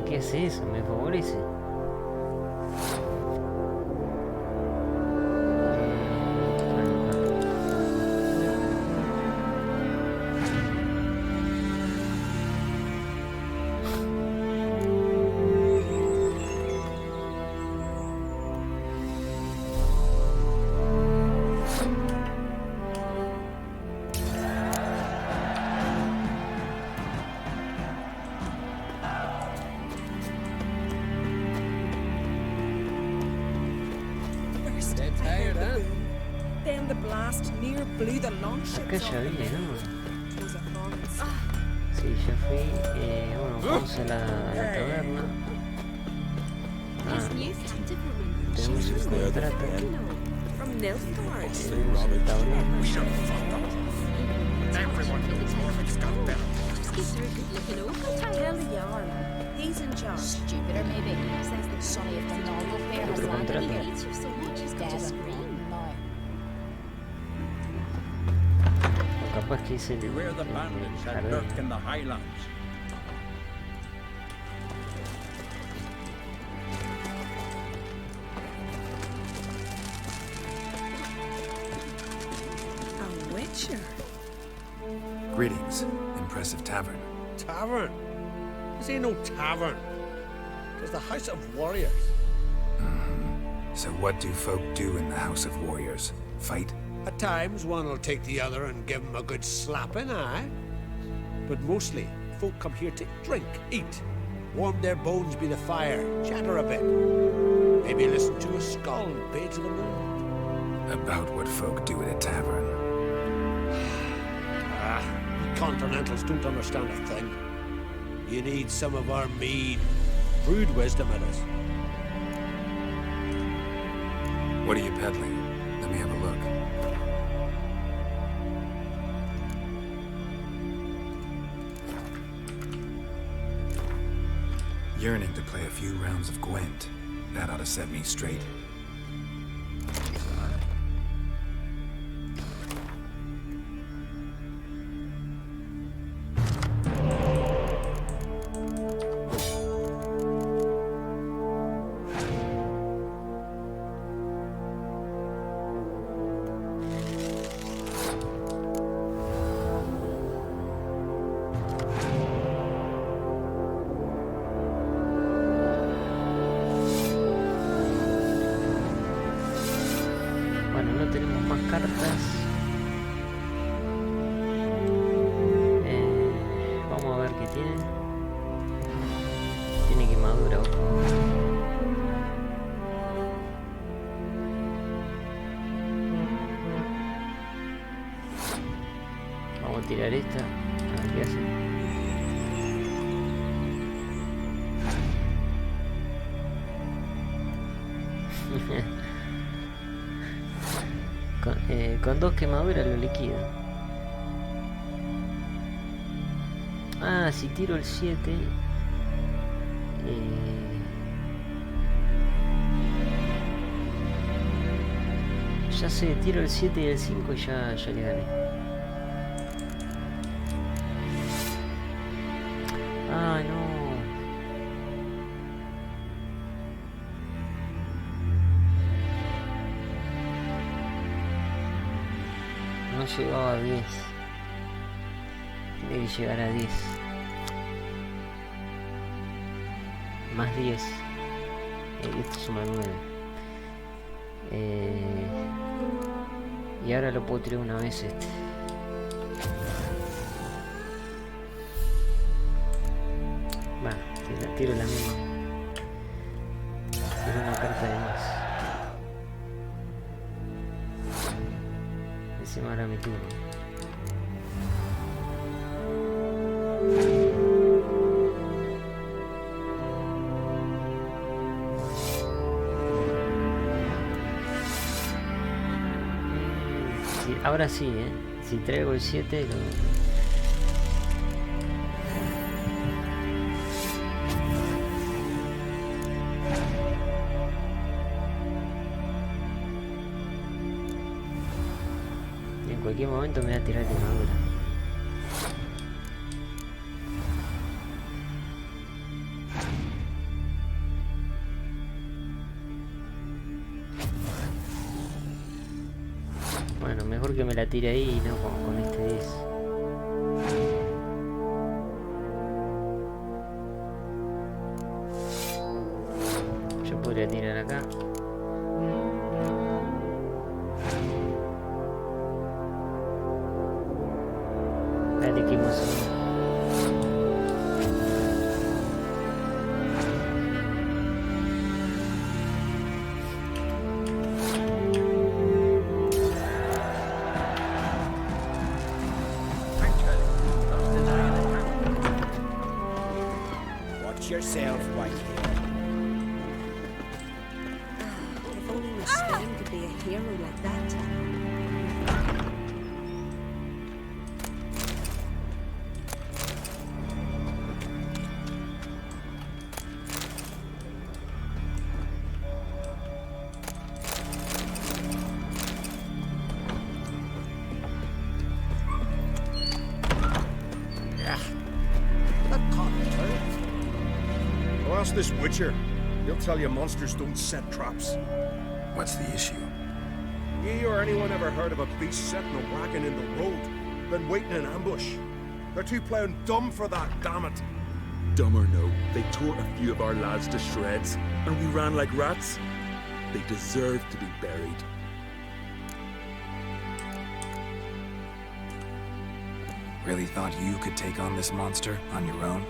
Speaker 3: ¿Qué es eso? ¿Me favorece?
Speaker 19: Then the blast near blew the longships
Speaker 3: Acá ya vine, ¿no? Sí, ya fui. Bueno, vamos a la taberna. Ah, tenemos un contrato. Tenemos el tablero.
Speaker 19: He's in charge.
Speaker 21: Stupider, maybe. Says that Sonny of the normal pair has landed here. He hates you so much, he's dead and gone now.
Speaker 3: O capaz que hice el...
Speaker 16: Beware the bandits that lurk in the highlands.
Speaker 19: A witcher.
Speaker 5: Greetings. Impressive tavern.
Speaker 10: Tavern? This ain't no tavern. It's the House of Warriors.
Speaker 5: So what do folk do in the House of Warriors? Fight?
Speaker 1: At times, one will take the other and give him a good slapping, aye? But mostly, folk come here to drink, eat, warm their bones by the fire, chatter a bit. Maybe listen to a skull bay to the moon.
Speaker 5: About what folk do at a tavern.
Speaker 1: You continentals don't understand a thing. You need some of our mead. Brewed wisdom it is.
Speaker 5: What are you peddling? Let me have a look. Yearning to play a few rounds of Gwent. That ought to set me straight.
Speaker 3: Tirar esta, a ver qué hace. Con dos quemaduras lo liquido. Ah, si tiro el 7 ya sé, tiro el 7 y el 5 y ya le gané. Ah, no. No llegaba a 10. Tiene que llegar a 10. Más 10. Esto suma 9. Y ahora lo puedo tirar una vez este. Va, tiro la misma. Tiro una carta de más. Encima ahora mi turno. Sí, ahora sí, si traigo el 7 lo... En cualquier momento me voy a tirar quemadura. Bueno, mejor que me la tire ahí y no con este 10. Yo podría tirar acá. Espérate que hemos...
Speaker 7: Yourself, Whitehead.
Speaker 14: If only Miss Spain could be a hero like that.
Speaker 6: Ask this Witcher. He'll tell you monsters don't set traps.
Speaker 5: What's the issue?
Speaker 6: Ye or anyone ever heard of a beast setting a wagon in the road, then waiting in ambush? They're too plowing dumb for that, damn it.
Speaker 4: Dumb or no, they tore a few of our lads to shreds, and we ran like rats. They deserve to be buried.
Speaker 5: Really thought you could take on this monster on your own?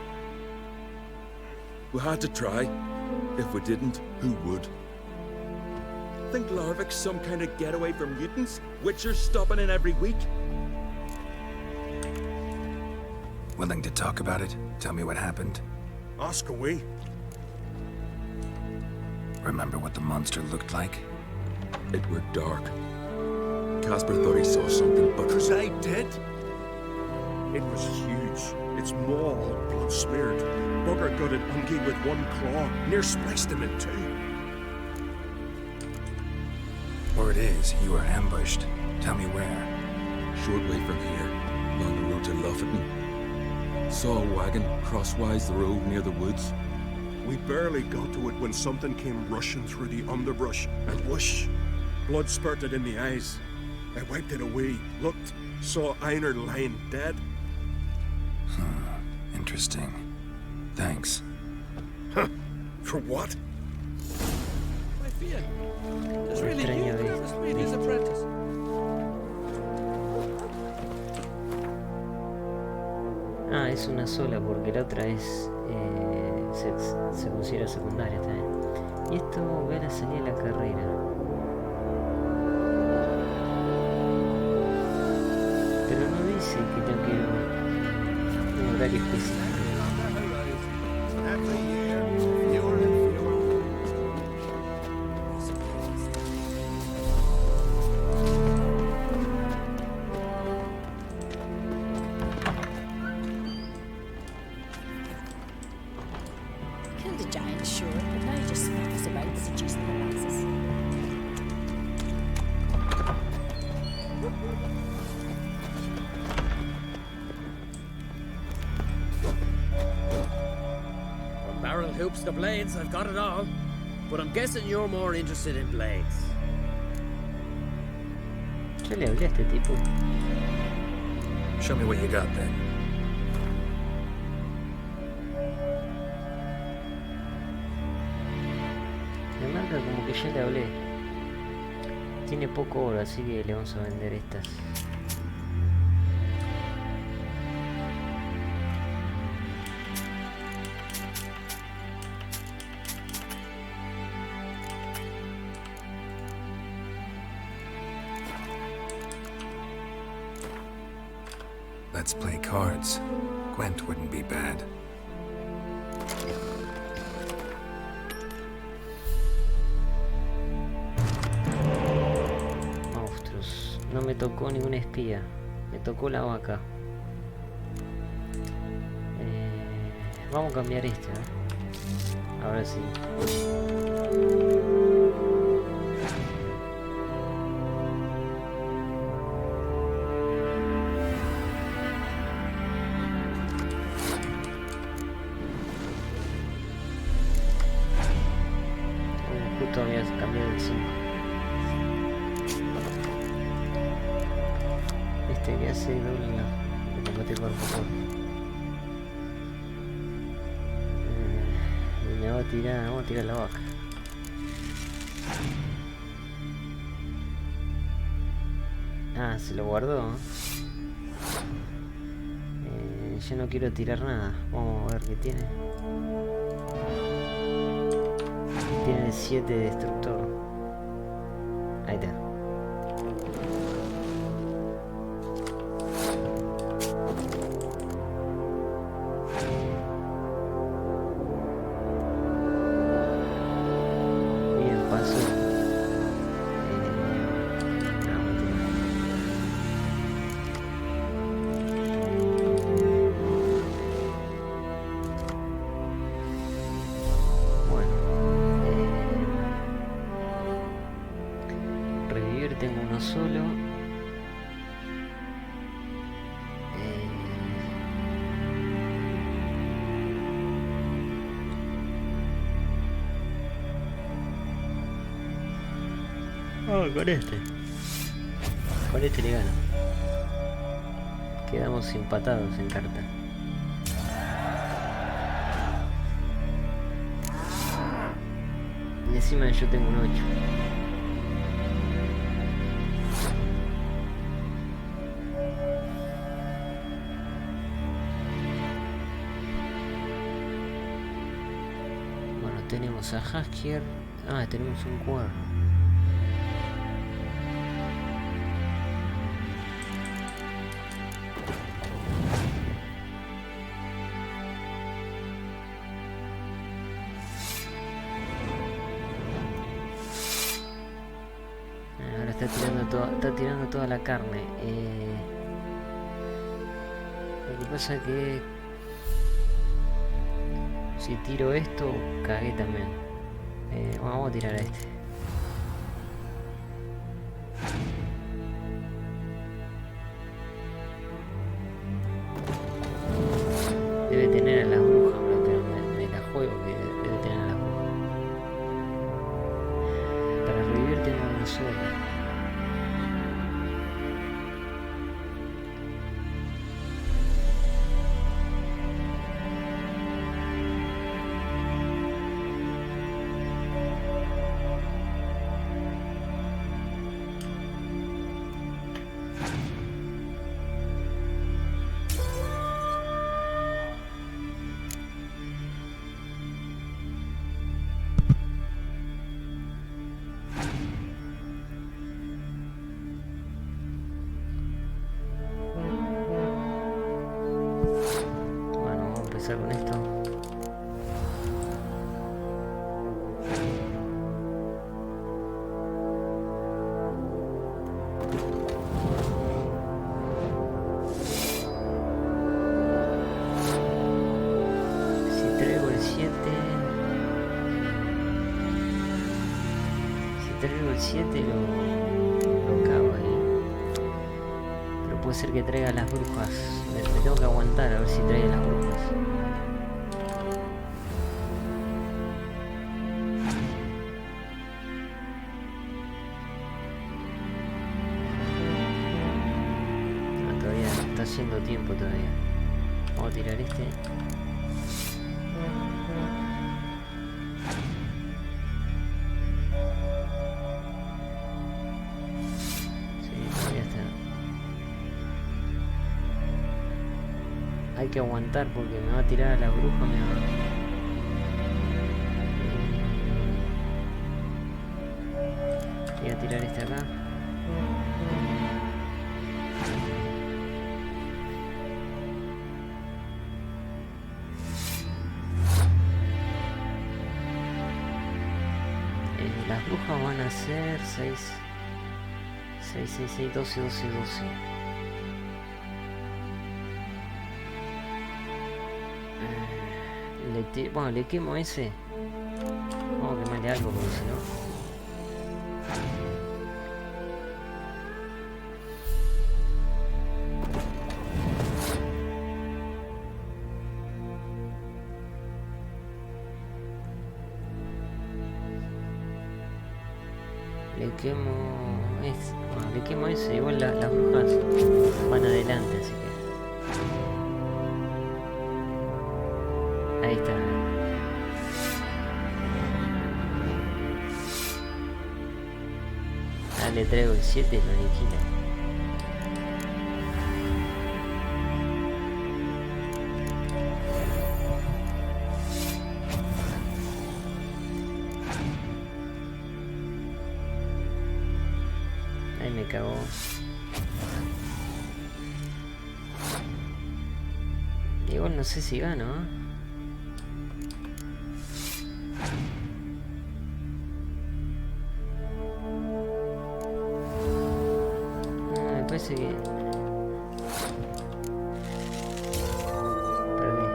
Speaker 4: We had to try. If we didn't, who would? Think Larvik's some kind of getaway from mutants? Witchers stopping in every week?
Speaker 5: Willing to talk about it? Tell me what happened.
Speaker 6: Ask away.
Speaker 5: Remember what the monster looked like?
Speaker 4: It were dark. Casper thought he saw something, but...
Speaker 6: Was I dead? It was huge. Its maw all blood smeared. Bugger gutted Ungie with one claw, near spliced him in two.
Speaker 5: Word is, you were ambushed. Tell me where.
Speaker 4: Short way from here, along the road to Lofoten. Saw a wagon crosswise the road near the woods.
Speaker 6: We barely got to it when something came rushing through the underbrush, and whoosh! Blood spurted in the eyes. I wiped it away, looked, saw Einar lying dead.
Speaker 5: Interesting. Thanks.
Speaker 6: Huh? For what?
Speaker 9: My fear. It's really you that has made his apprentice.
Speaker 3: Ah, es una sola porque la otra es se considera secundaria también. Y esto ve la salida de la carrera. Pero no dice que tengo que ir a un horario específico.
Speaker 21: Killed a giant, sure, but now just sniffs about seducing the lasses.
Speaker 9: From barrel hoops to blades, I've got it all. But I'm guessing you're more interested in blades.
Speaker 3: Yo le hablé a este tipo.
Speaker 5: Show me what you got then.
Speaker 3: Me marca como que ya le hablé. Tiene poco oro, así que le vamos a vender estas.
Speaker 5: Let's play cards. Gwent wouldn't be bad.
Speaker 3: Monstruos. No me tocó ninguna espía. Me tocó la vaca. Vamos a cambiar este, ¿eh? Ahora sí. Todavía se cambió el 5. Este que hace doble en combate cuerpo a cuerpo. Y me vamos a tirar la vaca. Ah, se lo guardó. Yo no quiero tirar nada. Vamos a ver qué tiene. Tiene 7 de destructor. Ahí está. Bien, pasó. Tengo uno solo. Con este. Con este le gano. Quedamos empatados en carta. Y encima yo tengo un 8. Tenemos a Haskier. Ah, tenemos un cuerno. Ahora está tirando toda la carne. Lo que pasa es que si tiro esto, cagué también. Vamos a tirar a este. Debe tener a las brujas, pero me la juego que debe tener a las brujas. Para revivir tengo una sola. Con esto si traigo el 7 lo cago ahí, pero puede ser que traiga las brujas. Me tengo que aguantar a ver si trae las brujas. haciendo tiempo todavía. Vamos a tirar este. Sí, todavía está. Hay que aguantar porque me va a tirar a la bruja, me va. Voy a tirar este acá. Las brujas van a ser 6, 12. Bueno, le quemo ese. Vamos a quemarle algo porque si no. Le quemo ese, igual las brujas van adelante, así que ahí está. Le traigo el 7 y lo aniquila. Ahí me cagó. Igual no sé si gano, ¿eh? Parece que perdí.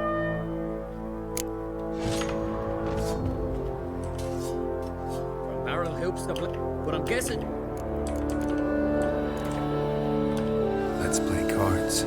Speaker 9: Barrel hoops, but I'm guessing.
Speaker 5: Let's play cards.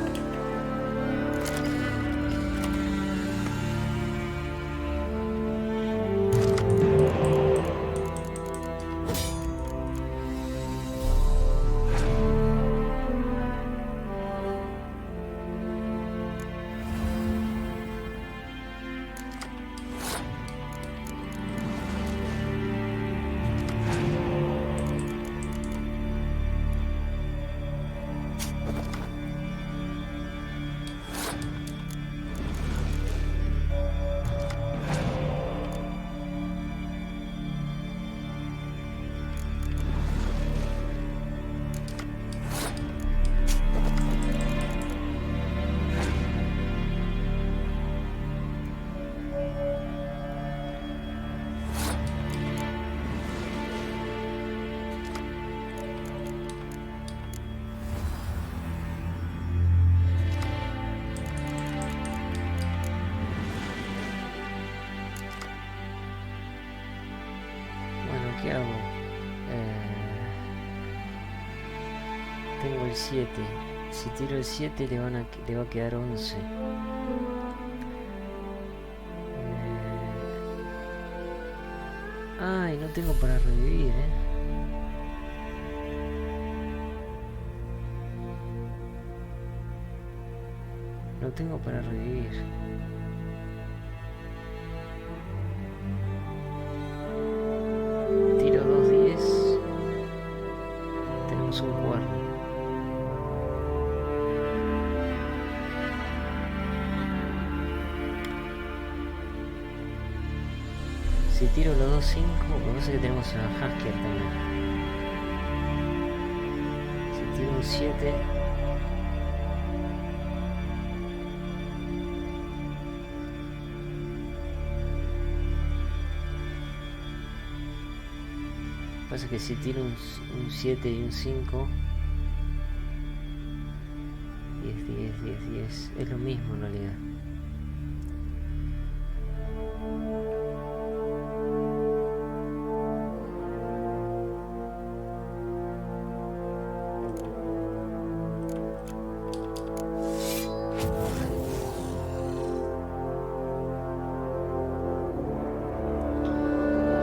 Speaker 5: ¿Qué hago?
Speaker 3: Tengo el 7. Si tiro el 7 le va a quedar 11. Ay, no tengo para revivir, No tengo para revivir. Tiro 2 10. Tenemos un cuerno. Si tiro los 2 5, lo que pasa es que tenemos a Hasker también. Si tiro un 7. Pasa que si tiro un 7 y un 5, 10, es lo mismo en realidad.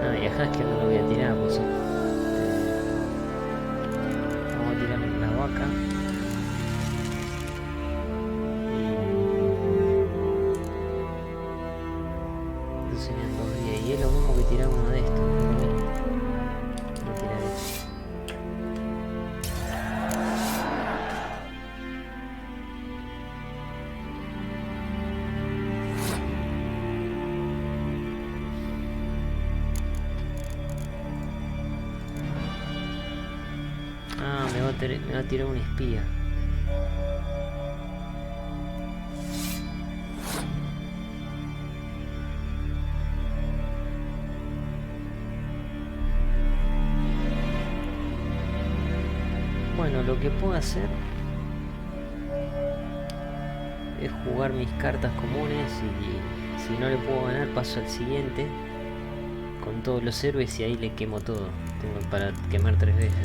Speaker 3: No, y a Hasker no lo voy a tirar, pues. Vamos a tirar la vaca. me va a tirar un espía. Bueno, lo que puedo hacer es jugar mis cartas comunes y si no le puedo ganar paso al siguiente con todos los héroes y ahí le quemo todo. Tengo para quemar 3 veces, ¿sí?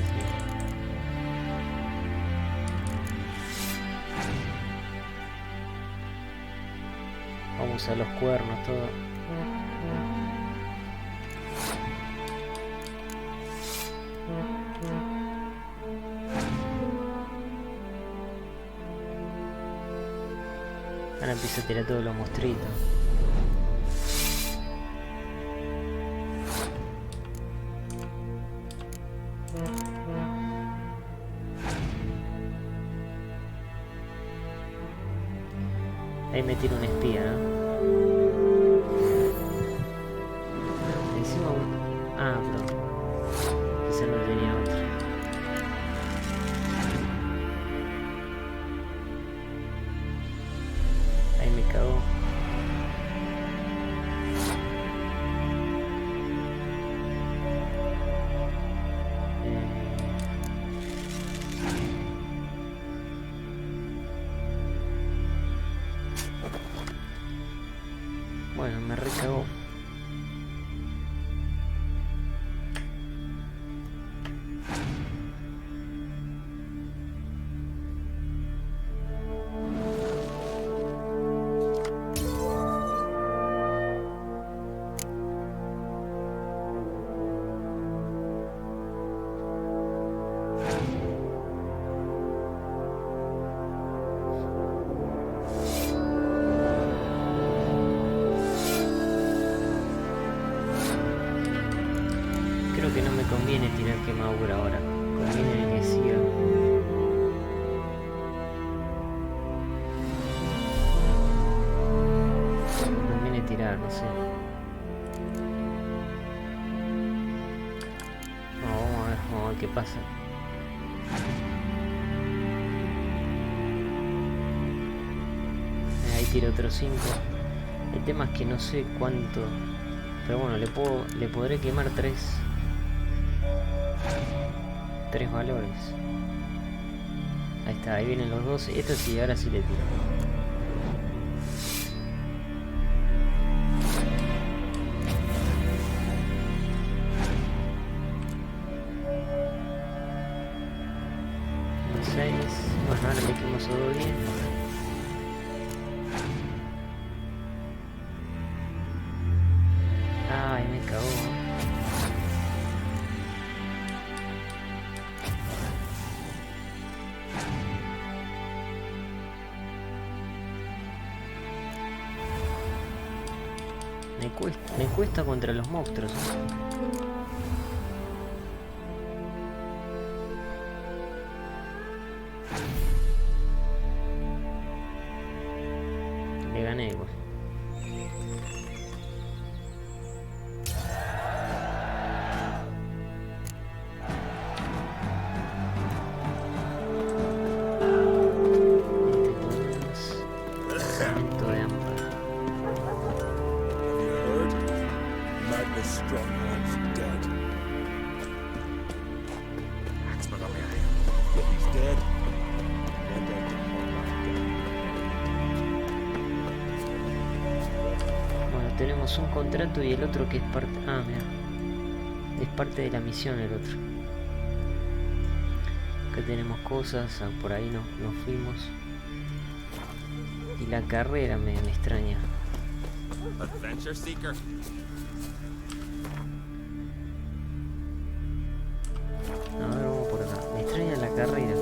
Speaker 3: Vamos a los cuernos, todo. Ahora empiezo a tirar todos los monstruitos. Ahí me tiro un espía, ¿no? Encima un... Ah, pero... Quizá no tenía otro. Ahí me cagó. Bueno, me recagó. Que no me conviene tirar quemadura ahora, conviene que siga. Conviene tirar, no sé. No, vamos a ver qué pasa. Ahí tiro otro 5. El tema es que no sé cuánto, pero bueno, le podré quemar 3 valores. Ahí está, ahí vienen los 12. Esto sí, ahora sí le tiro. Un 6. Bueno, ahora le quemo solo 10. Ay, me cagó. Me cuesta contra los monstruos, ¿eh? Le gané igual. Tenemos un contrato y el otro que es parte... Ah, mira. Es parte de la misión el otro. Acá tenemos cosas. Ah, por ahí nos fuimos. Y la carrera me extraña.
Speaker 15: Adventure Seeker.
Speaker 3: A ver, vamos por acá. Me extraña la carrera.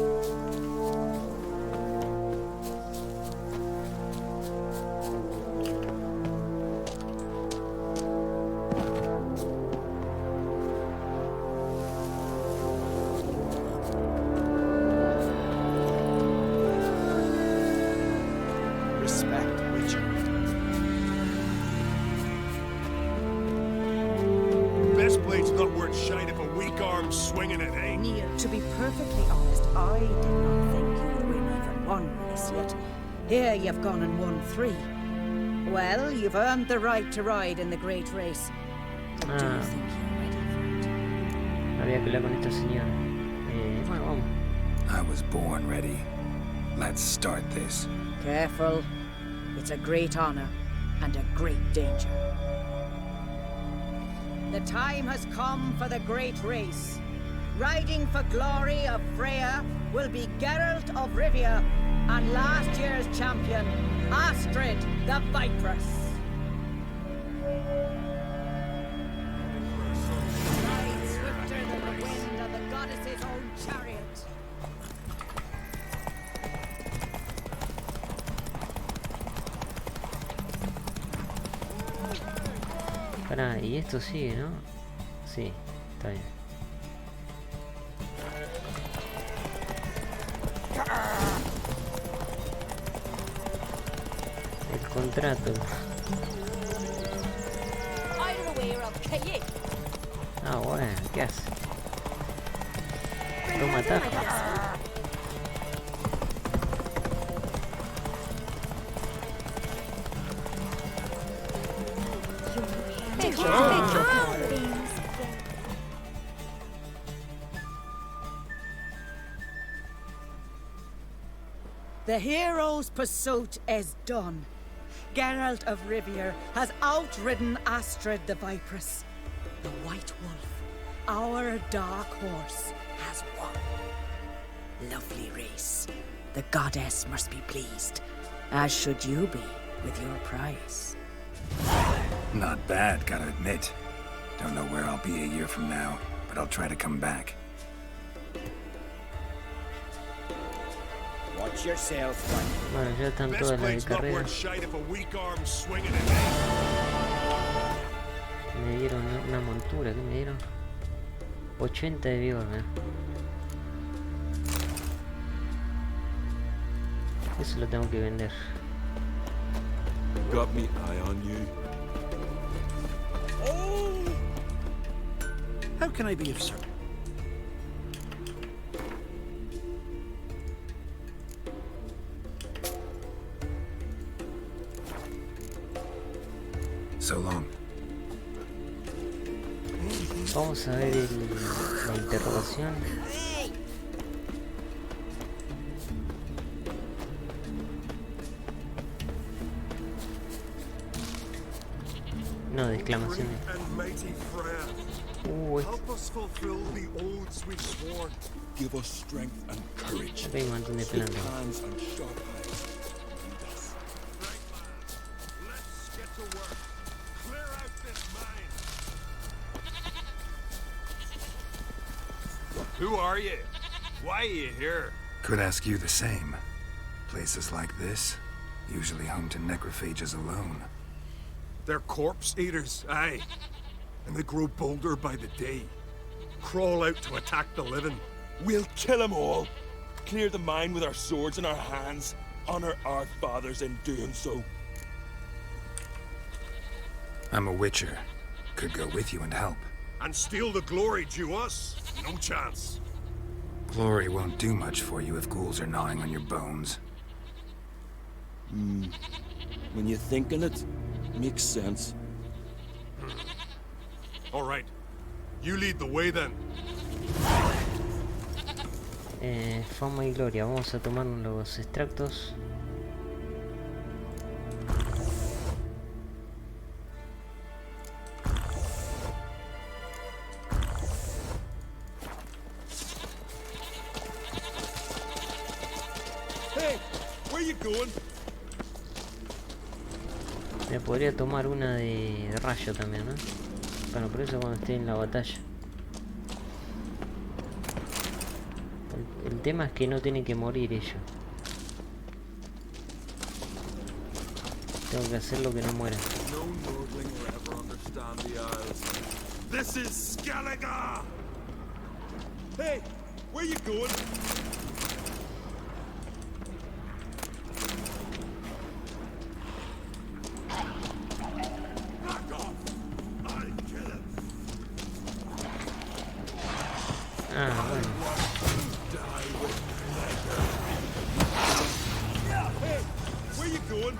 Speaker 1: swinging it, eh?
Speaker 20: Neil, to be perfectly honest, I did not think you'd win even one race yet. Here you've gone and won 3. Well, you've earned the right to ride in the great race. But do you think you're ready for it?
Speaker 3: Había que hablar con esta señora. Bueno, vamos.
Speaker 5: I was born ready. Let's start this.
Speaker 20: Careful. It's a great honor and a great danger. The time has come for the great race. Riding for glory of Freya will be Geralt of Rivia and last year's champion, Astrid the Viperess. Ride swifter than the wind of the goddess's own chariot.
Speaker 3: Pará, y esto sigue, ¿no? Sí, está bien. El contrato. Ah, bueno, ¿qué hace? Toma atajo.
Speaker 20: The hero's pursuit is done. Geralt of Rivia has outridden Astrid the Viperess. The White Wolf, our dark horse, has won. Lovely race. The goddess must be pleased, as should you be with your prize.
Speaker 5: Not bad, gotta admit. Don't know where I'll be a year from now, but I'll try to come back.
Speaker 7: Watch yourself, Frank.
Speaker 3: Bueno, ya están todas las de carrera. Me dieron una montura, ¿qué me dieron? 80 de vigor, ¿eh? Eso lo tengo que vender.
Speaker 6: Got me eye on you.
Speaker 8: Oh! How can I be of service?
Speaker 5: So long.
Speaker 3: Vamos a ver la interrogación. No, de exclamaciones.
Speaker 6: Help us fulfill the oaths we've sworn. Give us strength and courage.
Speaker 3: Hay un montón de plantas.
Speaker 6: Hands and sharp eyes. Let's get to work. Clear out this mine.
Speaker 12: Who are you? Why are you here?
Speaker 5: Could ask you the same. Places like this, usually home to necrophages alone.
Speaker 6: They're corpse eaters, aye. And they grow bolder by the day. Crawl out to attack the living.
Speaker 4: We'll kill them all. Clear the mine with our swords in our hands. Honor our fathers in doing so.
Speaker 5: I'm a witcher. Could go with you and help.
Speaker 6: And steal the glory due us? No chance.
Speaker 5: Glory won't do much for you if ghouls are gnawing on your bones.
Speaker 4: When you think on it, makes sense.
Speaker 6: All right. You lead the way then.
Speaker 3: Fama y gloria. Vamos a tomar los extractos.
Speaker 6: Hey, where you going?
Speaker 3: Me podría tomar una de rayo también, ¿no? Bueno, por eso cuando esté en la batalla. El tema es que no tienen que morir ellos. Tengo que hacer lo que no mueran.
Speaker 6: No Nordling will ever understand the Isles. This is Skellige! Hey, where you going?
Speaker 3: Ah, bueno.
Speaker 6: Hey, where you going?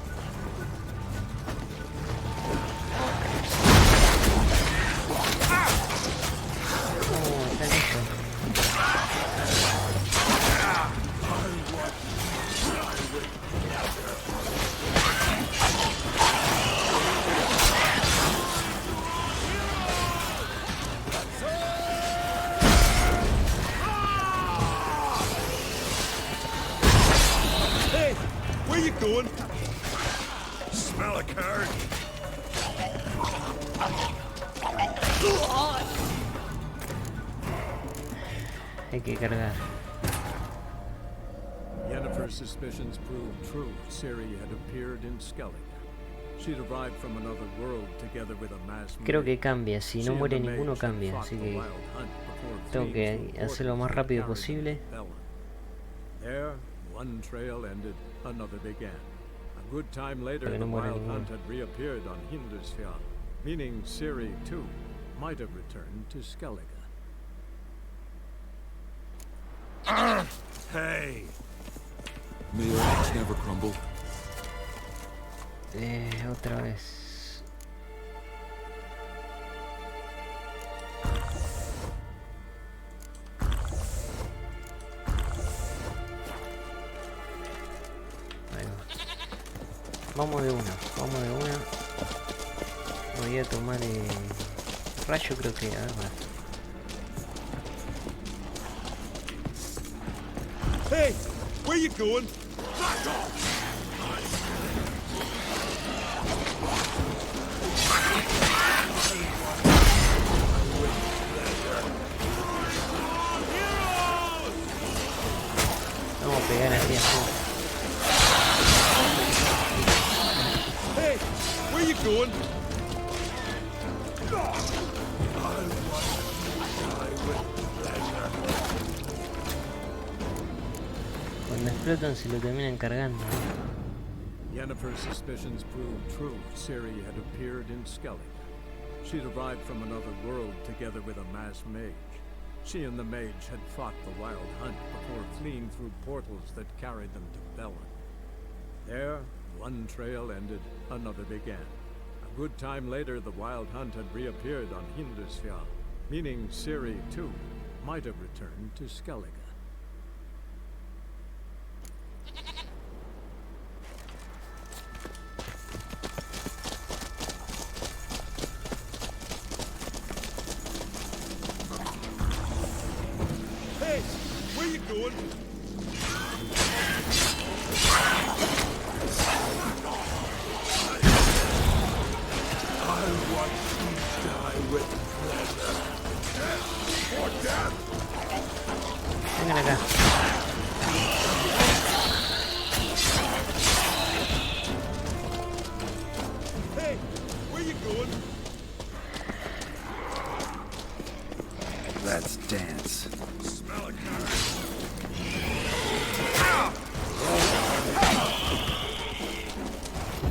Speaker 3: Oh, está lejos.
Speaker 6: Hey, where you going? Smell a card.
Speaker 3: Hay que cargar.
Speaker 17: Yennefer's suspicions proved true. Ciri had appeared in Skellige. She'd arrived from another world together with a mass.
Speaker 3: Creo que cambia, si no muere ninguno cambia, así que tengo que hacerlo lo más rápido posible.
Speaker 17: There, one trail ended, another began. A good time later,
Speaker 3: Porque no
Speaker 17: the
Speaker 3: muere
Speaker 17: Wild
Speaker 3: ninguno.
Speaker 17: Hunt had reappeared on Hindusfjall, meaning Ciri, too, might have returned to Skellige.
Speaker 6: Hey.
Speaker 4: May your eggs never crumble.
Speaker 3: Otra vez. Ahí va. Vamos de una, vamos de una. Voy a tomar el rayo, creo que.
Speaker 6: Hey, where you going? Back off!
Speaker 3: Vamos a pegar así así.
Speaker 6: Hey, where you going?
Speaker 3: Cuando explotan se lo terminan cargando.
Speaker 17: Yennefer's suspicions proved true. Ciri had appeared in Skellige. She'd arrived from another world together with a mass mage. She and the mage had fought the Wild Hunt before fleeing through portals that carried them to Belin. There, one trail ended, another began. A good time later, the Wild Hunt had reappeared on Hindusfjall, meaning Ciri, too, might have returned to Skellige.
Speaker 6: Hey, where you going? I want to die with pleasure. Death or death.
Speaker 3: Vengan acá.
Speaker 6: Hey, where you going?
Speaker 5: Let's dance.
Speaker 6: Smell a card.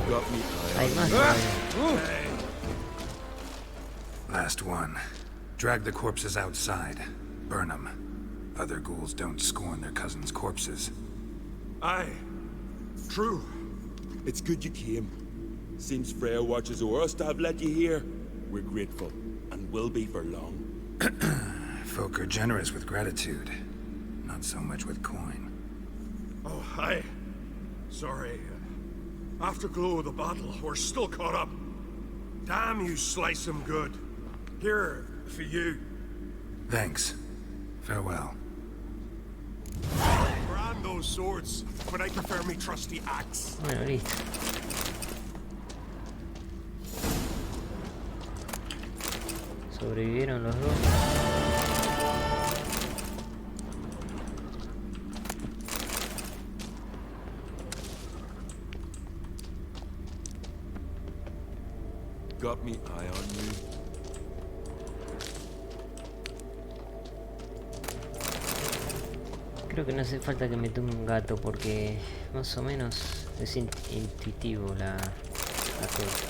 Speaker 4: Got me.
Speaker 3: Hay más todavía.
Speaker 5: Last one. Drag the corpses outside. Burn them. Other ghouls don't scorn their cousins' corpses.
Speaker 6: Aye. True.
Speaker 4: It's good you came. Seems Freya watches over us to have let you here. We're grateful, and will be for long.
Speaker 5: Folk are generous with gratitude, not so much with coin.
Speaker 6: Oh, aye. Sorry. Afterglow of the battle, we're still caught up. Damn, you slice 'em good. Here, for you.
Speaker 5: Thanks. Farewell.
Speaker 6: Brand those swords, but I prefer me trusty axe.
Speaker 3: Bueno, listo. Sobrevivieron los dos.
Speaker 4: Got me eye on you.
Speaker 3: Creo que no hace falta que me tome un gato porque más o menos es intuitivo la cosa.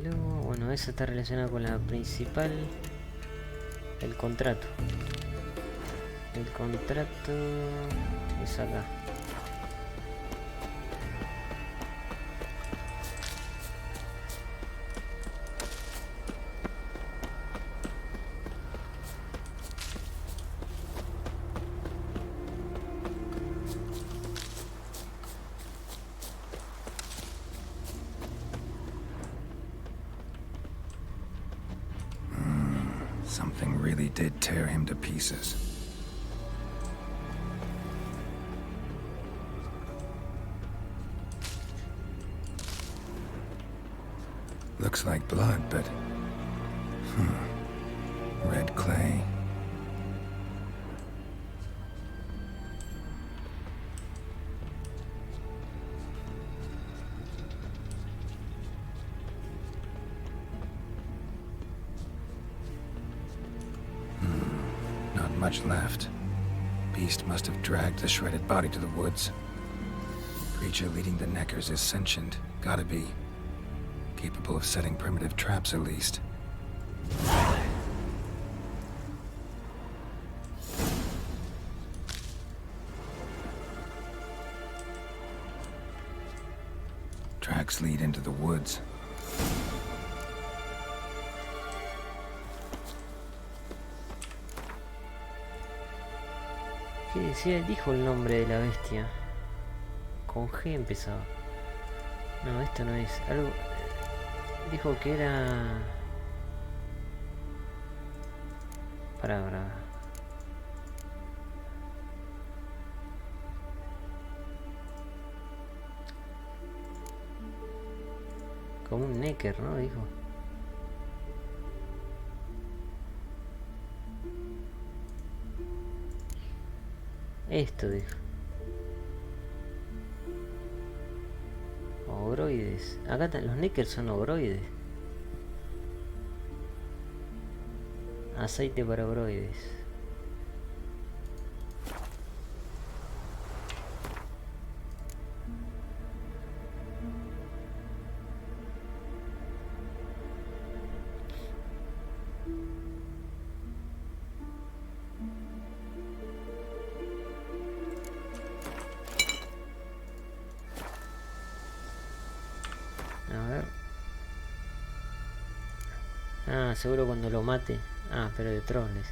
Speaker 3: de lobo. Bueno, esa está relacionada con la principal. El contrato. El contrato es acá.
Speaker 5: Something really did tear him to pieces. Looks like blood, but... red clay. Not much left. Beast must have dragged the shredded body to the woods. Creature leading the Neckers is sentient. Gotta be. Capable of setting primitive traps, at least. Tracks lead into the woods.
Speaker 3: ¿Qué decía? Dijo el nombre de la bestia. Con G empezaba. No, esto no es. Algo... Dijo que era... Para. Como un Necker, ¿no? Dijo. Esto dijo. Ogroides. Acá están, los Neckers son ogroides. Aceite para ogroides. A ver. Ah, seguro cuando lo mate. Ah, pero de troles.